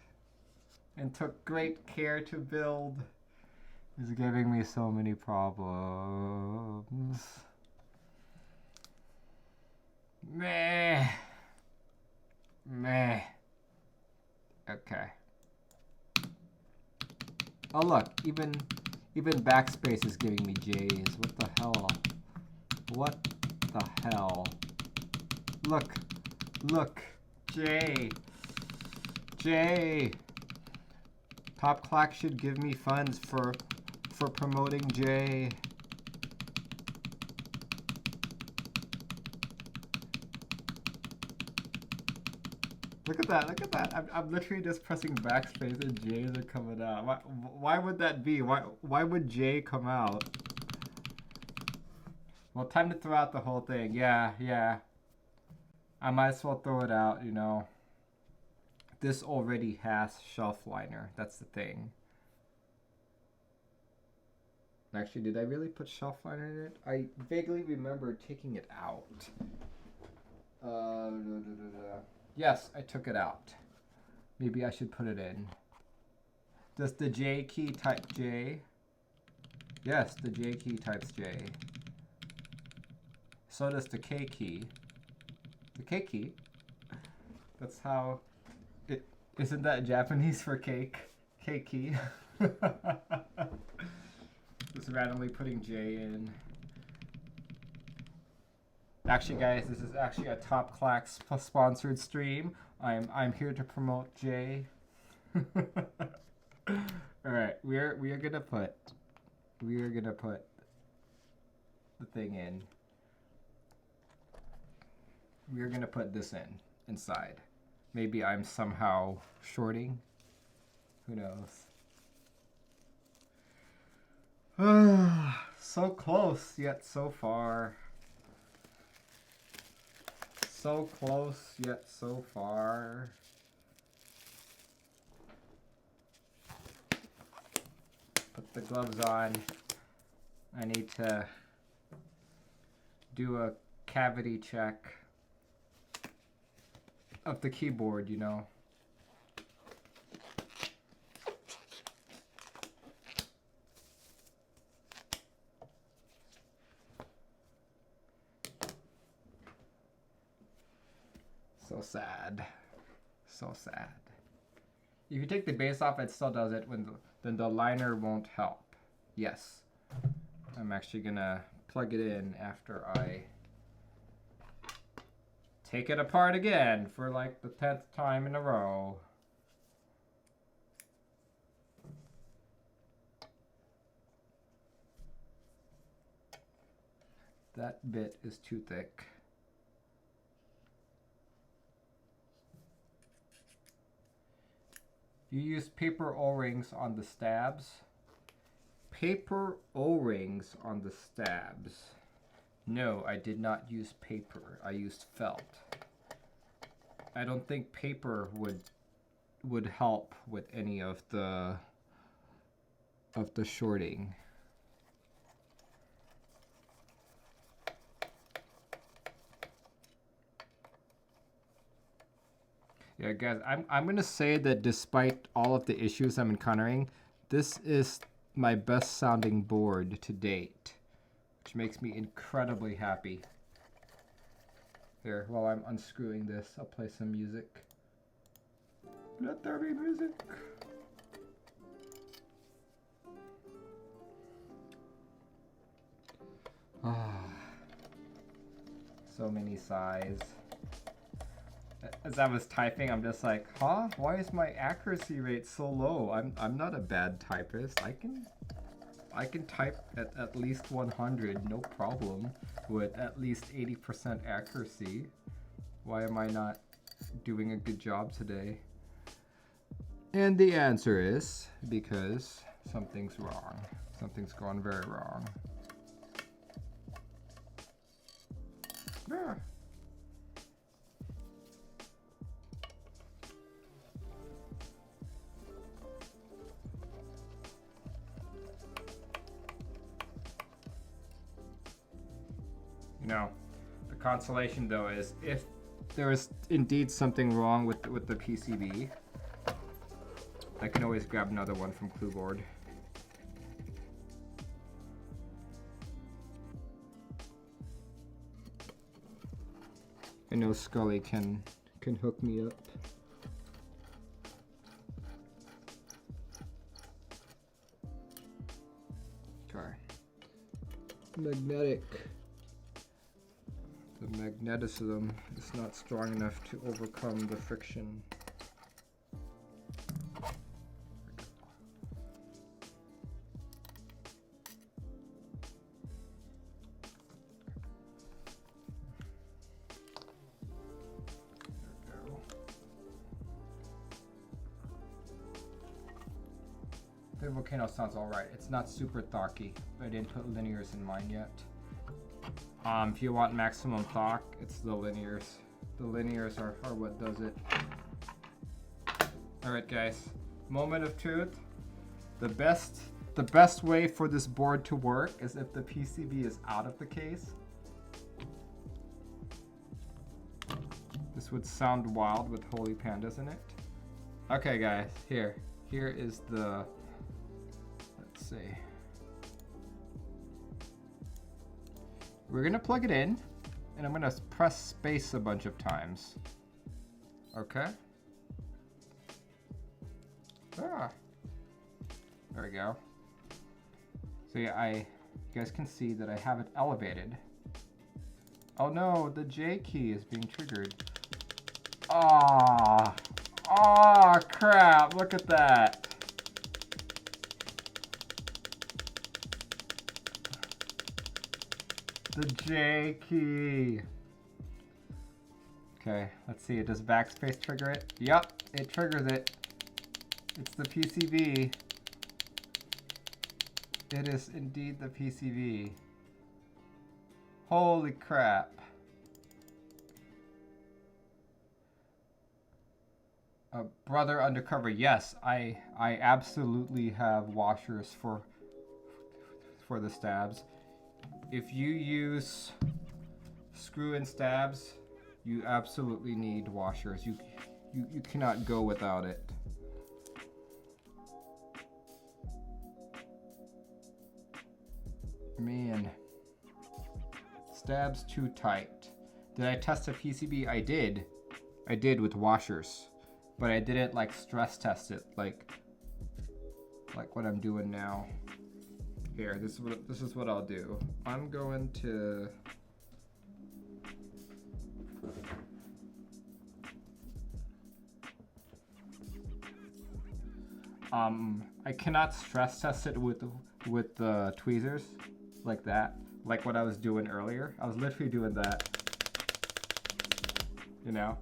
and took great care to build is giving me so many problems. Meh. Meh. Okay. Oh look, even backspace is giving me J's. What the hell? What the hell? Look. J. Top Clack should give me funds for promoting J. Look at that. I'm literally just pressing backspace and J's are coming out. Why would that be? Why would J come out? Well, time to throw out the whole thing. Yeah. I might as well throw it out, you know. This already has shelf liner. That's the thing. Actually, did I really put shelf liner in it? I vaguely remember taking it out. Yes, I took it out. Maybe I should put it in. Does the J key type J? Yes, the J key types J. So does the K key. The K key? That's how it... Isn't that Japanese for cake? K key. Just randomly putting J in. Actually, guys, this is actually a Top Clack sponsored stream. I'm here to promote J. All right, we are gonna put the thing in. We are gonna put this inside. Maybe I'm somehow shorting. Who knows? So close, yet so far. So close, yet so far. Put the gloves on. I need to do a cavity check of the keyboard, you know. So sad. So sad. If you take the base off, it still does it. Then the liner won't help. Yes. I'm actually gonna plug it in after I take it apart again for like the 10th time in a row. That bit is too thick. You used paper O-rings on the stabs. Paper O-rings on the stabs. No, I did not use paper. I used felt. I don't think paper would help with any of the shorting. Yeah, guys, I'm gonna say that despite all of the issues I'm encountering, this is my best sounding board to date, which makes me incredibly happy. Here, while I'm unscrewing this, I'll play some music. Let there be music. Ah, so many sighs. As I was typing, I'm just like, huh? Why is my accuracy rate so low? I'm not a bad typist. I can type at least 100, no problem, with at least 80% accuracy. Why am I not doing a good job today? And the answer is because something's wrong. Something's gone very wrong. Yeah. You know, the consolation though is if there is indeed something wrong with the PCB, I can always grab another one from Clueboard. I know Scully can hook me up. Okay. Magnetic. The magneticism is not strong enough to overcome the friction. The Volcano sounds alright. It's not super thocky, but I didn't put linears in mine yet. If you want maximum thock, it's the linears. The linears are what does it. Alright guys, moment of truth. The best way for this board to work is if the PCB is out of the case. This would sound wild with Holy Pandas in it. Okay guys, here is the, let's see. We're gonna plug it in, and I'm gonna press space a bunch of times. Okay. Ah. There we go. So yeah, you guys can see that I have it elevated. Oh no, the J key is being triggered. Ah. Oh crap, look at that. The J key. Okay, let's see, does backspace trigger it? Yup, it triggers it. It's the PCB. It is indeed the PCB. Holy crap. Brother Undercover, yes, I absolutely have washers for the stabs. If you use screw-in stabs, you absolutely need washers. You cannot go without it. Man, stabs too tight. Did I test a PCB? I did. I did with washers, but I didn't like stress test it like what I'm doing now. Here, this is what I'll do. I'm going to I cannot stress test it with the tweezers like that, like what I was doing earlier. I was literally doing that, you know?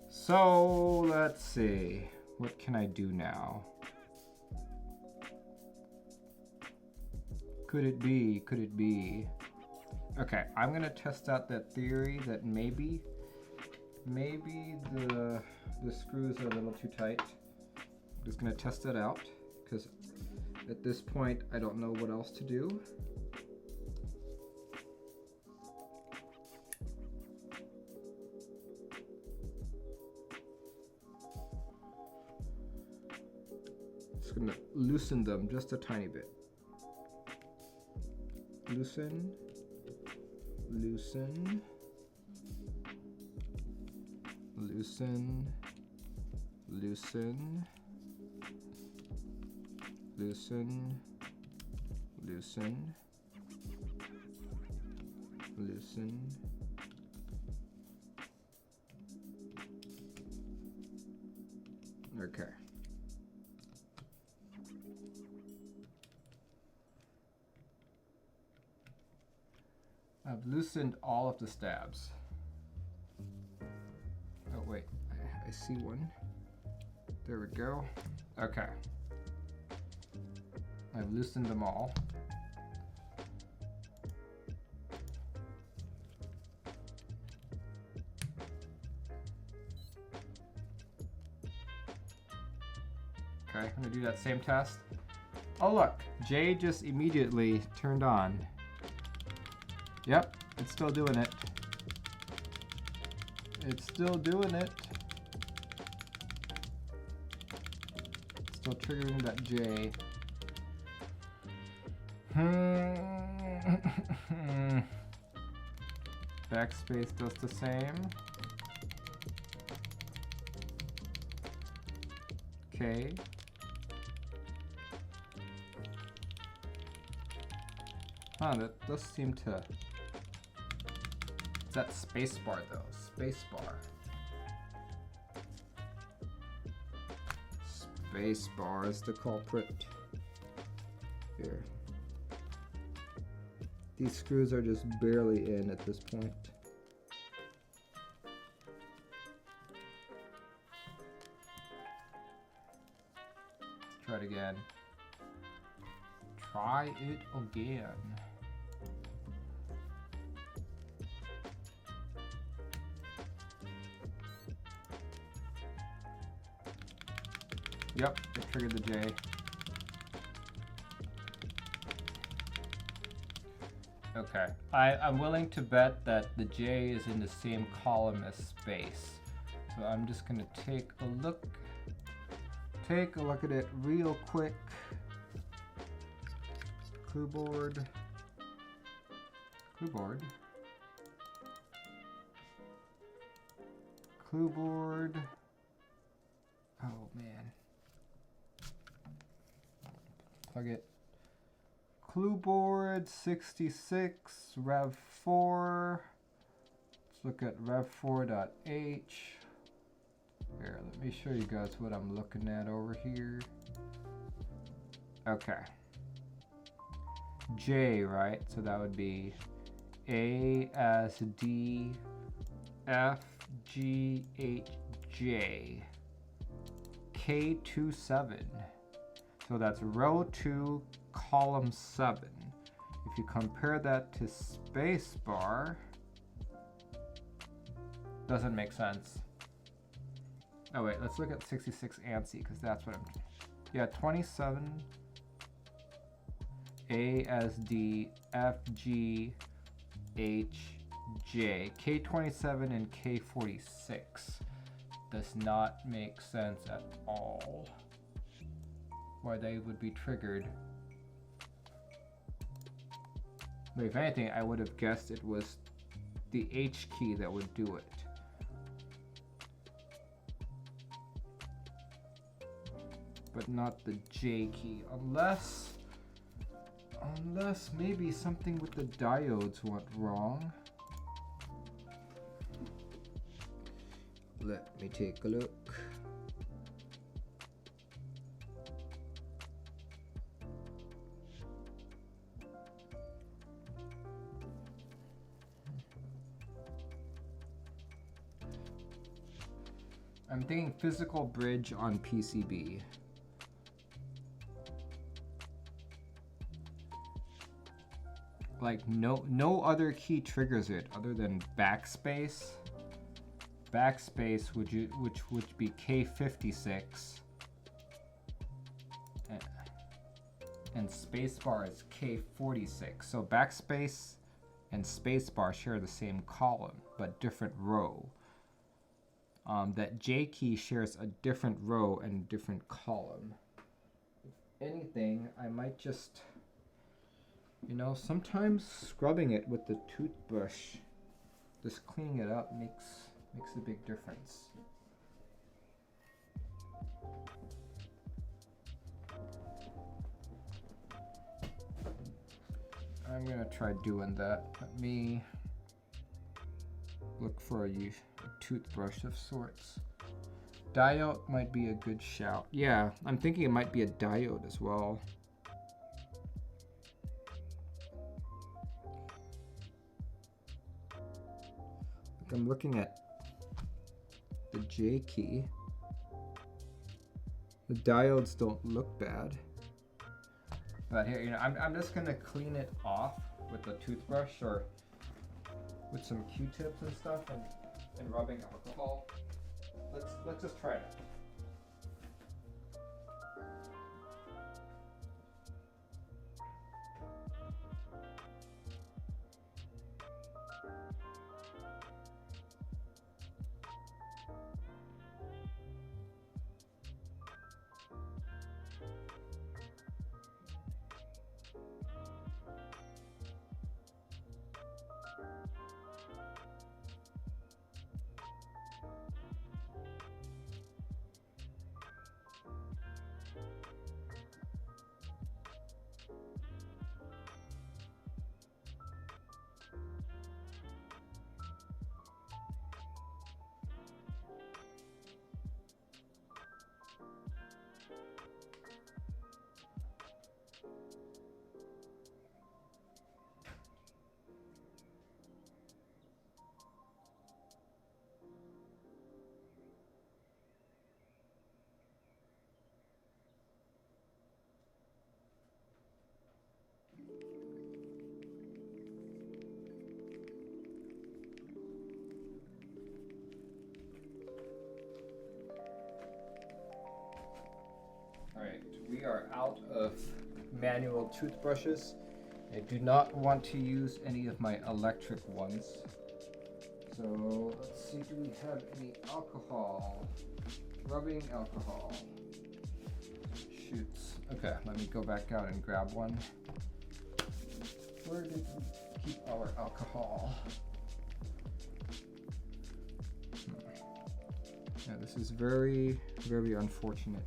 So let's see, what can I do now? Could it be? Okay, I'm gonna test out that theory that maybe the screws are a little too tight. I'm just gonna test it out, because at this point, I don't know what else to do. Just gonna loosen them just a tiny bit. Loosen, loosen, loosen, loosen, loosen, loosen, loosen. Okay. I've loosened all of the stabs. Oh wait, I see one. There we go. Okay. I've loosened them all. Okay, I'm gonna do that same test. Oh look, J just immediately turned on. Yep, it's still doing it. It's still doing it. Still triggering that J. Backspace does the same. Okay. Huh, that does seem to... It's that spacebar though, spacebar. Spacebar is the culprit. Here. These screws are just barely in at this point. Try it again. Try it again. Yep, it triggered the J. Okay, I'm willing to bet that the J is in the same column as space. So I'm just gonna take a look at it real quick. Clueboard. Oh man. Plug it. Clueboard 66 rev 4. Let's look at rev4.h. Here, let me show you guys what I'm looking at over here. Okay. J, right? So that would be A S D F G H J K27. So that's row 2, column 7. If you compare that to spacebar, doesn't make sense. Oh wait, let's look at 66 ANSI because that's what I'm... Yeah, 27 ASD FG HJ K27 and K46 does not make sense at all. Why they would be triggered. But if anything, I would have guessed it was the H key that would do it. But not the J key, unless maybe something with the diodes went wrong. Let me take a look. I'm thinking physical bridge on PCB. Like no other key triggers it other than backspace. Backspace which would be K56. And spacebar is K46. So backspace and spacebar share the same column but different row. That J key shares a different row and different column. If anything, I might just, you know, sometimes scrubbing it with the toothbrush, just cleaning it up makes a big difference. I'm gonna try doing that. Let me look for a toothbrush of sorts. Diode might be a good shout. Yeah, I'm thinking it might be a diode as well. I'm looking at the J key. The diodes don't look bad. But here, you know, I'm just gonna clean it off with a toothbrush or with some Q-tips and stuff and rubbing alcohol. Let's just try it. We are out of manual toothbrushes. I do not want to use any of my electric ones. So let's see, do we have any alcohol? Rubbing alcohol. Shoots. Okay, let me go back out and grab one. Where did we keep our alcohol? Yeah, this is very, very unfortunate.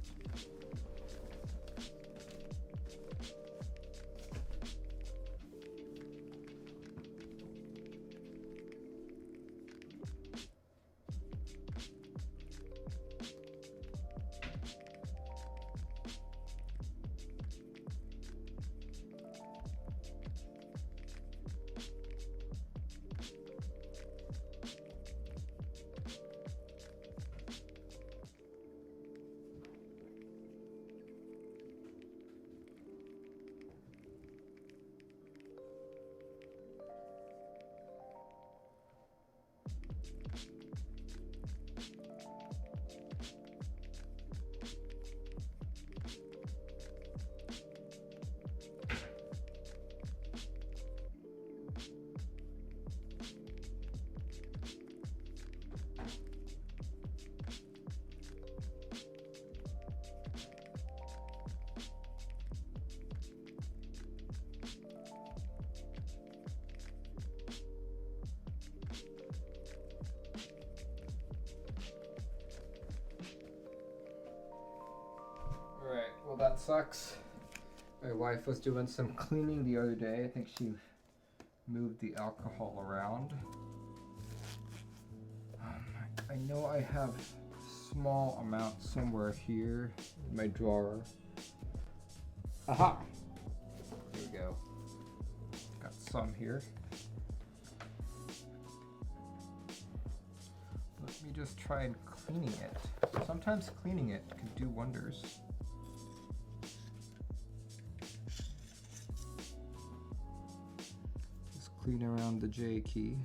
Well, that sucks. My wife was doing some cleaning the other day. I think she moved the alcohol around. I know I have a small amount somewhere here in my drawer. Aha! There we go. Got some here. Let me just try and cleaning it. Sometimes cleaning it can do wonders. Just clean around the J key.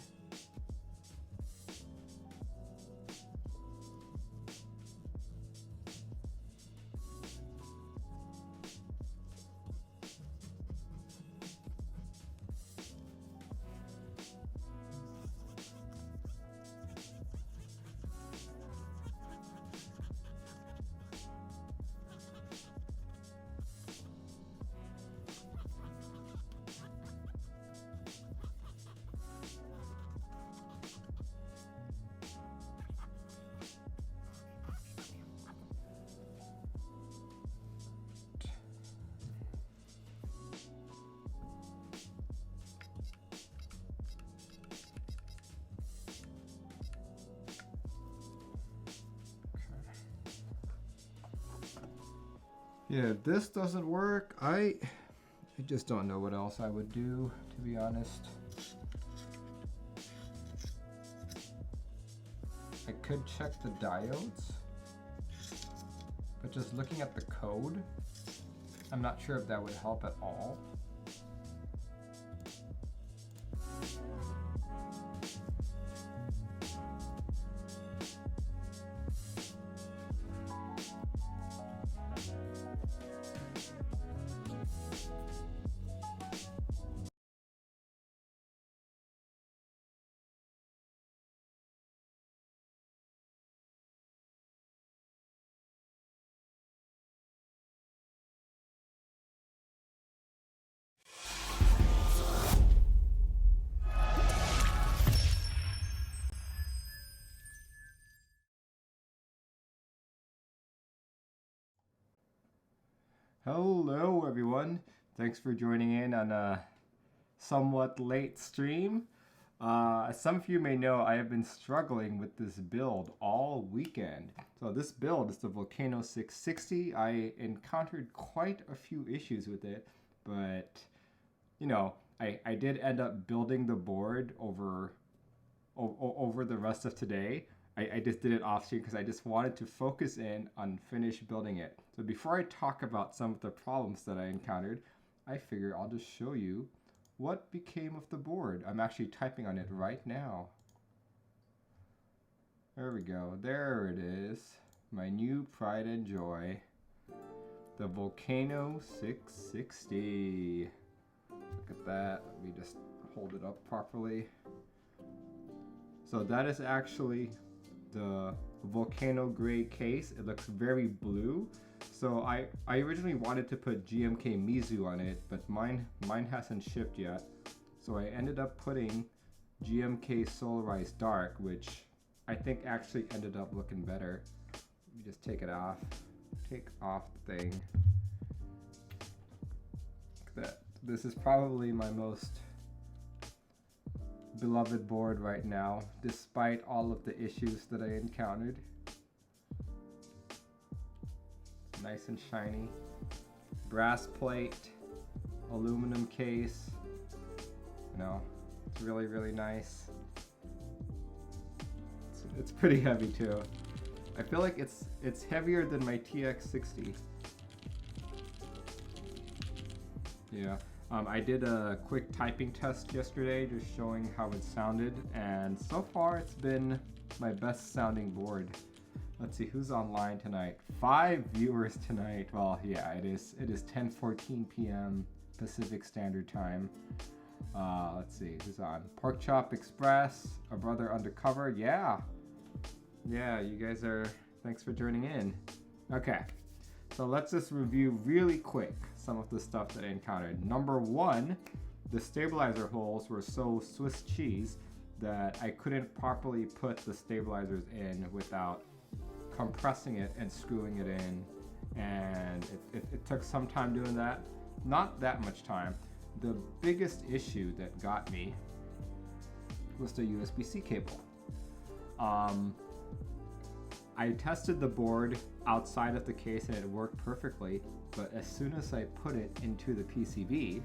Yeah, if this doesn't work, I just don't know what else I would do, to be honest. I could check the diodes, but just looking at the code, I'm not sure if that would help at all. Hello everyone, thanks for joining in on a somewhat late stream. As some of you may know, I have been struggling with this build all weekend. So this build is the Volcano 660. I encountered quite a few issues with it, but you know, I did end up building the board over the rest of today. I just did it off screen because I just wanted to focus in on finish building it. So before I talk about some of the problems that I encountered, I figure I'll just show you what became of the board. I'm actually typing on it right now. There we go. There it is. My new pride and joy. The Volcano 660. Look at that. Let me just hold it up properly. So that is actually the Volcano gray case. It looks very blue. So I originally wanted to put GMK Mizu on it, but mine hasn't shipped yet. So I ended up putting GMK Solarized Dark, which I think actually ended up looking better. Let me just take it off. Take off the thing. Look at that. This is probably my most beloved board right now, despite all of the issues that I encountered. Nice and shiny. Brass plate, aluminum case. You know, it's really, really nice. It's pretty heavy too. I feel like it's heavier than my TX60. Yeah. I did a quick typing test yesterday, just showing how it sounded, and so far it's been my best sounding board. Let's see who's online tonight. 5 viewers tonight. Well, yeah, it is 10:14 p.m. Pacific Standard Time. Let's see who's on. Pork Chop Express, a brother undercover. Yeah, you guys are. Thanks for joining in. Okay, so let's just review really quick some of the stuff that I encountered. Number one, the stabilizer holes were so Swiss cheese that I couldn't properly put the stabilizers in without compressing it and screwing it in, and it took some time doing that. Not that much time. The biggest issue that got me was the USB-C cable. I tested the board outside of the case and it worked perfectly, but as soon as I put it into the PCB,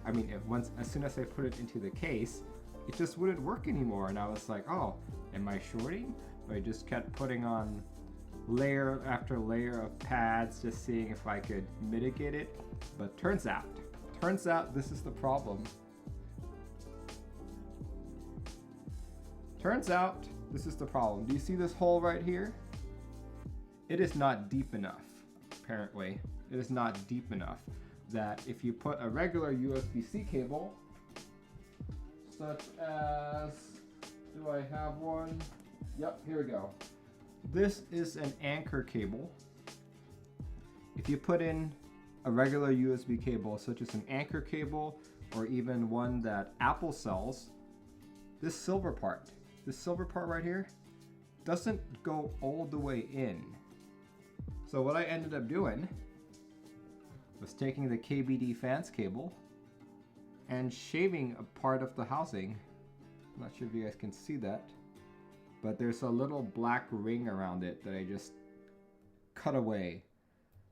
as soon as I put it into the case, it just wouldn't work anymore, and I was like, oh, am I shorting? But I just kept putting on layer after layer of pads, just seeing if I could mitigate it. But turns out this is the problem. Turns out this is the problem. Do you see this hole right here? It is not deep enough, apparently. It is not deep enough that if you put a regular USB-C cable, such as, do I have one? Yep, here we go. This is an anchor cable. If you put in a regular USB cable, such as an anchor cable, or even one that Apple sells, this silver part right here, doesn't go all the way in. So what I ended up doing was taking the KBD fans cable and shaving a part of the housing. I'm not sure if you guys can see that, but there's a little black ring around it that I just cut away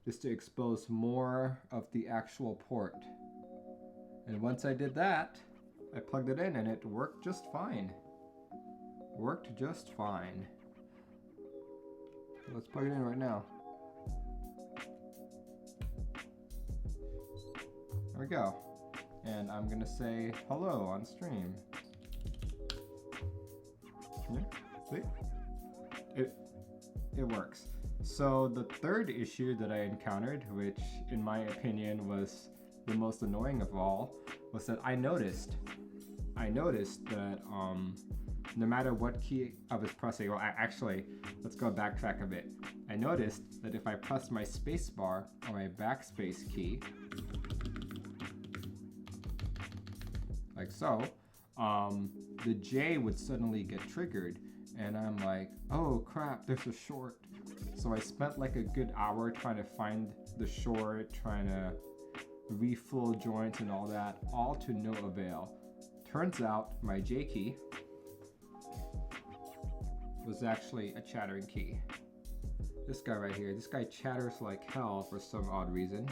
just to expose more of the actual port. And once I did that, I plugged it in and it worked just fine. Worked just fine. Let's plug it in right now. There we go. And I'm gonna say hello on stream. See? It works. So the third issue that I encountered, which in my opinion was the most annoying of all, was that I noticed that no matter what key I was pressing, well actually, let's go backtrack a bit. I noticed that if I pressed my space bar or my backspace key, like so, the J would suddenly get triggered, and I'm like, oh crap, there's a short. So I spent like a good hour trying to find the short, trying to reflow joints and all that, all to no avail. Turns out my J key was actually a chattering key. This guy right here, this guy chatters like hell for some odd reason.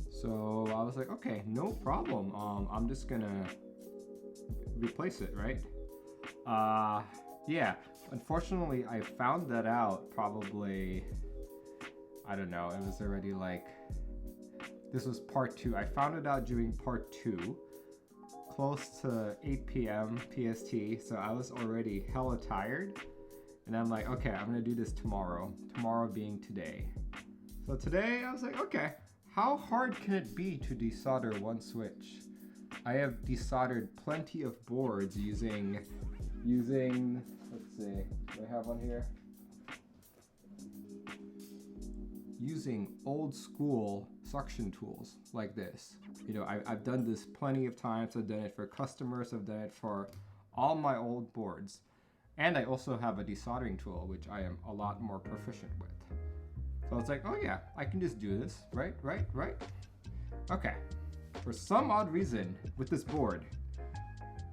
So I was like, okay, no problem. I'm just gonna replace it, right? Yeah, unfortunately I found that out probably, I don't know, it was already like, this was part 2. I found it out during part 2, close to 8 p.m. PST, so I was already hella tired. And I'm like, okay, I'm gonna do this tomorrow being today. So today I was like, okay, how hard can it be to desolder one switch? I have desoldered plenty of boards using, let's see, do I have one here? Using old school suction tools like this. You know, I've done this plenty of times. I've done it for customers, I've done it for all my old boards. And I also have a desoldering tool, which I am a lot more proficient with. So it's like, oh yeah, I can just do this, right? Okay, for some odd reason with this board,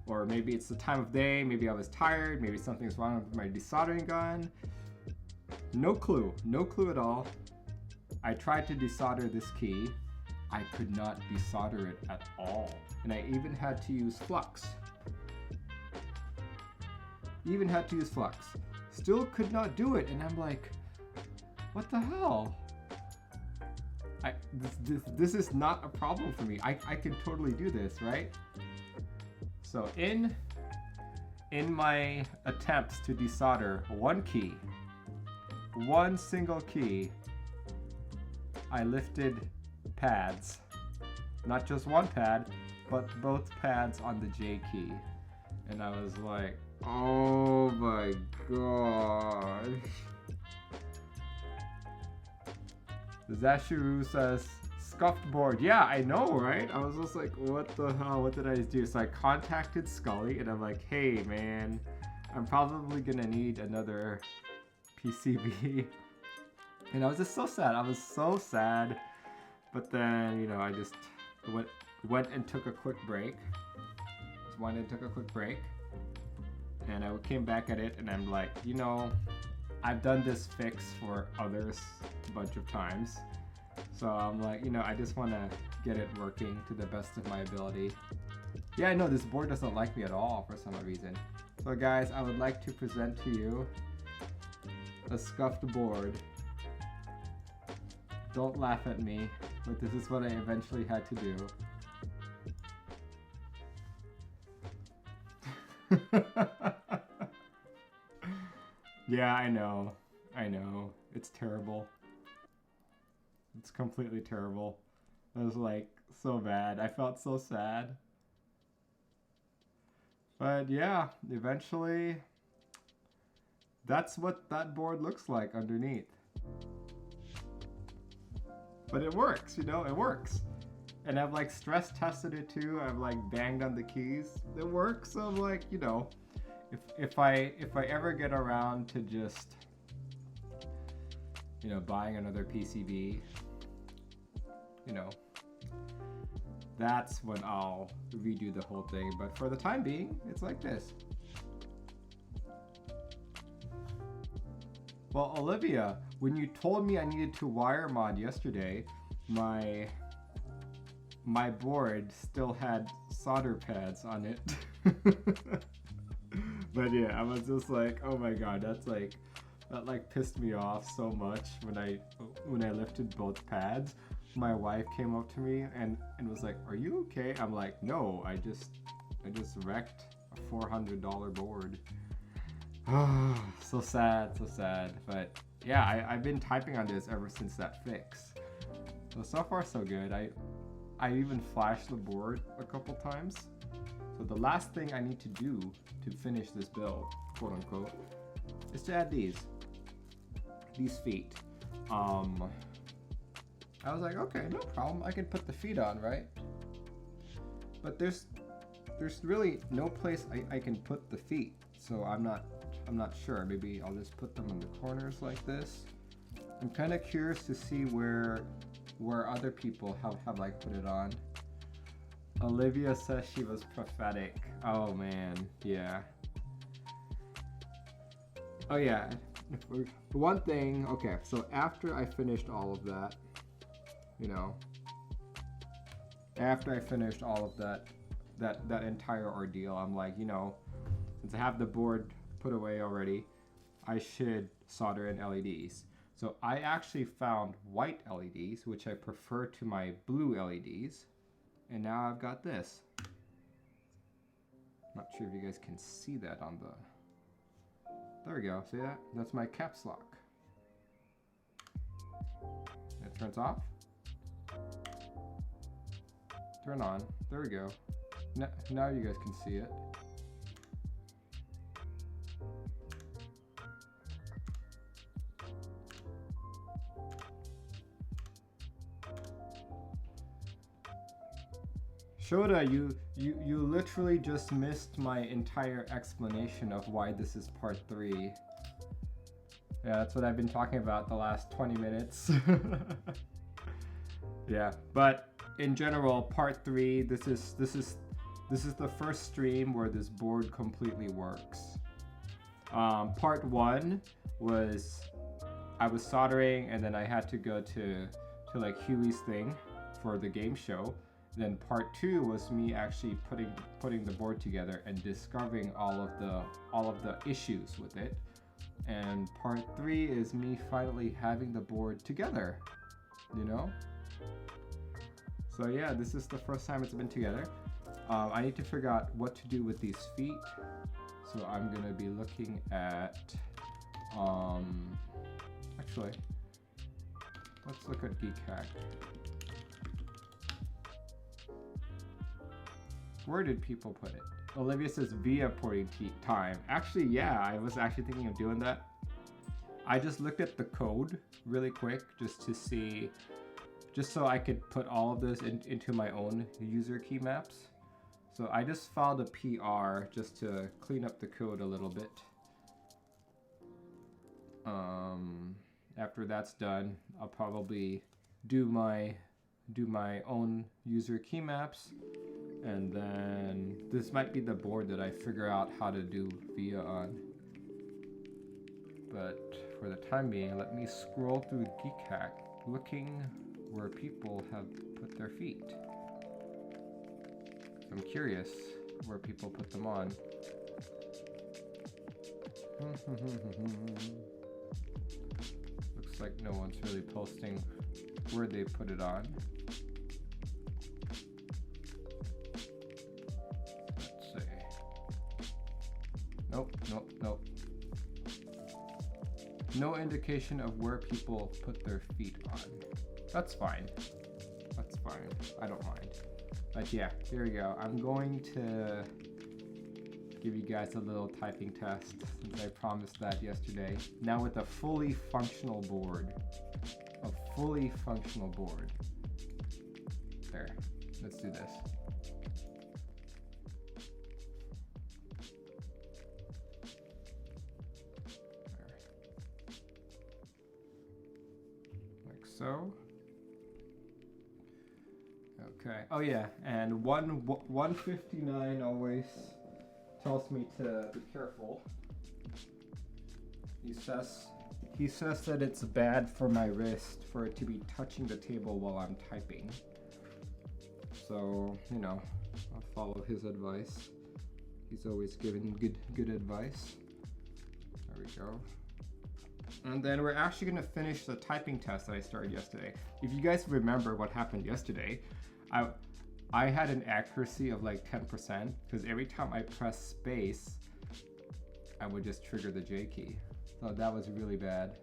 or maybe it's the time of day, maybe I was tired, maybe something's wrong with my desoldering gun. No clue at all. I tried to desolder this key. I could not desolder it at all. And I even had to use flux. Still could not do it, and I'm like, what the hell? This is not a problem for me. I can totally do this, right? So in my attempts to desolder one single key, I lifted pads. Not just one pad, but both pads on the J key. And I was like, oh my gosh. Zashiru says, scuffed board. Yeah, I know, right? I was just like, what the hell? What did I do? So I contacted Scully and I'm like, hey man, I'm probably gonna need another PCB. And I was just so sad. I was so sad. But then, you know, I just went and took a quick break. And I came back at it and I'm like, you know, I've done this fix for others a bunch of times. So I'm like, you know, I just want to get it working to the best of my ability. Yeah, I know this board doesn't like me at all for some reason. So guys, I would like to present to you a scuffed board. Don't laugh at me, but this is what I eventually had to do. Yeah, I know. It's terrible. It's completely terrible. It was like so bad. I felt so sad. But yeah, eventually, that's what that board looks like underneath. But it works, you know, it works. And I've like stress tested it too. I've like banged on the keys. It works. So I'm like, you know, if I ever get around to just, you know, buying another PCB, you know, that's when I'll redo the whole thing. But for the time being, it's like this. Well, Olivia, when you told me I needed to wire mod yesterday, my board still had solder pads on it. But yeah, I was just like, oh my god, that like pissed me off so much when I lifted both pads. My wife came up to me and was like, "Are you okay?" I'm like, "No, I just wrecked a $400 board." So sad. But yeah, I've been typing on this ever since that fix. So far so good. I even flashed the board a couple times. So the last thing I need to do to finish this build, quote unquote, is to add these feet. I was like, okay, no problem. I can put the feet on, right? But there's really no place I can put the feet. So I'm not sure. Maybe I'll just put them in the corners like this. I'm kind of curious to see where other people have like put it on. Olivia says she was prophetic. Oh man, yeah. Oh yeah. One thing, okay, so after I finished all of that, you know, after I finished all of that entire ordeal, I'm like, you know, since I have the board put away already, I should solder in LEDs. So I actually found white LEDs, which I prefer to my blue LEDs. And now I've got this. Not sure if you guys can see that on the... There we go, see that? That's my caps lock. It turns off. Turn on, there we go. Now you guys can see it. Shoda, you literally just missed my entire explanation of why this is part 3. Yeah, that's what I've been talking about the last 20 minutes. Yeah, but in general, part 3, this is the first stream where this board completely works. Part 1 was I was soldering and then I had to go to like Huey's thing for the game show. Then part 2 was me actually putting the board together and discovering all of the issues with it. And part 3 is me finally having the board together, you know? So yeah, this is the first time it's been together. I need to figure out what to do with these feet. So I'm gonna be looking at, actually, let's look at Geek Hack. Where did people put it? Olivia says via porting time. Actually, yeah, I was actually thinking of doing that. I just looked at the code really quick just to see, just so I could put all of this into my own user key maps. So I just filed a PR just to clean up the code a little bit. After that's done, I'll probably do my own user key maps. And then this might be the board that I figure out how to do via on. But for the time being, let me scroll through Geek Hack looking where people have put their feet. I'm curious where people put them on. Looks like no one's really posting where they put it on. Let's see. Nope, nope, nope. No indication of where people put their feet on. That's fine. That's fine. I don't mind. But yeah, here we go. I'm going to give you guys a little typing test since I promised that yesterday. Now with a fully functional board. A fully functional board. There. Let's do this. There. Like so. Okay. Oh yeah, and 159 always tells me to be careful. He says that it's bad for my wrist for it to be touching the table while I'm typing. So, you know, I'll follow his advice. He's always giving good advice. There we go. And then we're actually gonna finish the typing test that I started yesterday. If you guys remember what happened yesterday, I had an accuracy of like 10% because every time I press space, I would just trigger the J key. So that was really bad.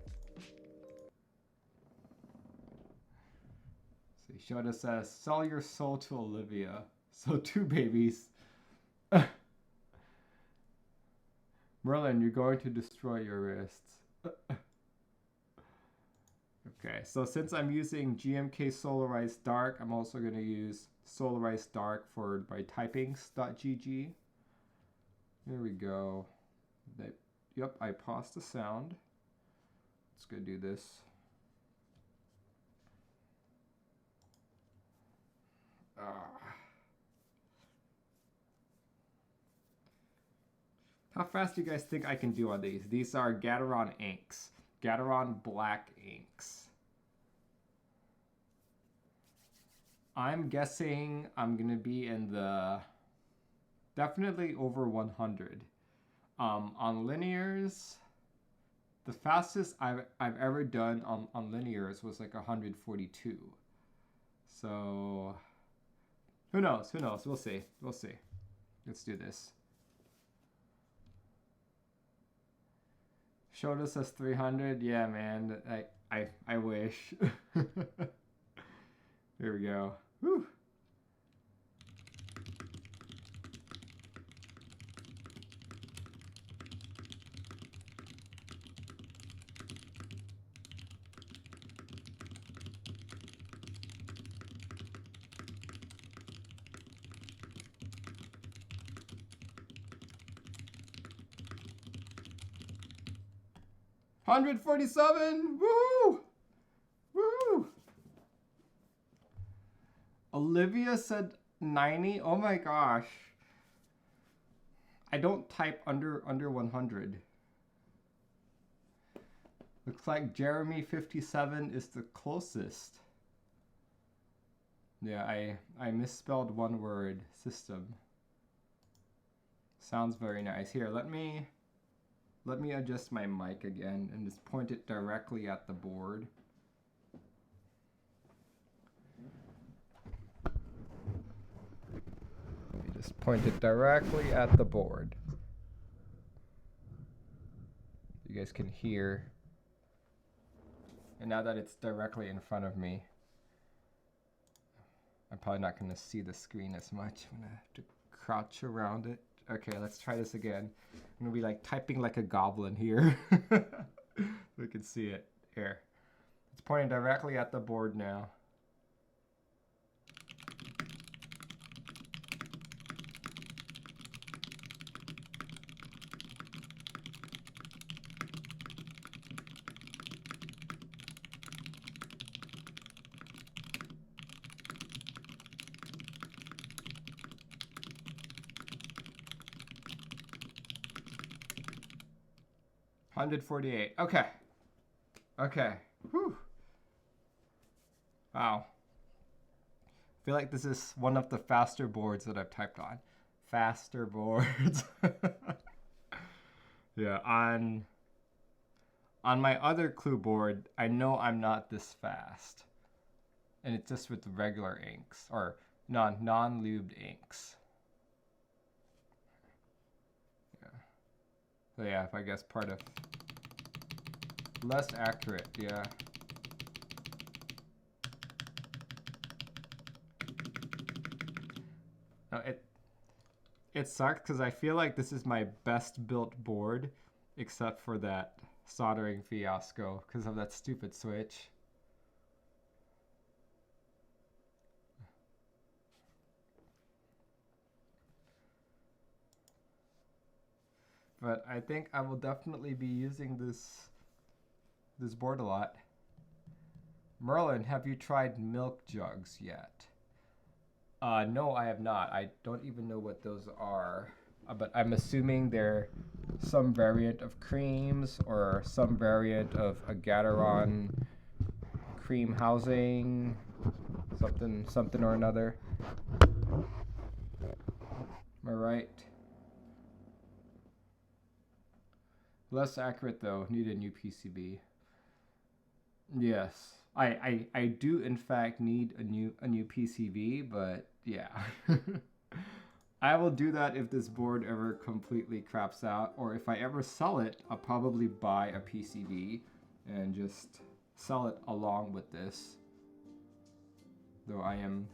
See, Shota says, sell your soul to Olivia. So 2 babies. Merlin, you're going to destroy your wrists. Okay, so since I'm using GMK Solarized Dark, I'm also going to use Solarized Dark for my typings.gg. Here we go. Yep, I paused the sound. Let's go do this. How fast do you guys think I can do on these? These are Gateron inks. Gateron black inks. I'm guessing I'm gonna be in the definitely over 100. On linears, the fastest I've ever done on linears was like 142. So who knows? Who knows? We'll see. We'll see. Let's do this. Showed us as 300. Yeah, man. I wish. Here we go. Whew. $147. Woo! Woo! Olivia said 90. Oh my gosh. I don't type under 100. Looks like Jeremy 57 is the closest. Yeah, I misspelled one word. System. Sounds very nice. Here, let me adjust my mic again and just point it directly at the board. Let me just point it directly at the board. You guys can hear. And now that it's directly in front of me, I'm probably not going to see the screen as much. I'm going to have to crouch around it. Okay, let's try this again. I'm going to be like typing like a goblin here. We can see it here. It's pointing directly at the board now. $148. Okay. Okay. Whew. Wow. I feel like this is one of the faster boards that I've typed on. Faster boards. Yeah, on On my other clue board, I know I'm not this fast. And it's just with regular inks, or non-lubed inks. Yeah. So yeah, if I guess part of less accurate, yeah. No, it sucks because I feel like this is my best built board, except for that soldering fiasco because of that stupid switch. But I think I will definitely be using this board a lot. Merlin, have you tried milk jugs yet? No, I have not. I don't even know what those are. But I'm assuming they're some variant of creams or some variant of a Gateron cream housing, something or another. Am I right? Less accurate though. Need a new PCB. Yes. I do in fact need a new PCB, but yeah. I will do that if this board ever completely craps out, or if I ever sell it, I'll probably buy a PCB and just sell it along with this. Though I am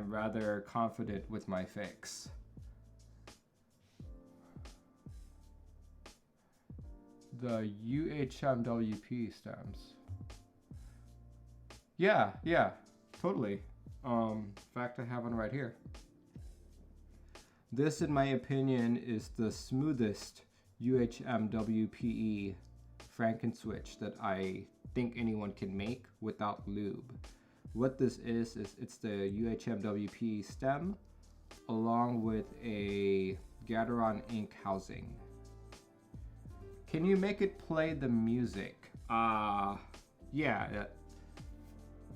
rather confident with my fix. The UHMWP stems. Yeah, totally. In fact, I have one right here. This, in my opinion, is the smoothest UHMWPE Frankenswitch that I think anyone can make without lube. What this is it's the UHMWPE stem along with a Gateron ink housing. Can you make it play the music? Yeah.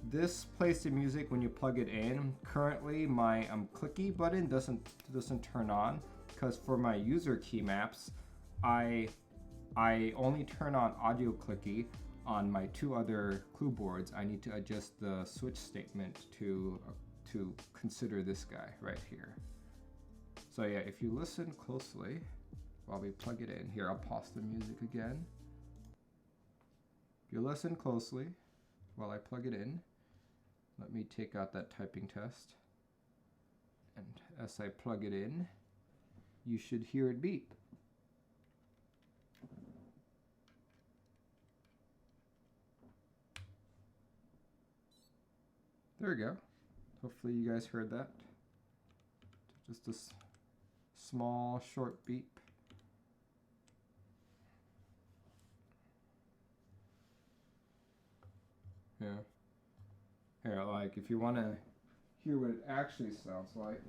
This plays the music when you plug it in. Currently, my clicky button doesn't turn on because for my user key maps, I only turn on audio clicky on my two other clue boards. I need to adjust the switch statement to consider this guy right here. So yeah, if you listen closely while we plug it in, here I'll pause the music again. If you listen closely while I plug it in, let me take out that typing test. And as I plug it in, you should hear it beep. There we go. Hopefully you guys heard that. Just a small, short beep. Yeah. Here, like if you want to hear what it actually sounds like.